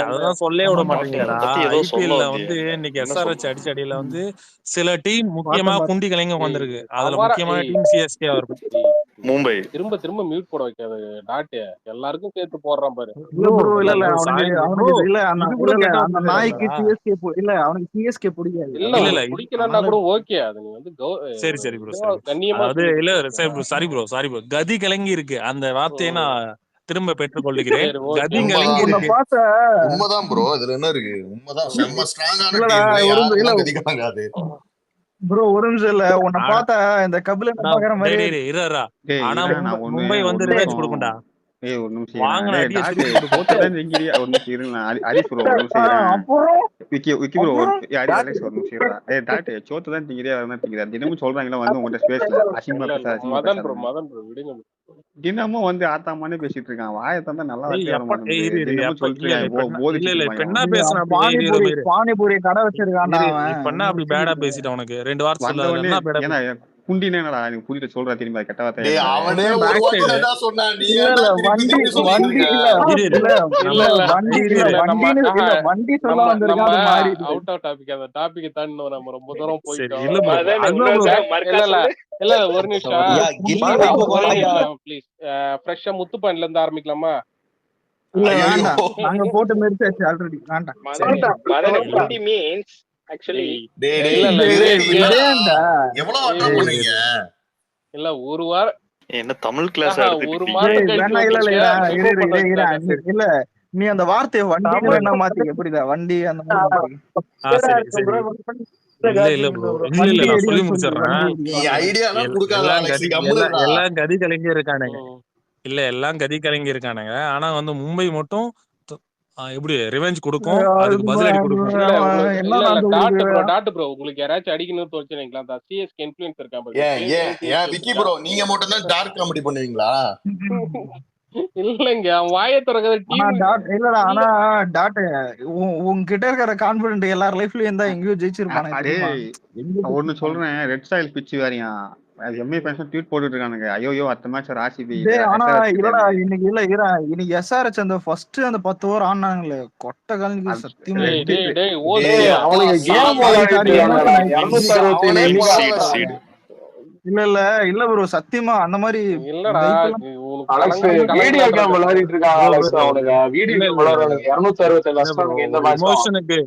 அதான் சொல்லே விட மாட்டேங்கிறா. ஐபிஎல்ல வந்து இன்னைக்கு எஸ்ஆர்ஹெச் அடிச்ச அடியில வந்து சில டீம் முக்கியமா குண்டி கலைங்க வந்திருக்கு. அதுல முக்கியமான டீம் சிஎஸ்கே இருக்கும். மும்பை திரும்ப மியூட் போட வைக்காது டாட், எல்லாருக்கும் சேர்த்து போடுறான் பாரு. அந்த நாய்க்கு சிஎஸ்கே இல்ல, அவனுக்கு சிஎஸ்கே பிடிக்காது. இல்ல பிடிக்கலன்னா கூட ஓகே, அது நீ வந்து சரி ப்ரோ கண்ணியமா அது இல்ல. சாரி ப்ரோ கதி கலங்கி இருக்கு அந்த வார்த்தையை நான் திரும்ப பெற்றுக் கொள்கிறேன். கதி கலங்கி இருக்கு. உண்மைதான் ப்ரோ, இதுல என்ன இருக்கு? உண்மைதான், செம்ம ஸ்ட்ராங்கான கதி கலங்காது ப்ரோ. ஒரு நிமிஷம் இல்ல, உன்னை பார்த்தா இந்த கபில பாக்குற மாதிரி இருடா. ஆனா மும்பை வந்து ரிவெஞ்ச் கொடுக்கும்டா. ஒரு நிமிஷம் ஹரிஷ் ப்ரோ ஒரு நிமிஷம் விக்கி ப்ரோ அலெக்ஸ் ஒரு நிமிஷம் டாட் சோத்து தான் திங்கிறியா தான் திங்கிறா. தினமும் சொல்றாங்களா வந்து உங்கள்கிட்ட ஸ்பேஸ்ல அசிங்கமா தினமும் வந்து ஆத்தாமானே பேசிட்டு இருக்கான். வாயத்தான் நல்லா பானிபூரி கடை வச்சிருக்கான். அப்படி பேடா பேசிட்டு உனக்கு 2 வார்த்தை குண்டினேடா நீ புரியுது சொல்ற திரும்ப கெட்ட வார்த்தை. அவனே ஒரு வார்த்தை தான் சொன்னான். நீ வண்டி சொல்ல வந்திருக்கான். மாறி அவுட் ஆஃப் டாபிக், அந்த டாபிக் தாண்டி நம்ம ரொம்ப தூரம் போயிட்டோம். இல்ல ஒரு நிமிஷம் ப்ளீஸ், ஃப்ரெஷ்ஷா முத்துப்பாண்டில இருந்து ஆரம்பிக்கலாமா? நாங்க போட்டு மெரிச்சாச்சு ஆல்ரெடி. வேண்டாம் மீன்ஸ் ஆக்சுவலி இல்ல ஒரு வாரம் என்ன தமிழ் கிளாஸ் ஒரு மாதம் இல்ல, நீ அந்த வார்த்தையை வண்டி என்ன மாத்திக்க புரியுதா? வண்டி அந்த மாதிரி சொல்லி முடிச்சிடுறேன். எல்லாம் கதி கலங்கி இருக்கானுங்க. இல்ல எல்லாம் கதி கலங்கி இருக்கானுங்க. ஆனா வந்து மும்பை மட்டும் எப்படி ரிவெஞ்ச் கொடுக்கும், அதுக்கு பதிலடி கொடுக்கும். டாட் ப்ரோ உங்களுக்கு யாராச்சும் அடிக்கணும்னு தோணுச்சுங்களா? அந்த சிஎஸ்கே இன்ஃப்ளூயன்ஸ் இருக்கான் பாரு. ஏன் விக்கி ப்ரோ நீங்க மட்டும் தான் டார்க் காமெடி பண்ணுவீங்களா? இல்லங்க வாயை திறக்காத டீம் இல்லடா. ஆனா டாட் உங்ககிட்ட இருக்கிற கான்ஃபிடென்ட் எல்லார் லைஃப்லயும் தான் எங்கேயோ ஜெயிச்சிருப்பாங்க. ஒன்னு சொல்றேன், ரெட் ஸ்டைல் பிட்ச் வேறியா எம்ஏ ஃபேன்ஸ் ட்வீட் போட்டுட்டு இருக்கானுங்க. ஐயோ அடுத்த மேட்ச் ஆர்சிபி. ஆனா இல்லடா இன்னைக்கு இல்ல இன்னைக்கு எஸ்ஆர்ஹெச் அந்த ஃபர்ஸ்ட் அந்த 10 ஓவர் ஆனாங்களே கொட்ட காலனிக்கு சத்தியமா அவனுக்கு கேம் இல்ல ப்ரோ சத்தியமா அந்த மாதிரி இல்லடா. வீடியோ கேம் விளையாடிட்டு இருக்காங்க அலெக்ஸ். அவனுக்கு வீடியோ கேம் விளையாடுறானுங்க 267 நஷ்டம் இந்த மேட்ச். எமோஷனுக்கு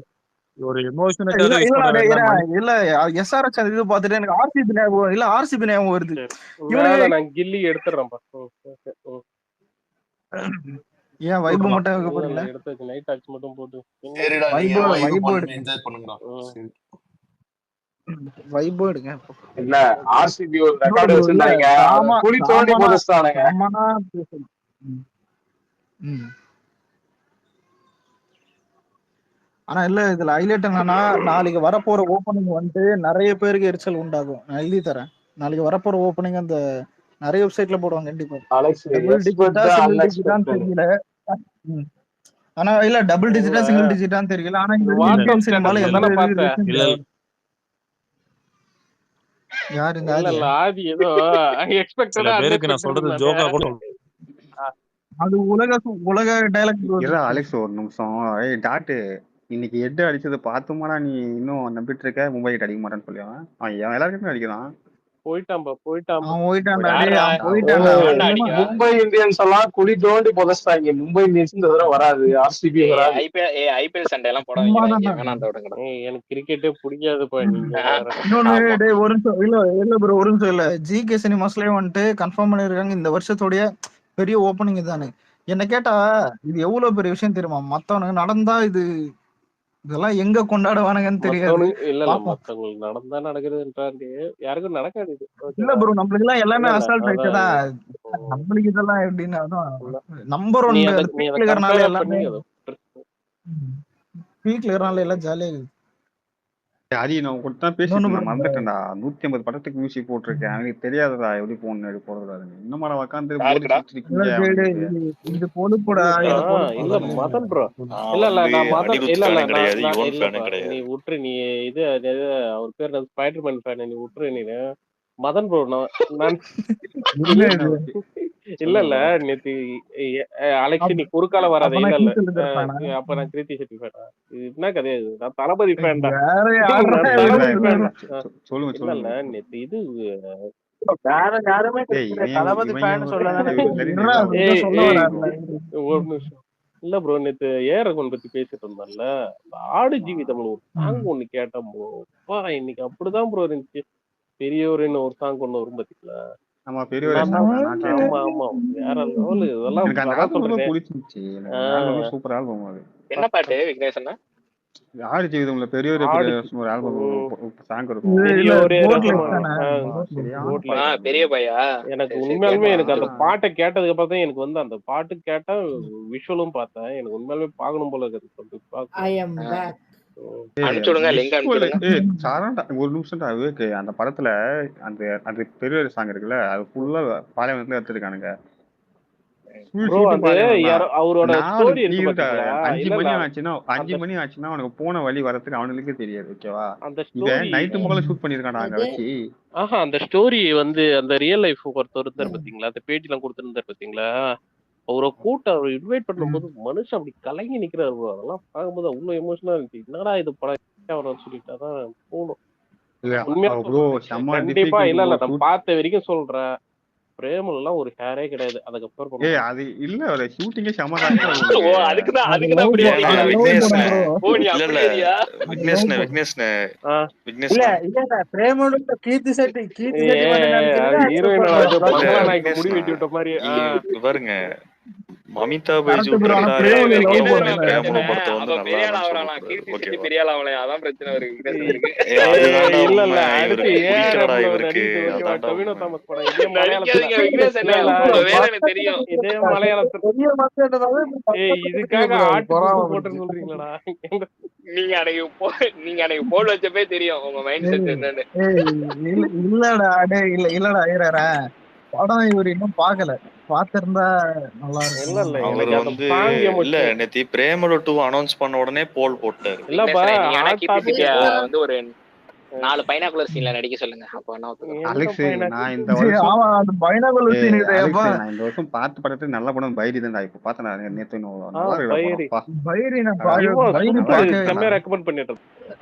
ஒரு எமோஷனுக்கு இல்ல எஸ்ஆர்ஹெச் அந்த இது பார்த்துட்டு எனக்கு ஆர்சிபி ஞாபகம் இல்ல, ஆர்சிபி ஞாபகம் வருது. இவனுக்கு நான் கில்லி எடுத்துறேன்ப்பா. ஏன் வைப் மட்டும் போறீங்களா? எடுத்து நைட் டாக்ஸ் மட்டும் போட்டு வைப் எடுங்க. இல்ல ஆர்சிபி ஒரு ரெக்கார்ட் வச்சிருந்தாங்க. புலி தோண்டி போடுறானுங்க. ஆனா இல்ல இதுல ஹைலைட் என்னன்னா, நாளைக்கு வரப்போற ஓப்பனிங் வந்துட்டு நிறைய பேருக்கு எரிச்சல் உண்டாகும். நான் எழுதி தரேன். நாளைக்கு வரப்போற ஓப்பனிங் அந்த நிறைய வெப்சைட்ல போடுவாங்க கண்டிப்பா. தெரியல. ஆனா இல்ல டபுள் டிஜிட்டா சிங்கிள் டிஜிட்டான்னு தெரியல. ஆனா இந்த சினிமால யாரு இந்த இல்ல ஆதியா? இல்ல ஆதி ஏதோ சில எக்ஸ்பெக்டடா பேருக்கு நான் சொல்றது ஜோக்கா கூட அது உலக டைலாக் ப்ரோ. இரா அலெக்ஸ் ஒரு நிமிஷம். ஏய் டாட்டு இன்னைக்கு ஹெட் அடிச்சதை பார்த்துமாடா நீ இன்னும் நம்பிட்டு இருக்க மும்பை ஹெட் அடிக்க மாட்டேன்னு சொல்லுவான். அவன் எல்லாருக்குமே அடிக்கிறான். போயிட்டான்பா அவன் போயிட்டான்டா டேய், யாரா அவன் போயிட்டான்டா. எவன்டா அடிக்கிறா? மும்பை இந்தியன்ஸ் எல்லாம் குழி தோண்டி புதைச்சிட்டாங்க. மும்பை இந்தியன்ஸ் இந்த தடவை வராது, ஆர்சிபி வராது. ஐபிஎல் சண்டை எல்லாம் போட சும்மா வைக்கிறாங்க, தான்டா. வேணாண்ட விடுங்கடா. எனக்கு கிரிக்கெட்டே பிடிக்காதுப்பா. நீங்க வேற. இன்னொன்னு ஆமா. டேய் ஒரு நிமிஷம் இல்ல ப்ரோ, ஒரு நிமிஷம் இல்ல. ஜிகே சினிமாஸ்லயே வந்துட்டு கன்ஃபார்ம் பண்ணிருக்காங்க இந்த வருஷத்தோடைய பெரிய ஓப்பனிங் இதானு. என்ன கேட்டா இது எவ்வளவு பெரிய விஷயம் தெரியுமா? மத்தவனுக்கு நடந்தா இதெல்லாம் எங்க கொண்டாடுவானுங்கன்னு தெரியாது. மத்தவனுக்கு இல்ல பாப்போம். மத்தவங்களுக்கு நடந்தா நடக்குதுன்றாண்டி யாருக்கும் நடக்காது இது. இல்ல ப்ரோ, நம்மளுக்கு எல்லாம் எல்லாமே இல்ல, அசால்ட் அதான் ஆயிடுச்சுதான். நம்மளுக்கு இதெல்லாம் எப்படின்னா நம்பர் நீ ஒன் அதை பீக்ல இருக்கிறனால கம்பேர் எல்லாமே பண்ணி அதை பீக்ல இருக்கிறனால எல்லாம் ஜாலியா இருக்குது. அது நான் உங்கள்கிட்ட தான் பேசிட்டு இருந்தேன், மறந்துட்டேன்டா. 150 படத்துக்கு மியூசிக் போட்டிருக்கேன். அவனுக்கு தெரியாதடா எப்படி போடுறது. இன்னும் உட்காந்து இது பொழுப்புடா. இல்ல மதன் ப்ரோ, இல்ல இல்ல நான் மதன் இல்ல இல்ல நீ விட்டுரு. நீ இது அவர் பேர் ஸ்பைடர்மேன் ஃபேன், நீ விட்டுரு. நீ மதன் ப்ரோ நான் இல்ல இல்ல நேத்து அலெக்ஸ் நீ குறுக்கால வராத. இல்ல இல்ல அப்ப நான் கிருத்தி செட்டி ஃபேனா? இது என்ன கதையாது? நான் தளபதி ஃபேன்டா. சொல்லுங்க இல்ல இல்ல நேத்து இது வேற யாருமே தளபதி ஃபேன் சொல்லதானே. ஒரு நிமிஷம். இல்ல ப்ரோ, நேத்து ஏரகன் பத்தி பேசிட்டு இருந்தோம்ல, ஆடு ஜீவிதம்ல ஒரு சாங் ஒண்ணு கேட்டோம் ப்ரோ. இன்னைக்கு அப்படிதான் ப்ரோ இருந்துச்சு. பெரியவரின்னு ஒரு சாங் ஒண்ணு வரும் பாத்தீங்களா? ஆமா பெரியவர். ஆமா ஆமா வேற லெவல். இதெல்லாம் சூப்பர் ஆல்பம் அது. என்ன பாட்டு விக்னேஷ்? ஆடு ஜீவிதம்ல பெரியவர் ஒரு ஆல்பம் சாங் இருக்கும். பெரிய பையா. எனக்கு உண்மையாலுமே எனக்கு அந்த பாட்டை கேட்டதுக்கு அப்புறம் தான் எனக்கு வந்து அந்த பாட்டு கேட்டா விஷுவலும் பார்த்தேன். எனக்கு உண்மையாலுமே பார்க்கணும் போல இருக்கு. ஒரு நிமிஷம் அந்த படத்துல அந்த பெரியவர் சாங் இருக்குல்ல, அது ஃபுல்லா பாலைவனத்துல எடுத்துருக்கானுங்க. அவரோட ஸ்டோரி இருக்கு. 5 மணி ஆச்சுன்னா அவனுக்கு போன வழி வரதுக்கு அவனுக்கு தெரியாது. ஓகேவா? இவன் நைட்டு முதல்ல ஷூட் பண்ணிருக்கான் அங்க வச்சு. அந்த ஸ்டோரி வந்து அந்த ரியல் லைஃப் ஒருத்தர் இருந்தார் பாத்தீங்களா, அந்த பேட்டி எல்லாம் கொடுத்துருந்தாரு பாத்தீங்களா, அவரை கூட்ட அவர் இன்வைட் பண்ணும்போது மனுஷன் அப்படி கலங்கி நிக்கிறாரு. அதெல்லாம் பார்க்கும்போது அவ்வளவு எமோஷனலா இருந்துச்சு. என்னடா இது படம் சொல்லிட்டாதான் போகணும். கண்டிப்பா இல்ல இல்ல நான் பார்த்த வரைக்கும் சொல்றேன். பிரேமல் எல்லாம் ஒரு ஹேரே கிடையாது. அதுக்கப்புறம் அது இல்ல ஒரு ஷூட்டிங்கே சமதா. பாருங்க மமிதா பைஜு படத்தை வந்து இதுக்காக சொல்றீங்களா? நீங்க அன்னைக்கு போல் வச்சப்பே தெரியும் உங்க மைண்ட் செட் என்னன்னு. இல்லடா படம் இவர் இன்னும் பாக்கல. பாத்திருந்தா நல்லா இருக்கும். அவர் வந்து இல்ல நேத்தி பிரேமலு 2 அனௌன்ஸ் பண்ண உடனே போல் போட்டாரு. வந்து ஒரு 4 பைனாகுலர் சீன்ல நடிக்க சொல்லுங்க. அப்ப அலெக்ஸ் நான் இந்த வருஷம் பார்த்து படத்துக்கு நல்ல படம் பைரி தான். இப்ப பார்த்தேன் நேத்து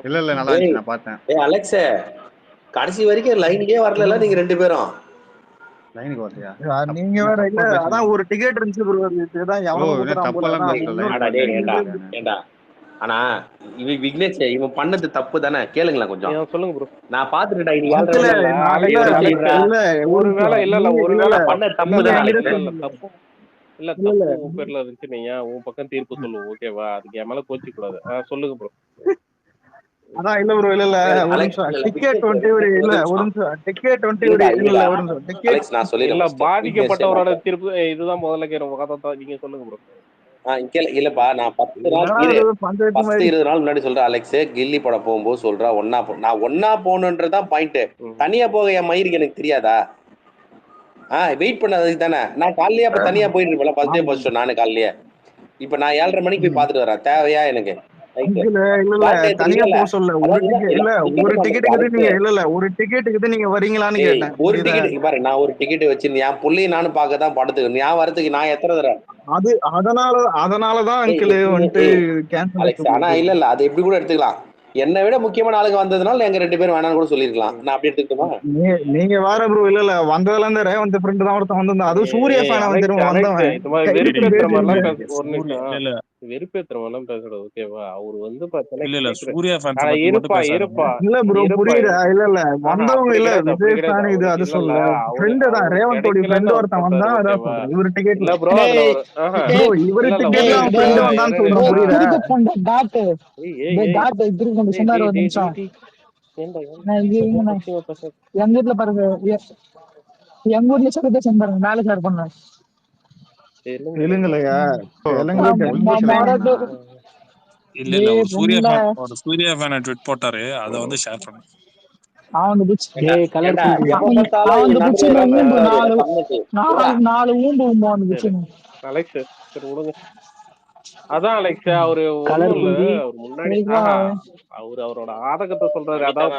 இல்ல நல்லா இருந்துச்சு. நான் பார்த்தேன். அலெக்ஸ் கடைசி வரைக்கும் லைன்லயே வரல நீங்க ரெண்டு பேரும். லைனுக்கு வரலையா? நீங்க வேற இல்ல. அதான் ஒரு டிக்கெட் இருந்துச்சு ப்ரோ. இதுதான் ஏண்டா ஆனா விக்னேஷ் இவன் பண்ணது தப்பு தானே. கேளுங்களா கொஞ்சம் சொல்லுங்க ப்ரோ. நான் பாத்துட்டேன். ஒருவேளை பண்ண தப்பு தானே. இல்ல தப்பு உன் பேர்ல இருந்துச்சு. நீங்க உன் பக்கம் தீர்ப்பு சொல்லுவோம். ஓகேவா? அதுக்கு என் மேல கோச்சு கூடாது. சொல்லுங்க ப்ரோ. அதான் இல்ல ப்ரோ. இல்ல ஒரு நிமிஷம். டிக்கெட் 20 இல்ல ஒரு நிமிஷம். டிக்கெட் 20 இல்ல ஒரு நிமிஷம். டிக்கெட் நான் சொல்லிடுறேன். பாதிக்கப்பட்டவரோட தீர்ப்பு இதுதான் முதல்ல கேக்குறோம். நீங்க சொல்லுங்க ப்ரோ. இல்லப்பா நான் 10 நாள் 20 நாள் முன்னாடி சொல்றேன். அலெக்ஸ் கில்லி படம் போகும்போது சொல்றேன் நான் ஒன்னா போகணுன்றதான் பாயிண்ட். தனியா போக என் மயிருக்கு எனக்கு தெரியாதா? வெயிட் பண்ணதுக்கு தானே. நான் காலையிலே அப்ப தனியா போயிட்டு இருப்பேன். ஃபர்ஸ்ட் டே ஃபர்ஸ்ட் நானு காலையிலேயே. இப்ப நான் 7:30 மணிக்கு போய் பாத்துட்டு வரேன். தேவையா எனக்கு? அங்கிள் இல்ல தனியா போக சொல்ல ஒரு டிக்கெட் இல்ல ஒரு டிக்கெட்டுக்கு நீங்க ஒரு டிக்கெட்டுக்கு நீங்க வரீங்களான்னு கேட்டேன். ஒரு டிக்கெட் பாரு, நான் ஒரு டிக்கெட் வச்சு என் புள்ளையும் நானும் பார்க்க தான் படத்துக்கு நான் வரதுக்கு நான் எத்தனை தடவை அது அதனாலதான் அங்கிள் வந்துட்டு அலெக்ஸ். ஆனா இல்ல அது எப்படி கூட எடுத்துக்கலாம். என்னை விட முக்கியமான ஆளுங்க வந்ததுனால எங்க 2 பேரும் வேணாம்னு கூட சொல்லிருக்கலாம். நான் அப்படி எடுத்துக்கிட்டோமா? நீங்க வேற ப்ரோ இல்ல வந்ததுல இருந்து ரேவந்த் ஃப்ரெண்ட் தான் ஒருத்தன் வந்திருந்தான். அதுவும் சூர்யா ஃபேன் வந்தவன் வெறுப்பேத்துற மாதிரிலாம் பேசக்கூடாது, ஓகேவா? அவரு வந்து இல்ல சூர்யா ஃபேன்ஸ் இருப்பா இல்ல ப்ரோ புரியுதா? இல்ல வந்தவங்க இல்ல விஜய் ஃபேன் இது அது சொல்ல ஃப்ரெண்ட் தான் ரேவந்தோட ஃப்ரெண்ட் ஒருத்தன் வந்தான். அதான் சொல்றேன் இவர் டிக்கெட் இல்ல ப்ரோ இவர் டிக்கெட்ல அவன் ஃப்ரெண்ட் வந்தான்னு சொல்றேன். புரியுதா? சொன்னாரு ஒரு நிமிஷம். எங்க வீட்டுல பாருங்க, எங்க ஊர்ல செலிப்ரேஷன் பாருங்க, மேல ஷேர் பண்ணேன். இல்லைங்களையா இல்ல ஒரு சூர்யா ஃபேன் ட்வீட் போட்டாரு, அத வந்து ஷேர் பண்ணேன். அதான் அலெக்ஸ் அவரு முன்னாடி அவரோட ஆதகத்தை சொல்றாரு. அதான்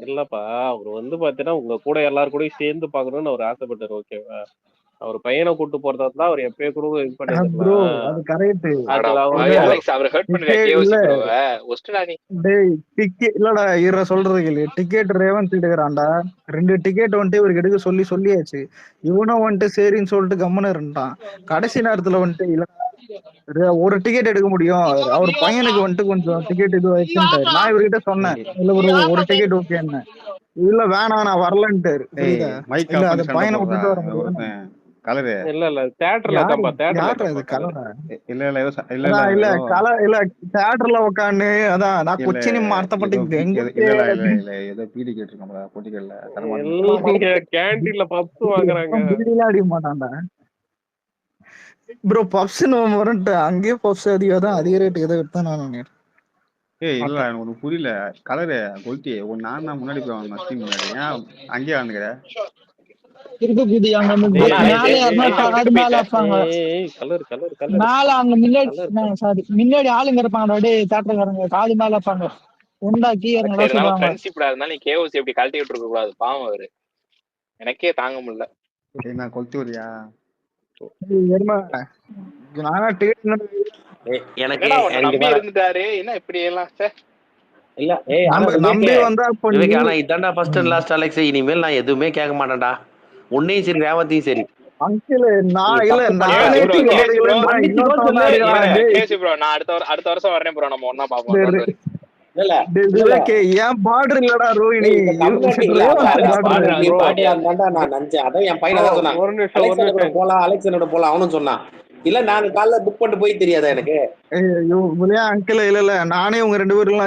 இல்லப்பா அவரு வந்து பாத்தீங்கன்னா உங்க கூட எல்லாரும் கூட சேர்ந்து பாக்கணும்னு அவர் ஆசைப்பட்டாரு, ஓகேவா? அவர் பையனை கூட்டு போறதா இருந்தா அவர் எப்பயே கூட இது இல்லடா இவர சொல்றது கேளு. டிக்கெட் ரேவந்த் எடுக்கிறான்டா, 2 டிக்கெட் வந்துட்டு இவருக்கு எடுக்க சொல்லியாச்சு. இவனும் வந்துட்டு சரின்னு சொல்லிட்டு கம்முன்னு இருந்தான். கடைசி நேரத்துல வந்துட்டு இல்ல ஒரு டிக்கெட் எடுக்க முடியும், அவர் பையனுக்கு வந்துட்டு கொஞ்சம் டிக்கெட் இது வச்சுட்டாரு. நான் இவர்கிட்ட சொன்னேன் இல்ல ஒரு டிக்கெட் ஓகே என்ன இல்ல வேணாம் நான் வரலன்ட்டாரு. இல்ல அது பையனை விட்டுட்டு வர முடியும். கலரு இல்ல தியேட்டர்ல தான்ப்பா இல்ல தியேட்டர்ல உட்காந்து அதான் நான் கொச்சினி மார்த்தப்பட்டு ஏதோ பீடி கேட்டிருக்கோம்ல பொட்டிக்கல்ல கேண்டீன்ல பப்ஸ் வாங்குறாங்க. பீடிலாம் அடிக்க மாட்டான்டா ப்ரோ. பப்ஸ் வரட்டு அங்கேயே பப்ஸ் அதிக ரேட்டு எதை விட்டா நான் நினைக்கிறேன். இல்ல எனக்கு ஒண்ணு புரியல கலரு கொல்ட்டி ஒரு நான் முன்னாடி போய் வாங்க முன்னாடி ஏன் அங்கேயே வந்துக்கிற முன்னாடி ஆளுங்க இருப்பாங்க, காது மேல இருப்பாங்க உண்டாக்கி எப்படி கழட்டி விட்டு இருக்க கூடாது, பாவம் அவரு. எனக்கே தாங்க முடியல. நான் கொல்த்தி வரியா நம்பி இருந்துட்டாரு என்ன இப்படி எல்லாம் இதான்டா ஃபர்ஸ்ட் அண்ட் லாஸ்ட் அலெக்ஸ். இனிமேல் நான் எதுவுமே கேட்க மாட்டேன்டா, உன்னையும் சரி ரேவத்தையும் சரி. அடுத்த வருஷம் வரேன் ப்ரோ, நம்ம ஒண்ணா பாப்போம். என் பார்டர் இல்லடா ரோஹிணி, போலாம் அலெக்சனோட போலாம் அவனும் சொன்னான். இல்ல நான் காலைல புக் பண்ணிட்டு போய் தெரியாதா எனக்கு? அங்கிள் இல்ல நானே உங்க 2 பேரும்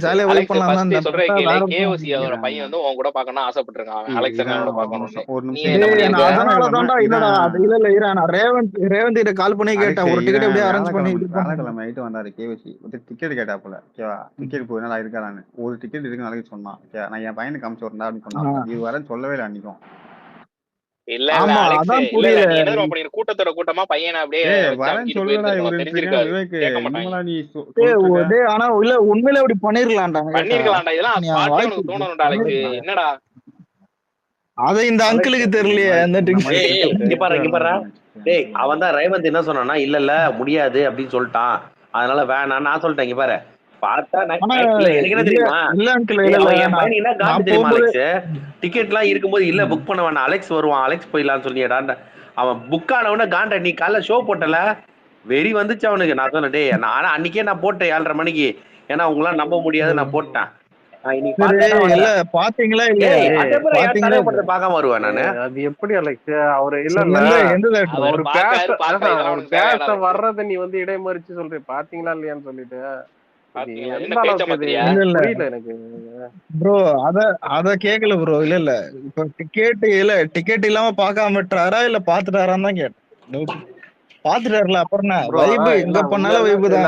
ஜாலியா வைப் பண்ணலாம் தான் சொல்றேன். கேஓசி அவரோட பையன் வந்து உன் கூட பார்க்கணும் ஆசைப்பட்டிருக்கான், அலெக்சனோட பார்க்கணும். அதனாலதான்டா இல்லடா இல்ல நான் ரேவந்த் கிட்ட கால் பண்ணி கேட்டேன் ஒரு டிக்கெட் எப்படியே அரேஞ்ச் பண்ணி காலக்கிழமை நைட்டு வந்தாரு கேஓசி டிக்கெட் கேட்டா போல, ஓகேவா? டிக்கெட் போய் நல்லா இருக்கானு ஒரு டிக்கெட் இருக்கு நாளைக்கு சொன்னான். நான் என் பையனுக்கு அமிச்சு வரேன் அப்படின்னு சொன்னான். இது வரேன்னு சொல்லவே இல்லை அன்னைக்கும். இல்ல கூட்டத்தோட கூட்டமா பையனை அப்படியே ஆனா இல்ல உண்மையில அப்படி பண்ணிருக்கலாம்டா இதெல்லாம் தோணணும்டா. என்னடா அத இந்த அங்கிளுக்கு தெரியலையே. அவன் தான் ரேவந்த் என்ன சொன்னானா, இல்ல முடியாது அப்படின்னு சொல்லிட்டான், அதனால வேணாம் நான் சொல்லிட்டேன். இங்க பாரு டிக்கெட் எல்லாம் இருக்கும்போது இல்ல புக் பண்ண வேணாம் அலெக்ஸ் வருவான் அலெக்ஸ் போயிடலான்னு சொல்லிடான். அவன் புக் ஆனவன காண்ட நீ காலைல ஷோ போட்டல வெறி வந்துச்சு அவனுக்கு. நான் சொன்னேன் டேய் நான் அன்னைக்கே நான் போட்டேன் 7:30 மணிக்கு, ஏன்னா உங்களாம் நம்ப முடியாது நான் போட்டேன். பாத்தீங்களா பாக்காம வருவேன் நானு. அது எப்படி அலெக்ஸ் அவரு இல்ல அவரு பேச வர்றத நீ வந்து இடைமறிச்சு சொல்ற பாத்தீங்களா இல்லையான்னு சொல்லிட்டு ப்ரோ அத கேக்கல ப்ரோ. இல்ல இப்ப டிக்கெட் இல்லாம பாக்காம விட்டுறாரா இல்ல பாத்துட்டாரான்னு தான் கேட்டேன். பாத்துட்டாருல அப்புறம் வைப் எங்க பண்ணாலும் வைப் தான்.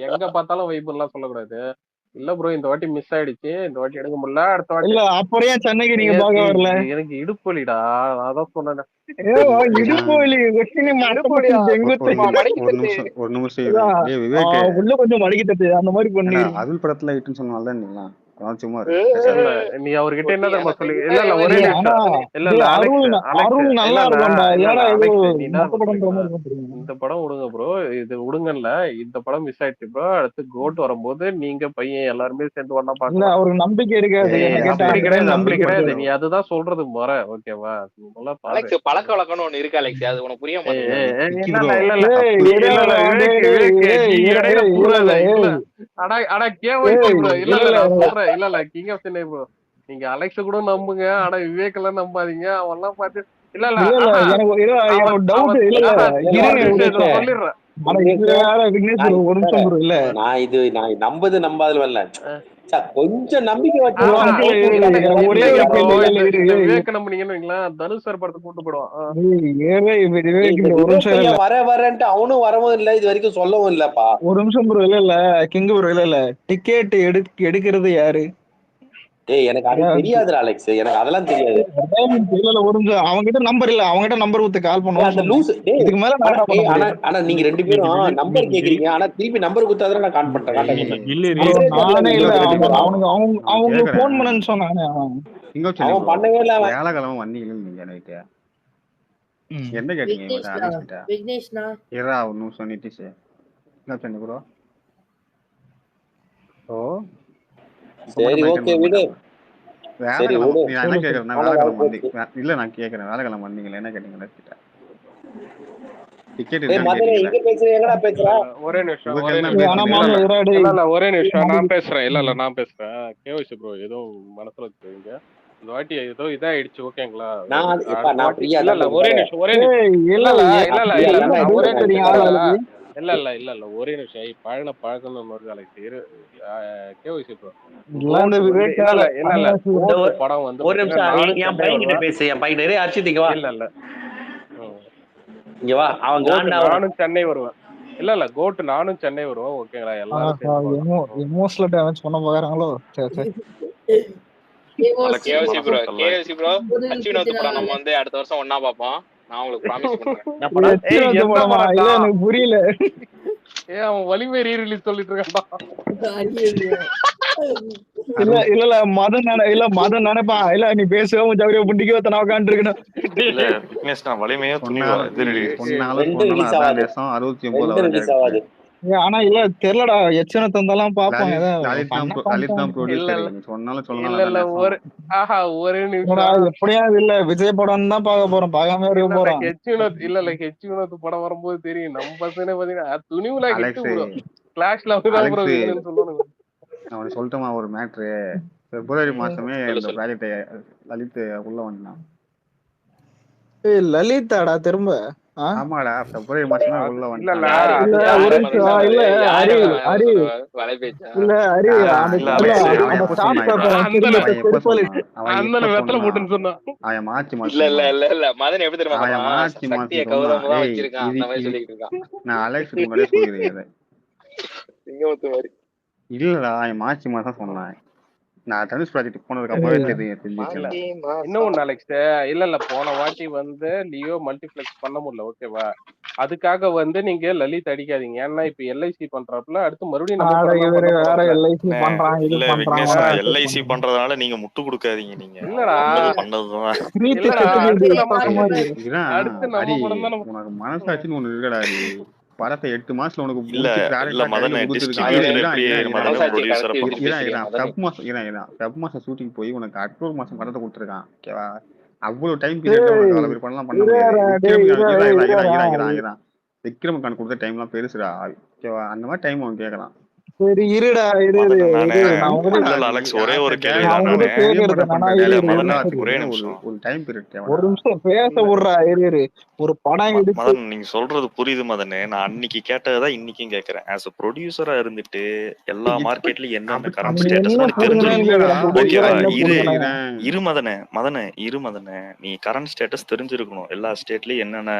எங்க பார்த்தாலும் வைப் எல்லாம் சொல்லக்கூடாது. இல்ல ப்ரோ இந்த வாட்டி மிஸ் ஆயிடுச்சு, இந்த வாட்டி எடுக்க முடியல. அடுத்த வாட்டி இல்ல அப்புறம் ஏன் சென்னைக்கு நீங்க பார்க்க வரல? எனக்கு இடுப்பு வலிடா, அதான் சொன்னேன். இடுப்பு வலி இடுப்புவலியா? ஒரு நிமிஷம் இரு. டேய் விவேக், உள்ள கொஞ்சம் மடக்கி தட்டு அந்த மாதிரி பண்ணி அதுல் படத்துல இட்டுன்னு சொன்னால தான் நீங்களா சும்மா நீ அவர்கிட்ட என்ன தெரியுமா சொல்லி இல்ல ஒரே நிமிஷம் இல்ல அருள் நல்லா இருக்கும்டா. ஏடா இது மொத்த படம் இந்த படம் விடுங்க ப்ரோ, இது விடுங்கல்ல. இந்த படம் மிஸ் ஆயிடுச்சு ப்ரோ. அடுத்து கோட் வரும்போது நீங்க பையன் எல்லாருமே சேர்ந்து ஒண்ணா பாக்கலாம். அவருக்கு நம்பிக்கை இருக்காது. அப்படி கிடையாது, நீ அதுதான் சொல்றது முறை. ஓகேவா? அலெக்ஸ் பழக்க வழக்கம்னு ஒண்ணு இருக்கு அலெக்ஸ், அது உனக்கு புரிய மாட்டேங்குது. நீங்க அலெக்ஸ கூட நம்புங்க, ஆனா விவேக் எல்லாம் நம்பாதீங்க. அவன் எல்லாம் பார்த்து இல்ல நான் நம்பது நம்பாதல வரல, கொஞ்சம் நம்பிக்கை தனுஷ் சார் படத்தை கூட்டு போடுவான். வர வரன்ட்டு அவனும் வரவும் இல்ல, இது வரைக்கும் சொல்லவும் இல்லப்பா. ஒரு நிமிஷம் ப்ரோ. இல்ல கிங் ப்ரோ, இல்ல டிக்கெட் எடுக்கிறது யாரு? ஏய் எனக்கு அது தெரியாது அலெக்ஸ், எனக்கு அதெல்லாம் தெரியாது. இல்ல ஒரு நிமிஷம், அவங்கிட்ட நம்பர் இல்ல, அவங்கிட்ட நம்பர் ஊத்து கால் பண்ணுவோம். அந்த லூஸ் இதுக்கு மேல ஆனா நீங்க ரெண்டு பேரும் நம்பர் கேக்குறீங்க, ஆனா திருப்பி நம்பர் கொடுத்தாதான் நான் கால் பண்றேன். நானே இல்ல, அவங்க போன் பண்ணன்னு சொன்னானே. அவன் பண்ணவே இல்ல. வேலைக்கிழமை வந்தீங்க நீங்க நைட்டு என்ன கேட்டீங்க? விக்னேஷ்னா இரா ஒரு நிமிஷம் நிதிஷ் என்ன சொன்னீங்க ப்ரோ? ஓ சரி ஓகே விடு. வேலைக்கிழமை நீ என்ன கேக்குறேன்? வேலைக்கிழமை வந்தீங்க இல்ல, நான் கேக்குறேன் வேலைக்கிழமை வந்தீங்களா என்ன கேட்டீங்க? டிக்கெட் ஒரே நிமிஷம் நான் பேசுறேன். இல்ல நான் பேசுறேன். கேவிசி ப்ரோ ஏதோ மனசுல வச்சுக்கோங்க, இந்த வாட்டி ஏதோ இதாயிடுச்சு. ஓகேங்களா? ஒரே நிமிஷம் ஒரே பழக்கம் கேவிசி ப்ரோ படம் வந்து ஒரு நிமிஷம் என் பையன் கிட்ட பேசு. என் பையன் நிறைய அடிச்சுட்டீங்க. இல்ல இங்க வா, அவன் நானும் சென்னை வருவேன். இல்ல கோட் நானும் சென்னை வருவோம். ஓகேங்களா? எல்லாரும் எமோஷனல் டேமேஜ் பண்ண போறாங்களோ. கேவிசி ப்ரோ அச்சுவினோத் படம் நம்ம வந்து அடுத்த வருஷம் ஒண்ணா பாப்போம். நான் உங்களுக்கு ப்ராமிஸ் பண்றேன். எனக்கு புரியல. அவன் வலிமை ரீ-ரிலீஸ் சொல்லிட்டு இருக்கான்டா. இல்ல மதன் நினைப்பா. இல்ல நீ பேசுவோம் ஜவுரிய புண்டிக்கு ஒருத்தன உட்கார்ந்து இருக்கணும். இல்ல விக்னேஷ் நான் வலிமையா ஆனா இல்ல தெரியலடா. எச்சனை தந்தாலாம் பாப்போம். எப்படியா இல்ல விஜய் படம் தான் பாக்க போறோம், பார்க்காம இருக்க போறோம். ஹெச்வினோத் படம் வரும்போது தெரியும். நம்ம பசங்க பாத்தீங்கன்னா துணிவுல கிளாஷ்ல சொல்லணும். அவன் சொல்லிட்டோமா ஒரு மேட்ரு, பிப்ரவரி மாசமே இந்த ப்ராஜெக்ட் லலித் உள்ள வந்தான். லலிதாடா திரும்ப? ஆமாடா பிப்ரவரி மாசமே உள்ள வந்தான். அவன் மார்ச் நான் அலெக்ஸ் முன்னாடியே சொல்லிருக்கேன். இல்லடா அவன் மார்ச் மாசம் சொன்னான். நான் தனுஷ் ப்ராஜெக்ட் போனதுக்கு அப்புறமே தெரிஞ்சிச்சு. இன்னும் அலெக்ஸ் இல்ல போன வாட்டி வந்து லியோ மல்டிப்ளெக்ஸ் பண்ண முடியல. ஓகேவா? அதுக்காக வந்து நீங்க லலித் அடிக்காதீங்க. ஏன்னா இப்ப எல்ஐசி பண்றாப்புல அடுத்து மறுபடியும் எல்ஐசி பண்றதுனால நீங்க முட்டு கொடுக்காதீங்க. நீங்க இல்லடா பண்ணதுதான் உனக்கு மனசாட்சின்னு ஒண்ணு இருக்கடா. படத்தை 8 மாசத்துல உனக்கு ஷூட்டிங் போய் உனக்கு அக்டோபர் மாசம் படத்தை கொடுத்துருக்கான். ஓகேவா? அவ்வளவு டைம் பீரியட் பண்ணலாம் பண்ண முடியாது. விக்ரமகான் கொடுத்த டைம் எல்லாம் பெருசுடா. ஓகேவா? அந்த மாதிரி டைம் அவன் கேட்கலாம். சரி இருடா அலெக்ஸ் ஒரே ஒரு கேள்வி தான். ஒரு டைம் பீரியட் ஒரு நிமிஷம் பேச விடுறா. ஒரு படம் மதன் நீங்க சொல்றது புரியுது மதனே. நான் அன்னைக்கு கேட்டதான் இன்னைக்கும் கேக்குறேன். ஆஸ் a ப்ரொடியூசரா இருந்துட்டு எல்லா மார்க்கெட்லயும் என்னென்ன கரண்ட் ஸ்டேட்டஸ் தெரிஞ்சிருக்கணும். இரு மதனே நீ கரண்ட் ஸ்டேட்டஸ் தெரிஞ்சிருக்கணும். எல்லா ஸ்டேட்லயும் என்னென்ன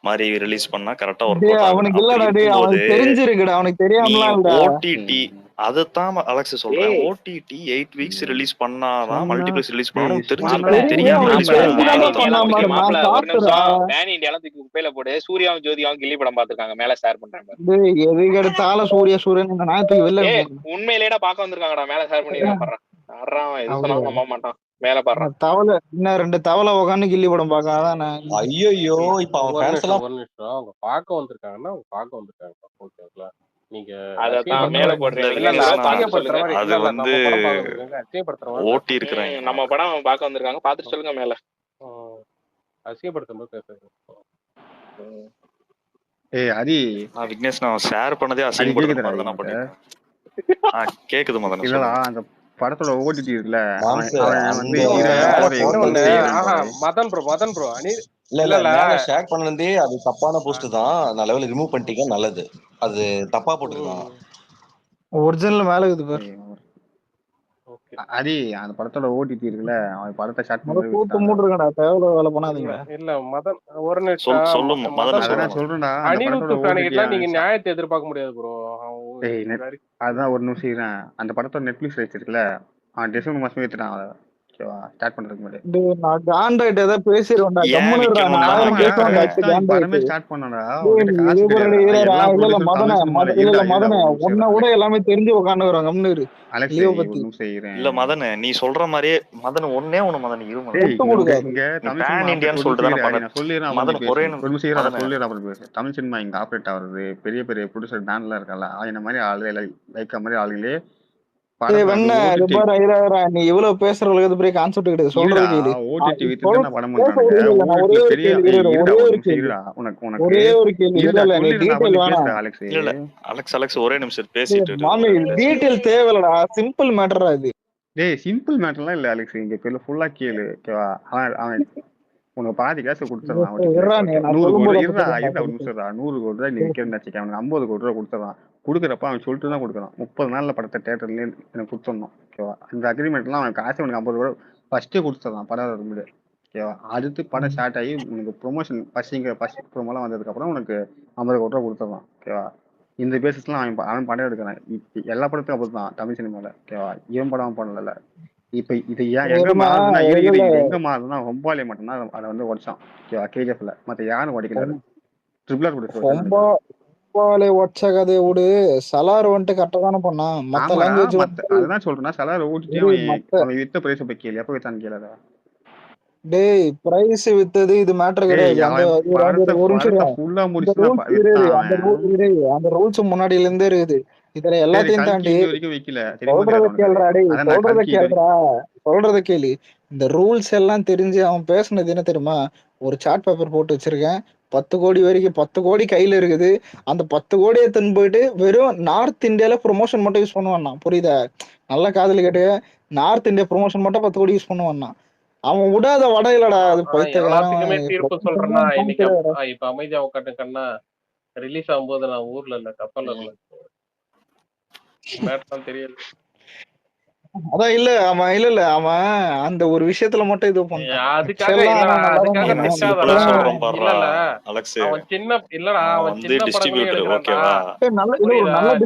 மாதிரி ரிலீஸ் பண்ணா கரெக்டா ஒர்க் அவனுக்கு இல்லடா. அவனுக்கு தெரிஞ்சிருக்குடா. அவனுக்கு தெரியாமலாம் இல்லடா. ஓடிடி அதுதான் அலெக்ஸ் சொல்றேன். ஏய் ஓடிடி 8 வீக்ஸ் ரிலீஸ் பண்ணாதான் சொன்னா மல்டிபிளெக்ஸ் ரிலீஸ் டேய் பண்ணணும் சொன்னா தெரிஞ்சிருக்கணும். தெரியும் தெரியாம அவனுக்கு ரிலீஸ் மாப்பிள பண்ணாங்க. தெரிஞ்சுதான் பேன் அவ்வளவுதான். பண்ணாம இண்டியாலாம் தூக்கி இருப்பான். மாப்பிள ஒரு காட்டுறா. நிமிஷம் பேன் இண்டியாலாம் தூக்கி குப்பையில போடு. சூர்யாவும் ஜோதிகாவும் கில்லி படம் பாத்துருக்காங்க, மேல ஷேர் பண்றேன் பாரு. டேய் எதுக்கு எடுத்தாலும் சூர்யா இந்த நாயத்துக்கு வெளில ஏய் போகணும். உண்மையிலேடா பாக்க வந்திருக்காங்கடா, மேல ஷேர் பண்ணிருக்கேன் பாடுறான். ஆடுறான் எது அப்படியா? சொன்னாலும் நம்ப மாட்டான், மேல பாடுறான். தவளை இன்னும் 2 தவளை உக்காந்து கில்லி படம் பார்க்க அதான் நான் ஐயோ இப்ப அவன் ஒரு ஃபேன்ஸ் நிமிஷம் எல்லாம் ஒரு நிமிஷம். அவங்க பார்க்க வந்திருக்காங்கன்னா அவங்க பார்க்க வந்திருக்காங்க. ஓகேங்களா? நீங்க அதத்தான் மேல அசிங்கப்படுத்துற போடுறேன். இல்ல இல்ல விக்னேஷ்னா அசிங்கப்படுத்துற சொல்லுங்க. மாதிரி அது இல்ல இல்ல வந்து நம்ம படம் பார்க்க வந்திருக்காங்க, அசிங்கப்படுத்துற மாதிரி ஓட்டி பேசுறீங்க. இருக்கிறாங்க. நம்ம படம் பாக்க வந்திருக்காங்க, பாத்துட்டு சொல்லுங்க மேல. அசிங்கப்படுத்துற மாதிரி பேசுறீங்க. ஏய் ஹரி விக்னேஷ் நான் ஷேர் பண்ணதே ஹரி அசிங்கப்படுத்துற கேக்குதுடா மாதிரி தான் நான் உனக்கு? பண்ணிருக்கேன். கேக்குது மதன இல்லடா சொல்லுங்க. அந்த படத்தோட ஓடிடி இருக்குல்ல அவன் மாம்சு அவன் அந்த வந்து இன்னொன்னு ஹீரோயின் ஸ்டோரி இன்னொன்னு செய்யறான் ஆஹா போல. மதன் ப்ரோ அனி இல்ல இல்ல இல்ல இல்ல மேல ஷேர் பண்ணதே அது தப்பான போஸ்ட் தான். நான் லெவலில் ரிமூவ் பண்ணிட்டீங்க, நல்லது. அது தப்பா போட்டுருக்கான். ஒரிஜினல் மேல இருக்குது பாரு. ஓகே ஹரி அந்த படத்தோட ஓடிடி இருக்குல்ல அவன் படத்தை ஷார்ட் முதல்ல பண்ணி கூத்து விட்டான். மூடுறா, தேவையில்ல வேலை இல்ல பண்ணாதீங்க. இல்ல மதன் ஒரு நிமிஷம் சொல்லு மதன் மதன் அதான் சொல்லுங்க. சொல்றேன்டா அந்த அனிருத் படத்தோட ஓடிடி ஃபேனுக்கிட்டலாம் நீங்க நியாயத்தை எதிர்பார்க்க முடியாது ப்ரோ. அதான் ஒரு நிமிஷம் இருறேன். அந்த படத்தோட நெட்ஃபிளிக்ஸ் ரைட்ஸ் இருக்குல்ல அவன் டிசம்பர் மாசமே எடுத்துட்டான் அதை. ஓகேவா ஸ்டார்ட் பண்றதுக்கு முன்னாடி. டேய் நான் காண்டாயிட்டு ஏதாவது பேசிடுவேன்டா, ஏன் கம்முன்னு இருடா. விக்கணும்? நான் நானும் ஆயிரம் பேசுவேன்டா, கேக்குறேன். படமே காண்டாயிட்டு. ஸ்டார்ட் பண்ணடா டேய் அவன்கிட்ட நீ காசு இதே பாரு, கிடையாதுடா. இருடா, எல்லா இல்ல இல்ல ப்ரொடியூசரும் மதன தமிழ் சினிமால இல்ல இல்ல இருடா மதன ஒரு நிமிஷம் உன்னை விட எல்லாமே தெரிஞ்சு உட்காந்துக்கிறோம், கம்முன்னு இரு. அலெக்ஸ் லீவ ஒரு பத்தி நிமிஷம் இருறேன். இல்ல மதன் நீ சொல்ற மாதிரியே மதன் ஒன்னே ஒண்ணு மதன் இரு மதன். டேய் விட்டு இங்க கொடுக்காது. இங்க நீ தமிழ் பேன் சினிமா இண்டியான்னு ஆப்ரேட் சொல்லிட்டு தானே சொல்லிடுறேன் பண்ண நான் சொல்லிடுறேன் மதன் அப்புறம் ஒரே பேசு. ஒரு நிமிஷம் இருடா நான் மதன் சொல்லிடுறேன் அப்புறம் பேசு. தமிழ் சினிமா இங்க ஆப்ரேட் ஆகுறது பெரிய பெரிய ப்ரொடியூசர் பேன்ல இருக்கல என்ன மாதிரி ஆளு லைக் மாதிரி ஆளுங்களே டேய் படத்தை வெண்ண வந்து இது ஓடிடி பாரு, இருடா நீ இவ்வளவு பேசுறவங்களுக்கு இது பெரிய கான்செப்ட் கிடையாது. சொல்றது இருடா கேளு. ஓடிடி இப்போ வித்துட்டு நான் படம் பேச பண்றானுங்க. இல்ல இல்ல, நான் ஒரே ஓடிடில ஒரு பெரிய கேள்வி இருடா, இருடா ஒரே ஒரு ஒரு நிமிஷம் கேள்வி, இருடா உனக்கு ஒரே ஒரு கேள்வி. இல்ல இருடா இல்ல நீ சொல்லிடுறேன் டீட்டெயில் நீ வேணாம். பேசுற அலெக்ஸ். இல்ல இல்ல அலெக்ஸ் ஒரே நிமிஷம் டேய் பேசிட்டு இரு. மாமி மதன் பேசு. டீட்டெயில் தேவையில்லடா, சிம்பிள் மேட்டரா இது. டேய் சிம்பிள் மேட்டர்லாம் இல்ல அலெக்ஸ் இங்க பேர்ல ஃபுல்லா கேளு ஓகேவா. அவன் அவன் உனக்கு பாதி காசு கொடுத்துறான் இருடா நீ ஓடிடி. நான் 100 சொல்லும் கோடி போது இருடா அப்ப இருடா ஒரு நிமிஷம் 100 கோடி ரூபாய் நீ விற்கிறேன்னு வச்சுக்க அவனுக்கு 50 கோடி ரூபாய் கொடுத்துறான். கொடுக்குறப்ப அவன் சொல்லிட்டு தான் கொடுக்குறான் 30 நாள்ல படத்தை தேட்டர்ல எனக்கு கொடுத்துடணும் ஓகேவா. அந்த அக்ரிமெண்ட்லாம் அவன் காசு அவனுக்கு 50 ரூபாய் ஃபர்ஸ்டே கொடுத்துறான் படம் வரும்போது ஓகேவா. அடுத்து படம் ஸ்டார்ட் ஆகி உனக்கு ப்ரொமோஷன் ஃபர்ஸ்ட் ப்ரோமோலாம் வந்ததுக்கு அப்புறம் உனக்கு 50 கோடி ரூபாய் கொடுத்துறான் ஓகேவா. இந்த பேசிஸ்லாம் அவன் படம் எடுக்கிறான். எல்லா படத்துக்கும் அப்படி தான் தமிழ் சினிமால ஓகேவா. இவன் படம் பண்ணல. இப்ப இது ஏன் எங்க இருமா மாறுதுன்னா இல்ல இது எங்க மாறுதுன்னா ரொம்பாலே மட்டும்தான் அதை வந்து உடைச்சான் ஓகேவா. கேஜிஎஃப்ல மத்த யாரும் உடைக்கல. ட்ரிபிள் கூட ரொம்ப ஒச்ச கதையை விடு. சலார் வந்துட்டு கரெக்டா தானே பண்ணான். மத்த ஆமாடா லாங்குவேஜ் அதுதான் சொல்றேன். சலார் ஓட்டிட்டு அவன் வித்த பிரைஸ் போய் கேளு எப்ப வித்தான்னு கேளடா. டேய் பிரைஸ் வித்தது இது மேட்டர் கிடையாது. அந்த ஒரு அந்த ரூல்ஸ் முன்னாடில இருந்தே இருக்குது. இதுல எல்லாத்தையும் தாண்டி சொல்றத கேளு. இந்த ரூல்ஸ் எல்லாம் தெரிஞ்சு அவன் பேசுனது என்ன தெரியுமா, ஒரு சார்ட் பேப்பர் போட்டு வச்சிருக்கேன் 10 கோடி வரைக்கும் 10 கோடி கையில இருக்குது. அந்த 10 கோடியை எடுத்துன்னு போயிட்டு வெறும் நார்த் இந்தியால ப்ரொமோஷன் மட்டும் யூஸ் பண்ணுவான்னா. புரியுதா? நல்ல காதல் கேட்டு நார்த் இந்தியா ப்ரொமோஷன் மட்டும் 10 கோடி யூஸ் பண்ணுவான்னா. அவன் விடாத வட இல்லடா. அது எல்லாத்துக்குமே தீர்ப்பு சொல்றேன்னா இன்னைக்கு இப்ப அமைதியா உட்காந்துக்கன்னா ரிலீஸ் ஆகும்போது நான் ஊர்ல இல்ல கப்பல்ல இல்ல மேட்தான் தெரியாது. அதான் இல்ல அவன் இல்ல அவன் அந்த ஒரு விஷயத்துல மட்டும் இது பண்ணான். அவன் சின்ன இல்லடா அவன் சின்ன படங்களும் எடுக்கிறான்டா.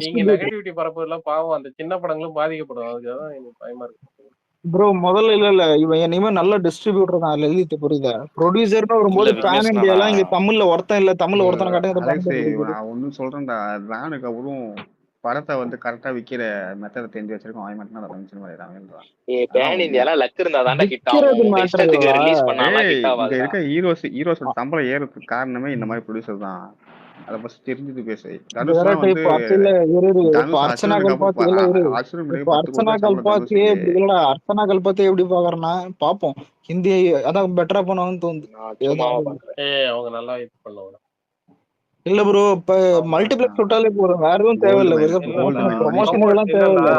நீங்க நெகட்டிவிட்டி பரப்புறதுலாம் பாவம் அந்த சின்ன படங்களும் பாதிக்கப்படும். அதுக்காக எனக்கு பயமா இருக்கு ப்ரோ. முதல்ல இல்ல இவன் இனிமே நல்ல டிஸ்ட்ரிபியூட்டர் தான் லலித். புரியுதா? ப்ரொடியூசர்னு வரும்போது பேன் இண்டியாலாம் இங்க தமிழ்ல ஒருத்தன் இல்ல, தமிழ்ல ஒருத்தனை காட்டுங்க. நான் ஒன்னும் சொல்றேன்டா வேனுக்கு அவரும் படத்தை வந்து கரெக்டா விக்கிற மெத்தட தெரிஞ்சு வச்சிருக்கோம். அவன் மட்டும் தான் சினிமா எடுக்கிறான். பேன் இந்தியால லக் இருந்தா தான்டா ஹிட் ஆகும். இஷ்டத்துக்கு ரிலீஸ் பண்ணாம ஹிட் ஆகாது. இங்க இருக்க ஹீரோஸ் சம்பளம் ஏறதுக்கு காரணமே இந்த மாதிரி ப்ரொடியூசர் தான். அத பத்தி தெரிஞ்சுட்டு பேசு. அர்ச்சனா கல்பத்தி எப்படி பாக்குறேன்னா பாப்போம். ஹிந்தி அதான் பெட்டரா பண்ணுவாங்கன்னு தோணுது. அவங்க நல்லா இது பண்ணுவாங்க. இல்ல ப்ரோ இப்ப மல்டிபிளெக்ஸ் விட்டாலே போதும், வேற எதுவும் தேவையில்ல. ப்ரொமோஷன் எல்லாம் தேவையில்ல.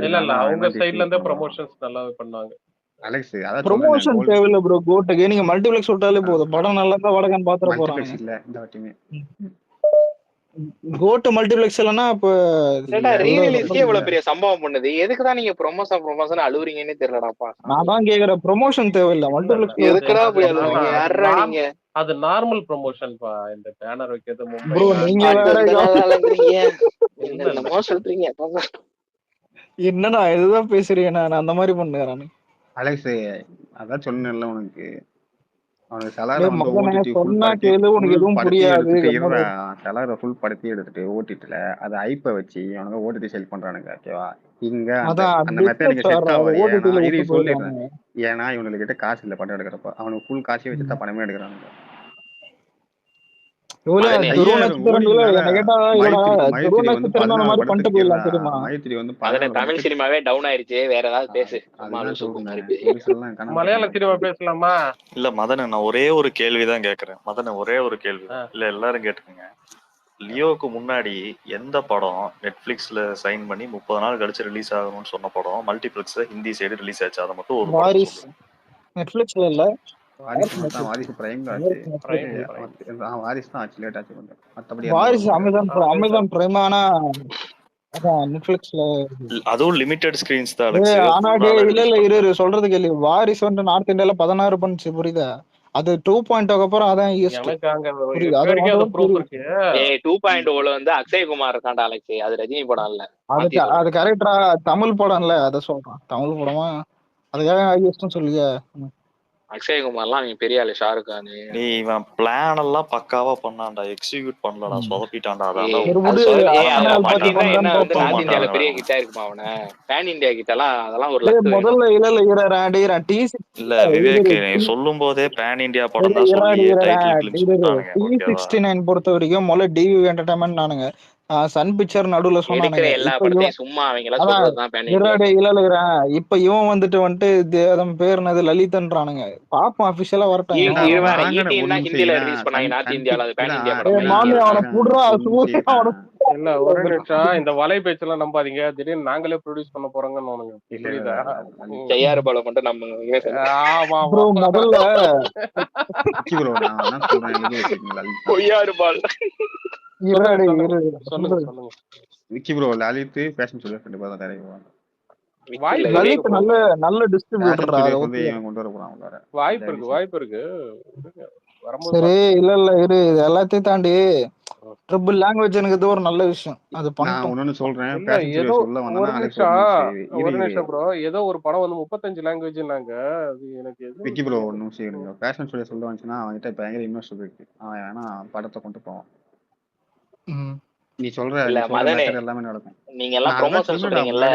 இல்ல அவங்க சைடுல இருந்தே ப்ரொமோஷன்ஸ் நல்லா பண்ணுவாங்க. ப்ரொமோஷன் தேவையில்ல ப்ரோ. கோட்டுக்கு நீங்க மல்டிபிளெக்ஸ் விட்டாலே போதும். படம் நல்லா தான் வடகன் பாத்துற போறாங்க. இல்ல இந்த வாட்டிமே கோட்டு மல்டிபிளெக்ஸ் இல்லனா இப்ப ரீரிலீஸ்க்கே இவ்வளவு பெரிய சம்பவம் பண்ணுது. எதுக்கு தான் நீங்க ப்ரொமோஷன் அழுவுறீங்கன்னே தெரியலடாப்பா. நான் தான் கேக்குறேன். ப்ரொமோஷன் தேவையில்ல. மல்டிபிளெக்ஸ் எதுக்குடா அப்படி அழுவுறீங்க? யாரா நீங்க? அது நார்மல் ப்ரொமோஷன் பா. இந்த பேனர் வைக்கிறது ப்ரோ நீங்க வேற என்னமோ சொல்றீங்க. என்னடா இதுதான் பேசுறேன் நான் அந்த மாதிரி பண்ணுறானு. அலெக்ஸ் அதான் சொன்னேன்ல உனக்கு, அவனுக்கு செலாரை டேய் வந்து மகனே ஓடிடி ஃபுல் சொன்னா படத்தி கேளு, உனக்கு ஃபுல் எதுவும் படத்தி புரியாது. எடுத்துட்டு என்னடா செலாரை ஃபுல் படத்தி எடுத்துட்டு ஓடிடில அதை ஐப்பை வச்சு அவனுக்கு ஓடிடி செல் பண்றானுங்க. ஓகேவா, இங்க அந்த அதான் அந்த மெத்தட் பிசினஸ் இங்க செட் அதை ஆகாது. ஏன்னா ஓடிடில இது விட்டு சொல்லிடுறேன், போயிடுறானுங்க. ஏன்னா இவனுக்கு கிட்ட காசு இல்லை படம் எடுக்கிறப்ப, அவனுக்கு ஃபுல் காசையும் வச்சு தான் படமே எடுக்கிறானுங்க. இவ்வளோ மதனே துருவ 5000 நட்சத்திரம் கோடிக்கு மேல என்ன கேட்டா இல்லடா, துருவ மைத்திரி வந்து நட்சத்திரம் அந்த 14 மாதிரி பண்ணிட்டு படத்துக்கு போயிடலாம் தெரியுமா? மைத்திரி வந்து மதனே 14 தமிழ் படத்துக்கு சினிமாவே டவுன் ஆயிருச்சு, வேற ஏதாவது பேசு. சும்மா அதுதான் லூசு சொல்றேன். மாதிரி ப்ரொடியூசர்லாம் கணக்கு மலையாள பண்ண சினிமா பேசலாமா? இல்ல மதன, நான் ஒரே ஒரு கேள்விதான் கேக்குறேன். மதன, ஒரே ஒரு கேள்விதான். இல்ல எல்லாரும் கேட்டுக்கோங்க. லியோக்கு முன்னாடி எந்த படம் நெட்ஃபிளிக்ஸ்ல சைன் பண்ணி 30 நாள் கழிச்சு ரிலீஸ் ஆகணும்னு சொன்ன படம் மல்டிபிளெக்ஸ்ல ஹிந்தி சைடு ரிலீஸ் ஆச்சு? அதை மட்டும் ஒரு படத்தை வாரிஸ் சொல்லுங்க. நெட்ஃபிளிக்ஸ்ல இல்ல, வாரிசு மட்டும், வாரிசு பிரைம்ல ஆச்சு. வாரிசு தான் ஆச்சு, லேட் ஆச்சு கொஞ்சம். மத்தபடி எந்த வாரிஸ் படமும் அமேசான் கிடையாது. Amazon prime. ஆனா அதான் நெட்ஃபிளிக்ஸ்ல. அதுவும் லிமிடெட் ஸ்கிரீன்ஸ் தான் அலெக்ஸ். ஆனா டே இல்ல இல்ல இரு சொல்றது கேள்வி. வாரிஸ் வந்து நார்த் இந்தியால 16 பண்ணுச்சு, புரியுதா? அது 2.0 அப்புறம் அதான் ஈஸ்ட், எனக்கு அங்க புரியுது? அது எப்படியாவது வந்து ப்ரூஃப் இருக்கு. 2.0 வந்து அக்ஷய் குமார் இருக்காண்டா அலெக்ஸ், அது ரஜினி படம் இல்ல. அதுக்கு அது கரெக்டா தமிழ் படம் இல்ல, அத சொல்றான். தமிழ் படமா அதுக்காக ஈஸ்ட்னு சொல்லுங்க. அக்ஷய் குமார்லாம் அவங்க பெரிய ஆளு, ஷாருக் கான். நீ இவன் பிளான் எல்லாம் பக்காவா பண்ணான்டா, எக்ஸிக்யூட் பண்ணலடா, சொதப்பிட்டான்டா. அதெல்லாம் என்ன வந்து நார்த் இந்தியால பெரிய ஹிட்டா இருக்குமா? அவனை பேன் இந்தியா கிட்ட எல்லாம் அதெல்லாம் ஒரு லக்கு வேணும். முதல்ல இல்ல இல்ல விவேக், நீ சொல்லும் போதே பேன் இந்தியா படம் தான் சொல்லி டைட்டில் கிளிப்ஸ் கொடுத்தானுங்க. ஓகேவா, T69 பொறுத்த வரைக்கும் முதல்ல டிவி என்டர்டைன்மெண்ட் நானுங்க, சன் பிக்சர் நடுவுல எடுக்கிற சொன்னானுங்க. எல்லா இப்ப படத்தையும் சும்மா அவங்க எல்லாம் அதான் சொல்றதுதான் பேன் இந்தியா. இல்ல இப்ப இவன் வந்துட்டு அதன் பேர் என்னது லலிதன்றானுங்க. பாப்போம் அபிஷியலா வரட்டும். ஹிந்தில ரிலீஸ் பண்ணாங்க நார்த் இந்தியால, அது பேன் இந்தியா படம். மாமி அவனை புடுறா, இல்ல ஒரு நிமிஷம், இந்த வலை பேச்செல்லாம் நம்பாதீங்க. திடீர்னு நாங்களே ப்ரொடியூஸ் பண்ண போறோங்கன்னு புரியுதா? செய்யாறு பால மட்டும் நம்ம ஆமா முதல்ல பொய்யாறு பால். சொல்லுங்க சொல்லுங்க. விக்கி ப்ரோ லலித் ஃபேஷன் சொல்லி கண்டிப்பா தான் தரேன். லலித் நல்ல டிஸ்ட்ரிபியூட்டரா வந்து கொண்டு வர போறாங்க வேற. வாய்ப்பு இருக்கு. சரி இல்ல இரு, இது எல்லாத்தையும் தாண்டி ட்ரிபிள் லாங்குவேஜ் எனக்கு ஒரு நல்ல விஷயம். அது நான் ஒன்னு சொல்றேன், ஏதோ ஒரு நிமிஷம் ப்ரோ, ஏதோ ஒரு படம் வந்து 35 லாங்குவேஜ்னாங்க. அது எனக்கு விக்கி ப்ரோ ஒரு நிமிஷம் இருங்க. ஃபேஷன் ஸ்டுடியோ சொல்ல வந்துச்சுன்னா அவன்கிட்ட பயங்கர இன்வெஸ்ட் இருக்கு, அவன் வேணா படத்தை கொண்டு போவான். நீ சொல்ற எல்லாமே நடக்கும். நீங்க எல்லாம் ப்ரமோஷன் சொல்றீங்கல்ல,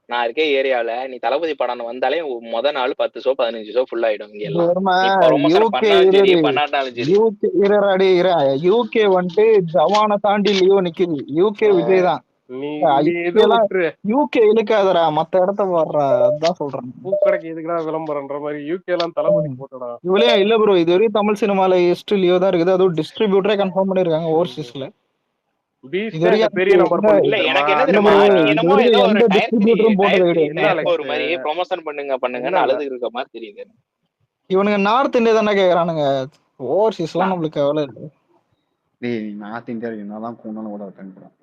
நான் இருக்க ஏரியால நீ தளபதி படம் வந்தாலே முத நாள் 10 ஷோ 15 ஷோ ஃபுல் ஆயிடும். இங்க எல்லாம் யூகே வந்துட்டு ஜவானை தாண்டி லியோ நிக்குது. யூகே விஜய் தான். யூகே இழுக்காதரா, மத்த இடத்த வர்றா, அதான் சொல்றேன். பூக்கடைக்கு எதுக்குடா விளம்பரம்ன்ற மாதிரி யூகே எல்லாம் தளபதி போட்டடா. இவளையா இல்ல ப்ரோ, இது வரைக்கும் தமிழ் சினிமால லியோ தான் இருக்குது. அதுவும் டிஸ்ட்ரிபியூட்டரே கன்ஃபார்ம் பண்ணிருக்காங்க ஓவர்சீஸ்ல. பெரிய நம்பர் இல்ல எனக்கு என்ன தெரியுமா, என்னமோ ஏதோ ஒரு ஒரு மாதிரி ப்ரமோஷன் பண்ணுங்கன்னு அழுது இருக்க மாதிரி தெரியுது. இவனுங்க நார்த் இந்தியா தானே கேக்குறானுங்க, ஓவர்சீஸ்லாம் நம்மளுக்கு எவ்வளவு இல்லை. டேய் நார்த் இந்தியா என்னதான் கூண்டாலும் கூட தந்துறோம்.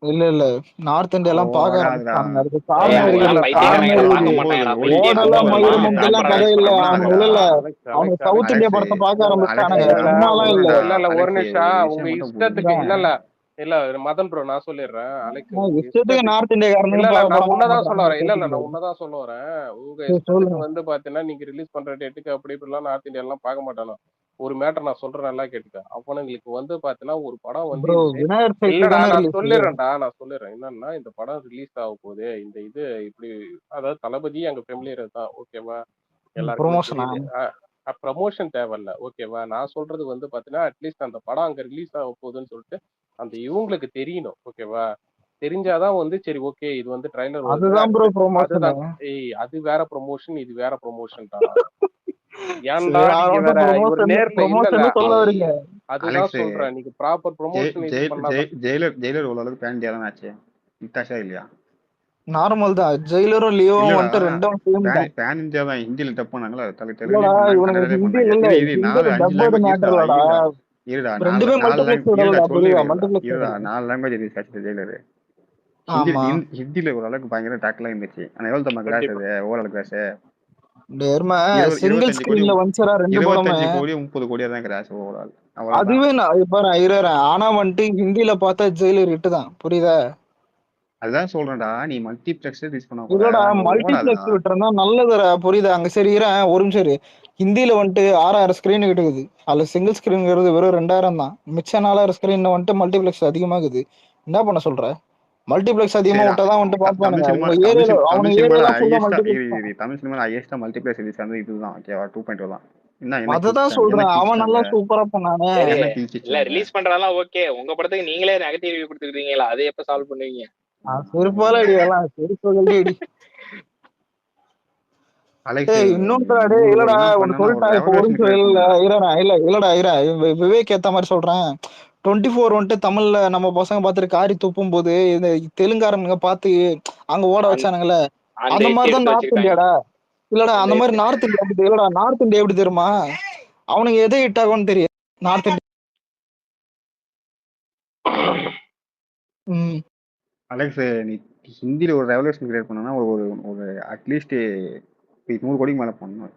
இல்ல நார்த் இந்தியா எல்லாம் பாக்க ஆரம்பிச்சாங்க. அதுக்கு அவங்க சவுத் இந்தியா படத்தை பார்க்க ஆரம்பிச்சானுங்க. இல்ல ஒரு நிமிஷம், உங்க இஷ்டத்துக்கு இல்ல மதன் ப்ரோ நான் சொல்லிடுறேன். நார்த் இந்தியா நான் உன்னதான் சொல்ல வரேன். நான் உன்னதான் சொல்ல வரேன். உங்க இஷ்டத்துக்கு வந்து பாத்தீங்கன்னா நீங்க ரிலீஸ் பண்ற டேட்டுக்கு அப்படி இப்படிலாம் நார்த் இந்தியா எல்லாம் பார்க்க மாட்டானோ. ஒரு மேட்டர் நான் சொல்றேன், நல்லா கேட்டுக்க. அவனுங்களுக்கு வந்து பாத்தீங்கன்னா ஒரு படம் வந்து நான் சொல்லிடுறேன் என்னன்னா, இந்த படம் ரிலீஸ் ஆக போகுது, இந்த இது இப்படி, அதாவது தளபதி அங்க ஃபெமிலியர் தான், ஓகேவா? எல்லாருக்கும் ப்ரமோஷன் தேவையில்ல, ஓகேவா? நான் சொல்றது வந்து பாத்தீங்கன்னா அட்லீஸ்ட் அந்த படம் அங்க ரிலீஸ் ஆக போகுதுன்னு சொல்லிட்டு அந்த இவங்களுக்கு தெரியணும், ஓகேவா? தெரிஞ்சாதான் வந்து சரி ஓகே இது வந்து ட்ரைலர், அதுதான் அது வேற ப்ரொமோஷன், இது வேற ப்ரொமோஷன் தான். அதுதான் சொல்றேன், நீங்க ப்ராப்பர் ப்ரொமோஷன் ஜெயிலர் ஓரளவுக்கு பேன் இந்தியா தான் ஆச்சு, நித்தாஷா இல்லையா? நார்மல் தான். ஜெயிலரும் லியோவும் வந்து ரெண்டும் சேம் தான். பேன் இந்தியா தான். ஹிந்தில டப் பண்ணாங்களா, ரெண்டுமே மல்டிப்ளெக்ஸ் விடலடா, புரியுதா? மல்டிப்ளெக்ஸ் 4 லாங்குவேஜ் ரிலீஸ் ஆச்சு ஜெயிலர். ஹிந்தில ஓரளவுக்கு பயங்கர டாக்லாம் இருந்துச்சு. ஆனா எவ்வளவு தம்மா கிராஸ் அது ஓவரால் கிராஸ் சிங்கிள் ஸ்கிரீன்ல வந்துச்சா ரெண்டு படமே 25 கோடி 30 கோடி தான் கிராஸ் ஓவரால். அதுவே நான் இப்ப நான் ஆனா வந்துட்டு ஹிந்தில பார்த்தா ஜெயிலர் ஹிட் தான், புரியுதா? அதுதான் சொல்றேன்டா, நீ மல்டிபிளெக்ஸ் ரிலீஸ் பண்ண கூட இல்லடா அங்க ஓடாதா? மல்டிபிளெக்ஸ் விட்டுறா நல்லதுடா, புரியுதா? அங்க சரி இரேன் ஒரு நிமிஷம் இரு. ஹிந்தியில வந்துட்டு 6000 ஸ்கிரீன் கிட்ட இருக்குது. அதுல சிங்கிள் ஸ்கிரீன்ங்கிறது வெறும் 2000 தான். மிச்சம் 4000 ஸ்கிரீன் வந்துட்டு மல்டிபிளெக்ஸ் அதிகமாகுது. என்ன பண்ண சொல்ற? மல்டிபிளெக்ஸ் அதிகமா சரிடா, விட்டாதான் வந்துட்டு தமிழ் பாப்பானுங்க. சினிமா உங்க தமிழ் ஏரியால சினிமா தமிழ் அவனுங்க சினிமால ஏரியால ஃபுல்லா ஹையஸ்டா மல்டிபிளெக்ஸ் தான். தமிழ் சினிமால ஹையஸ்டா மல்டிபிளெக்ஸ் ரிலீஸ் ஆனது இதுதான். ஓகேவா? 2.0 தான். என்ன அததான் என்ன சொல்றேன், அவன் கிழிச்சிட்டாங்க? நல்லா சூப்பரா பண்ணானே. சரி என்ன இல்ல கிழிச்சிட்டாங்க? ரிலீஸ் பண்றதெல்லாம் ஓகே. உங்க படத்துக்கு நீங்களே நெகட்டிவ் ரிவ்யூ கொடுத்துருக்கீங்களா? அதை எப்ப சால்வ் பண்ணுவீங்க? செருப்பால அடி, எல்லாம் செருப்பு அடி. அலெக்ஸ் ஏய் இன்னொன்றா டே, 100 இல்லடா கோடிலாம் ஒன்னு பண்ணனா ஒரு சொல்லிட்டேன். இப்ப ஒரு ரெவல்யூஷன் நிமிஷம் கிரியேட் இல்ல பண்ணடா. இல்லடா இல்லடா விவேக் ஏத்த மாதிரி சொல்றேன். 24 வந்துட்டு தமிழ்ல நம்ம பசங்க பார்த்துட்டு காரி துப்பும் போது இந்த தெலுங்காரனுங்க பார்த்து அங்க ஓட வச்சானுங்கல்ல, அந்த அந்த இட்லி மாதிரிதான் எடுத்து நார்த் வச்சுக்கிட்டாங்க. இந்தியாடா. இல்லடா அந்த அந்த மாதிரி நார்த் இந்தியா எப்படி இல்லடா, நார்த் இந்தியா எப்படி தெரியுமா? அவனுங்க எதை ஹிட் ஆகும்னு தெரியும். North India. அலெக்ஸ் நீ ஹிந்தில ஒரு ரெவல்யூஷன் கிரியேட் பண்ணனா ஒரு ஒரு அட்லீஸ்ட் 100 கோடிக்கு மேல பண்ணணும்.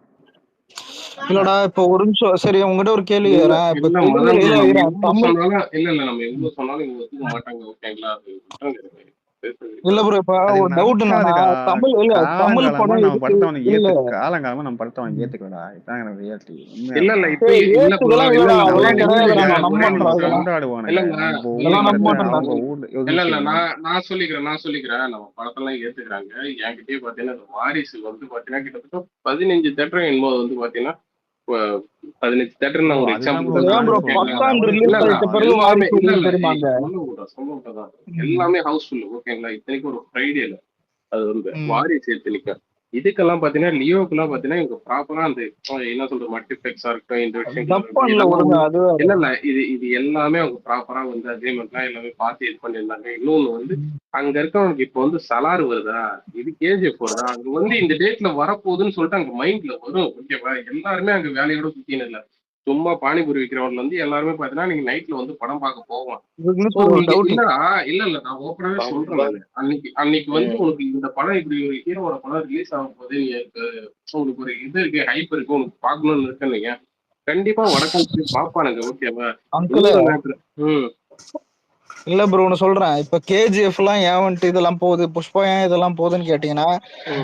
இல்லடா இப்ப ஒரு நிமிஷம் சரி, உங்ககிட்ட ஒரு கேள்வி இல்ல கேக்குறேன். இப்ப இல்ல தெலுங்குல மதன் bro, இல்ல நம்ம இல்ல எவ்வளவு தமிழ் சொன்னாலும் நம்ம எவ்வளவு சொன்னாலும் இவங்க ஒத்துக்க மாட்டாங்க. ஓகேங்களா? அது விட்டுருங்க, பேசுறது இல்ல விட்டுருங்க. ப்ரோ. இப்ப அது ஒரு டவுட் என்னன்னா, நடக்காதுடா. தமிழ் இல்ல தமிழ் காலங்காலமா படம் நம்ம எதுக்கு படத்தை அவனுக்கு இல்ல காலங்காலமா நம்ம படத்தை அவனுக்கு ஏத்துக்கலடா. இதுதான் எனக்கு ரியாலிட்டி. உண்மையா இல்ல இல்ல இருக்கலாம். இப்ப இல்ல ப்ரோ, ஏத்துக்கலாம் இல்ல இல்லடா, இல்ல bro, அதெல்லாம் எனக்கு கிடையாது. புரியுது. நான் நம்ப ஒரே மாட்டேன் நிமிஷம் அதெல்லாம். கொண்டாடுவானுங்க. இல்லங்க நம்ம ஊர் அதெல்லாம் நம்ப படத்தை மாட்டேன்டா. அவங்க ஊர்ல ஒரு இல்ல நிமிஷம் இருங்க. நான் சொல்லிக்கிறேன் நம்ம படத்தெல்லாம் ஏத்துக்கிறாங்க. என்கிட்டயே பாத்தீங்கன்னா இந்த வாரிசு வந்து பாத்தீங்கன்னா கிட்டத்தட்ட 15 தேட்டர் என்பது வந்து பாத்தீங்கன்னா 15 தேட்டர் நான் ப்ரோ ஒரு அதுதான் எக்ஸாம்பிள் ப்ரோ தான் ஏன் நானும் ப்ரோ சொல்றேன். சொல்றேன். ஓகேங்களா? பக்கான் ரெவல்யூஷன் இல்ல ரிலீஸ் ஆயிட்ட பிறகு எல்லாமே வாரிசு இல்ல வருது தெரியுமாங்க? சொல்ல விட்டதான் எல்லாமே ஹவுஸ்ஃபுல். ஓகேங்களா? இத்தனைக்கும் ஒரு ஃப்ரைடேல அது வந்து வாரிசு இத்தனைக்கும் இதுக்கெல்லாம் பாத்தீங்கன்னா லியோக்கெல்லாம் பாத்தீங்கன்னா இவங்க ப்ராப்பரா அந்த என்ன சொல்ற மல்டிபிளெக்ஸா இருக்கட்டும், இந்த விஷயங்களா டப் இருக்கட்டும், பண்ணல இதெல்லாம் ஒழுங்கா அது. இல்ல இது எல்லாமே அவங்க ப்ராப்பரா வந்து அக்ரிமெண்ட்லாம் எல்லாமே பார்த்து இது பண்ணியிருந்தாங்க. இன்னொன்னு வந்து அங்க இருக்கவனுக்கு இப்ப வந்து சலார் வருதா, இது கேஜிஎஃப் வருதா, அங்க வந்து இந்த டேட்ல வரப்போகுதுன்னு சொல்லிட்டு அங்க மைண்ட்ல வரும். ஓகேவா? எல்லாருமே அங்க வேலையோட சுத்தின்னு இல்ல, சும்மா பானிபூரி விற்கிறவங்க வந்து எல்லாருமே பாத்தீங்கன்னா நீங்க நைட்ல வந்து படம் பார்க்க போவான். சோ ஒரு நீங்க டவுட். இல்ல நான் ஓப்பனாவே சொல்றேன். நானு அன்னைக்கு வந்து உனக்கு இந்த படம் இப்படி ஒரு ஹீரோட படம் ரிலீஸ் ஆகும் போது உங்களுக்கு ஒரு இது இருக்கு, ஹைப் இருக்கு, உனக்கு பாக்கணும்னு இருக்குன்னு கண்டிப்பா வடக்கம் போய் பாப்பானுங்க. ஓகேவா? அங்கிள் இன்னொரு மேட்ரு இல்ல ப்ரோ ஒன்னு சொல்றேன். இப்ப கேஜிஎஃப் எல்லாம் ஏன் வந்துட்டு இதெல்லாம் போகுது, புஷ்பா ஏன் இதெல்லாம் போகுதுன்னு கேட்டீங்கன்னா,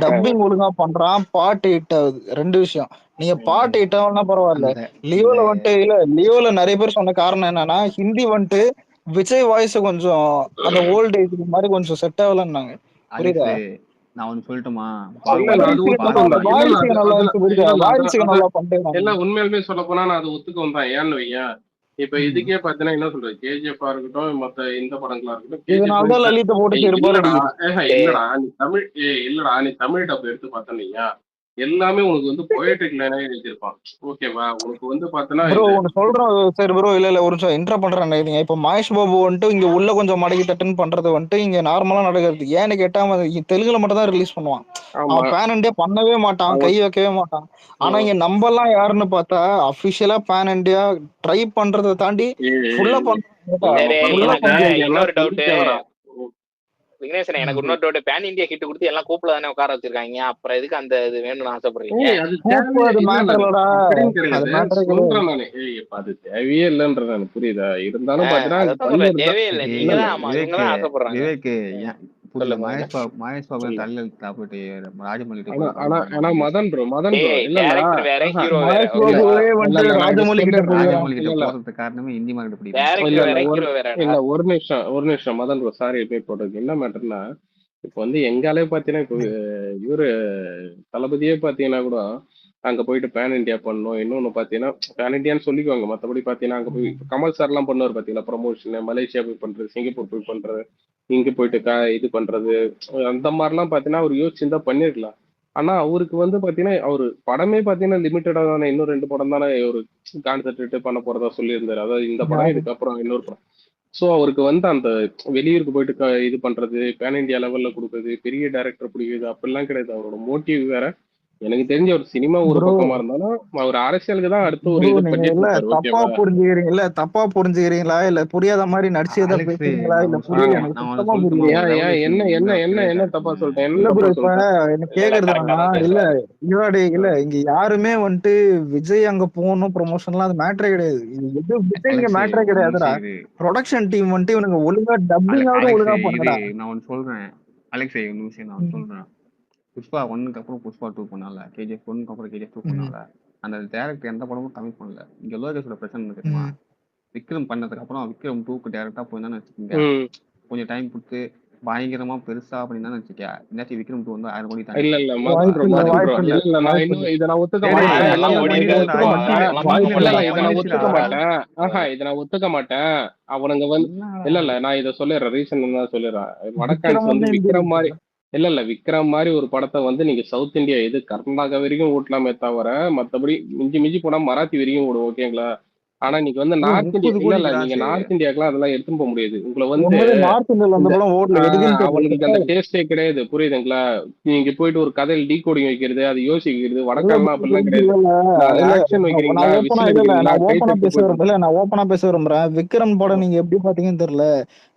டப்பிங் ஒழுங்கா பண்றான், பாட்டு ஹிட் ஆகுது. ரெண்டு விஷயம். நீங்க பாட்டு ஹிட் ஆகும்னா பரவாயில்ல. அந்த லியோல வந்துட்டு இல்ல லியோல நிறைய பேர் சொன்ன காரணம் என்னன்னா, ஹிந்தி வந்துட்டு விஜய் வாய்ஸ் கொஞ்சம் அந்த ஓல்ட் ஏஜ் மாதிரி கொஞ்சம் செட் ஆகலன்னாங்க. புரியுதா? அலெக்ஸ் நான் ஒன்னு சொல்லட்டுமா? அது வாரிசுக்கு நல்லா ஒத்துக்கும் தான். இல்ல வாரிசுக்கு நல்லா இருந்துச்சு. புரியுதா? வாரிசுக்கு நல்லா பண்ணிட்டேன். எல்லாம் உண்மையாலுமே சொல்ல போனா நான் அது ஒத்துக்கும் தான். ஏன்னு வையன், இப்ப இதுக்கே பாத்தீங்கன்னா என்ன சொல்றது, கேஜிஎஃப் இருக்கட்டும், மத்த இந்த படங்களா இருக்கட்டும், இதனாலதான் லலித போட்டு செருப்பால் இல்லடா அடிக்குது. இல்லடா நீ தமிழ் டப் எடுத்து பார்த்தீங்க எல்லாமே உனக்கு வந்து பொயட்ரிக் லைனா எழுதியிருப்பான். ஓகேவா? உனக்கு வந்து பாத்தீங்கன்னா ப்ரோ இந்த ஒன்னு சொல்றேன். சரி ப்ரோ இல்ல ஒரு நிமிஷம் இன்டர் பண்றேன் நினைக்கிறீங்க. இப்ப மகேஷ் பாபு வந்துட்டு இங்க உள்ள கொஞ்சம் மடக்கி தட்டுன்னு பண்றது வந்துட்டு இங்க நார்மலா நடக்கிறது. ஏன்னு கேட்டா அவன் தெலுங்குல மட்டும் தான் ரிலீஸ் பண்ணுவான். அவன் பேன் இண்டியா பண்ணவே மாட்டான், கை வைக்கவே மாட்டான். ஆனா இங்க நம்ம எல்லாம் யாருன்னு பார்த்தா அபிஷியலா பேன் இண்டியா ட்ரை பண்றதை தாண்டி ஃபுல்லா இன்னொரு டவுட் விக்னேஸ்வரன், எனக்கு இன்னொரு டவுட். பேன் இந்தியா ஹிட் கொடுத்து எல்லாம் கூப்பிட தானே உட்கார வச்சிருக்காங்க. அப்புறம் எதுக்கு அந்த இது வேணும்னு ஆசைப்படுறீங்க? சொல்றேன் நானு. அது தேவையே இல்லைன்ற நான் புரியுதா? இருந்தாலும் தேவையே இல்லை. நீங்க தான் ஆமா இவங்க தான் ஆசைப்படுறாங்க. விவேக் புரியல. மகேஷ் பாபு தலையில போயிட்டு ராஜமௌழி ஆனா மதன் ப்ரோ டைரக்டர் வேற, ஹீரோ வேற. ராஜமௌழி கிட்ட போறதுக்கு காரணமே இந்தி மார்க்கெட் பிடிக்கும். இல்ல ஒரு நிமிஷம் மதன் ப்ரோ, சாரி போட்டது என்ன மேட்டர்னா, இப்ப வந்து எங்காலே பாத்தீங்கன்னா இப்ப இவரு தளபதியே பாத்தீங்கன்னா கூட அங்க போயிட்டு பேன் இண்டியா பண்ணணும். இன்னொன்னு பாத்தீங்கன்னா பேன் இண்டியான்னு சொல்லிக்குவாங்க. மத்தபடி பாத்தீங்கன்னா அங்க போய் கமல் சார் எல்லாம் பண்ணுவார் பாத்தீங்களா, ப்ரமோஷன் மலேசியா போய் பண்றது, சிங்கப்பூர் போய் பண்றது, இங்க போயிட்டு இது பண்றது, அந்த மாதிரிலாம் பாத்தீங்கன்னா அவர் யோசிச்சுருந்தா பண்ணிருக்கலாம். ஆனா அவருக்கு வந்து பாத்தீங்கன்னா அவரு படமே பாத்தீங்கன்னா லிமிட்டடா தானே, இன்னும் 2 படம் தானே ஒரு கான்சென்ட்ரேட் பண்ண போறதா சொல்லியிருந்தாரு. அதாவது இந்த படம் இதுக்கப்புறம் இன்னொரு படம். சோ அவருக்கு வந்து அந்த வெளியூருக்கு போயிட்டு இது பண்றது, பேன் இண்டியா லெவல்ல கொடுக்குறது, பெரிய டைரக்டர் பிடிக்குது அப்படிலாம் கிடையாது. அவரோட மோட்டிவ் வேற, எனக்கு தெரிஞ்ச ஒரு சினிமா ஒரு ப்ரோ பக்கமா இருந்தாலும் ஒரு அரசியலுக்கு தான் அடுத்து ஒரு ப்ரோ இது நீங்க பட்ஜெட் இல்ல கொடுப்பாரு. தப்பா ஓகேவா? புரிஞ்சுக்கிறீங்களா இல்ல புரியாத மாதிரி நடிச்சதா அலெக்ஸ் பேசுறீங்களா இல்ல நான் புரியல நான் எனக்கு நான் சுத்தமா ஒன்று புரியல. ஏன் ஏன் ரெவல்யூஷன் என்ன என்ன இந்த என்ன என்ன கிடையாது. தப்பா சொல்லிட்டேன்? என்ன இல்ல ப்ரோ தப்பா இப்ப சொல்லிட்டேன்? எனக்கு இல்ல கேக்குறது கரெக்டா என்னன்னா தான் இல்ல பேசுறாரு. இவராடி இல்ல இங்க யாருமே வந்துட்டு விஜய் அங்க போகணும் ப்ரொமோஷன்லாம் அது மேட்டரே கிடையாது. எது விஜய் இங்க அலெக்ஸ் மேட்டரே ஒரு கிடையாதுடா. நிமிஷம் இரு. ப்ரொடக்ஷன் டீம் வந்துட்டு இவனுங்க ஒழுங்கா டப்பிங்காவது அலெக்ஸ் ஒழுங்கா இரு, பண்ணுடா. நான் ஒன்று சொல்றேன். அலெக்ஸ் ஒரு நிமிஷம் நான் ம், சொல்றேன். புஷ்பா 1க்கு அப்புறம் புஷ்பா 2 பண்ணால, கேஜிஎஃப் 1க்கு அப்புறம் கேஜிஎஃப் 2 ம், பண்ணால, அந்த டேரக்டர் எந்த படமும் கமிட் பண்ணல. இங்க லோகேஷோட பிரச்சனை என்ன தெரியுமா? ம். விக்ரம் பண்ணதுக்கு அப்புறம் விக்ரம் 2க்கு டேரக்டா போயிருந்தான்னு வச்சுக்கோங்க, ம். கொஞ்சம் டைம் கொடுத்து பயங்கரமா பெருசா பண்ணியிருந்தான்னு வச்சுக்க, இன்னாச்சும் விக்ரம் 2 வந்து 1000 கோடி தாண்டி இல்ல போகும். இல்ல மதன் ப்ரோ வாய்ப்பு மதன் ப்ரோ இல்ல இல்ல இல்ல நான் வாய்ப்பு இன்னும் இல்ல இதை நான் ஒத்துக்க டேய் மாட்டேன். டேய், இல்ல நல்லா இல்ல அதெல்லாம் இதை ஓடிட்டு நான் இருக்குப்பா. ஒத்துக்க மாட்டேன். நல்லா வாய்ப்பு இல்ல இல்ல இல்ல ஓடிட்டு இதை நான் இருக்கு ஒத்துக்க படம். மாட்டேன். இதை நான் ஒத்துக்க மாட்டேன். அவனுங்க வந்து என்னடா இல்ல இல்ல நான் இதை சொல்லிடுறேன். ரீசன் என்ன சொல்லிடுறேன். வடக்கான்ஸ் விக்ரம் வந்து வந்து எப்படி விக்ரம் மாதிரி இருக்கு? இல்ல இல்ல விக்ரம் மாதிரி ஒரு படத்தை வந்து நீங்க சவுத் இந்தியா எது கர்நாடகா வரைக்கும் ஓட்டலாமே தவிர மத்தபடி மிஞ்சி மிஞ்சி போனா மராத்தி வரைக்கும் ஓடும். ஓகேங்களா? ஆனா நீங்க வந்து ப்ரோ நார்த் இந்தியா 30 இல்ல கோடி இல்ல நீங்க கிராஸ். நார்த் இந்தியாக்கெல்லாம் அதெல்லாம் எடுத்துன்னு போக முடியாது. உங்களை வந்து உண்மையிலே நார்த் இந்தியால அந்த இந்த படம் ஓடல எதுக்குன்னு அவனுக்கு தெரியல. அந்த டேஸ்டே கிடையாது. புரியுதுங்களா? நீங்க போயிட்டு ஒரு கதையில் டீகோடிங் வைக்கிறது, அது யோசிக்கிறது, இல்ல வடக்காலாம் அப்படிலாம் இல்ல கிடையாது. இல்ல ஆக்ஷன் வைக்கிறீங்களா, நான் ஓப்பனா விசில் இல்ல அடிக்கிறீங்களா, நான் கை ஓப்பனா தட்டு பேச போயிட்டு விரும்புறேன். நான் ஓப்பனா பேச விரும்புறேன். விக்ரம் படம் நீங்க எப்படி பாத்தீங்கன்னு தெரியல.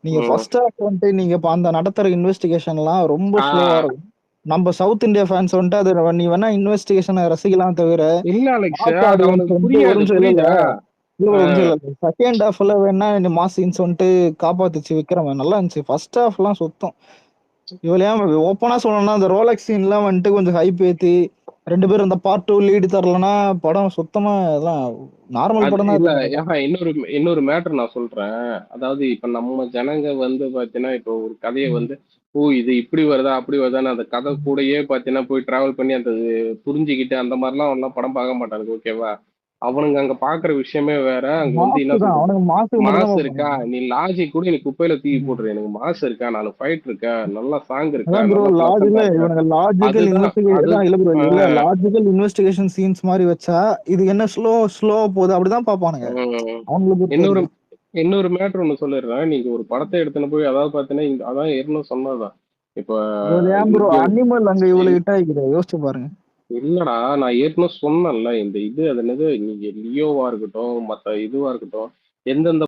நீங்க ம். ஃபர்ஸ்ட் ஹாஃப் வந்துட்டு நீங்க இப்ப அந்த நடத்துற இன்வெஸ்டிகேஷன்லாம் ரொம்ப ஆ ஸ்லோவா இருக்கும். நம்ம சவுத் இந்தியா ஃபேன்ஸ் வந்துட்டு அது நீ வேணா இன்வெஸ்டிகேஷனை ரசிக்கலாம் தவிர இல்ல அலெக்ஸ், மாஸ் அது ஆடியன்ஸ் அவனுக்கு வந்துட்டு ஒரு புரியாது. நிமிஷம் இல்ல இல்ல புரியுதா? இல்ல ஆ, ஒரு நிமிஷம் இல்ல செகண்ட் ஹாஃப்ல வேணா இந்த மாஸ் சீன்ஸ் வந்துட்டு காப்பாத்துச்சு விக்ரம் நல்லா இருந்துச்சு. ஃபர்ஸ்ட் ஹாஃப்லாம் சுத்தம். இவளையா ஓப்பனா சொல்லணும்னா அந்த ரோலக்ஸ் சீன்லாம் வந்துட்டு கொஞ்சம் ஹைப் ஏத்தி 2 பேரும் இந்த பார்ட் 2 லீடு தரலன்னா படம் சுத்தமா இதெல்லாம் நார்மல் அது படம் தான் இல்ல இது. இன்னொரு இன்னொரு மேட்டர் நான் சொல்றேன். அதாவது இப்ப நம்ம ஜனங்க வந்து பாத்தீங்கன்னா இப்போ ஒரு கதையை ம். வந்து இது இப்படி வருதா அப்படி வருதான்னு அந்த கதை கூடயே பாத்தீங்கன்னா போய் டிராவல் பண்ணி அந்த புரிஞ்சுக்கிட்டு அந்த மாதிரிலாம் அவன்லாம் படம் பார்க்க மாட்டானுங்க. ஓகேவா? அவனுங்க அங்க பாக்குற விஷயமே வேற. அங்க வந்து என்ன மாசு தான் சொல்றது, அவனுக்கு மாசுக்கு மட்டும் மாஸ் தான் இருக்கா, பார்ப்பானுங்க. நீ லாஜிக் கூட நீ குப்பையில தூக்கி ம். போட்டுரு. எனக்கு மாஸ் இருக்கா, 4 ஃபைட் இருக்கா, நல்ல சாங் இருக்கா, அதான் ப்ரோ நல்ல பிளசண்டா லாஜிக்கல இருக்கா, இவனுங்க லாஜிக்கல் அதுதான் அது. இன்வெஸ்டிகேஷன் இல்ல ப்ரோ இல்ல ஆஹ் லாஜிக்கல் இன்வெஸ்டிகேஷன் சீன்ஸ் மாதிரி வச்சா இது என்ன ஸ்லோ போகுது அப்படிதான் பாப்பானுங்க உம் அவங்களுக்கு பொறுத்த இன்னொரு வரைக்கும். இன்னொரு மேட்ரு ஒண்ணு சொல்லிடுறேன். நீங்க ஒரு படத்தை எடுத்துன்னு போய் அதாவது பாத்தீங்கன்னா அதான் ஏற்கனவே சொன்னதுதான். இப்ப இவரு ஏன் ப்ரோ இங்க அனிமல் அங்க இவ்வளவு ஹிட் ஆகிக்கிற யோசிச்சு பாருங்க. இல்லடா, நான் ஏற்கனவே சொன்னேன்ல, இந்த இது அது என்னது, நீங்க லியோவா இருக்கட்டும், மத்த இதுவா இருக்கட்டும், எந்தெந்த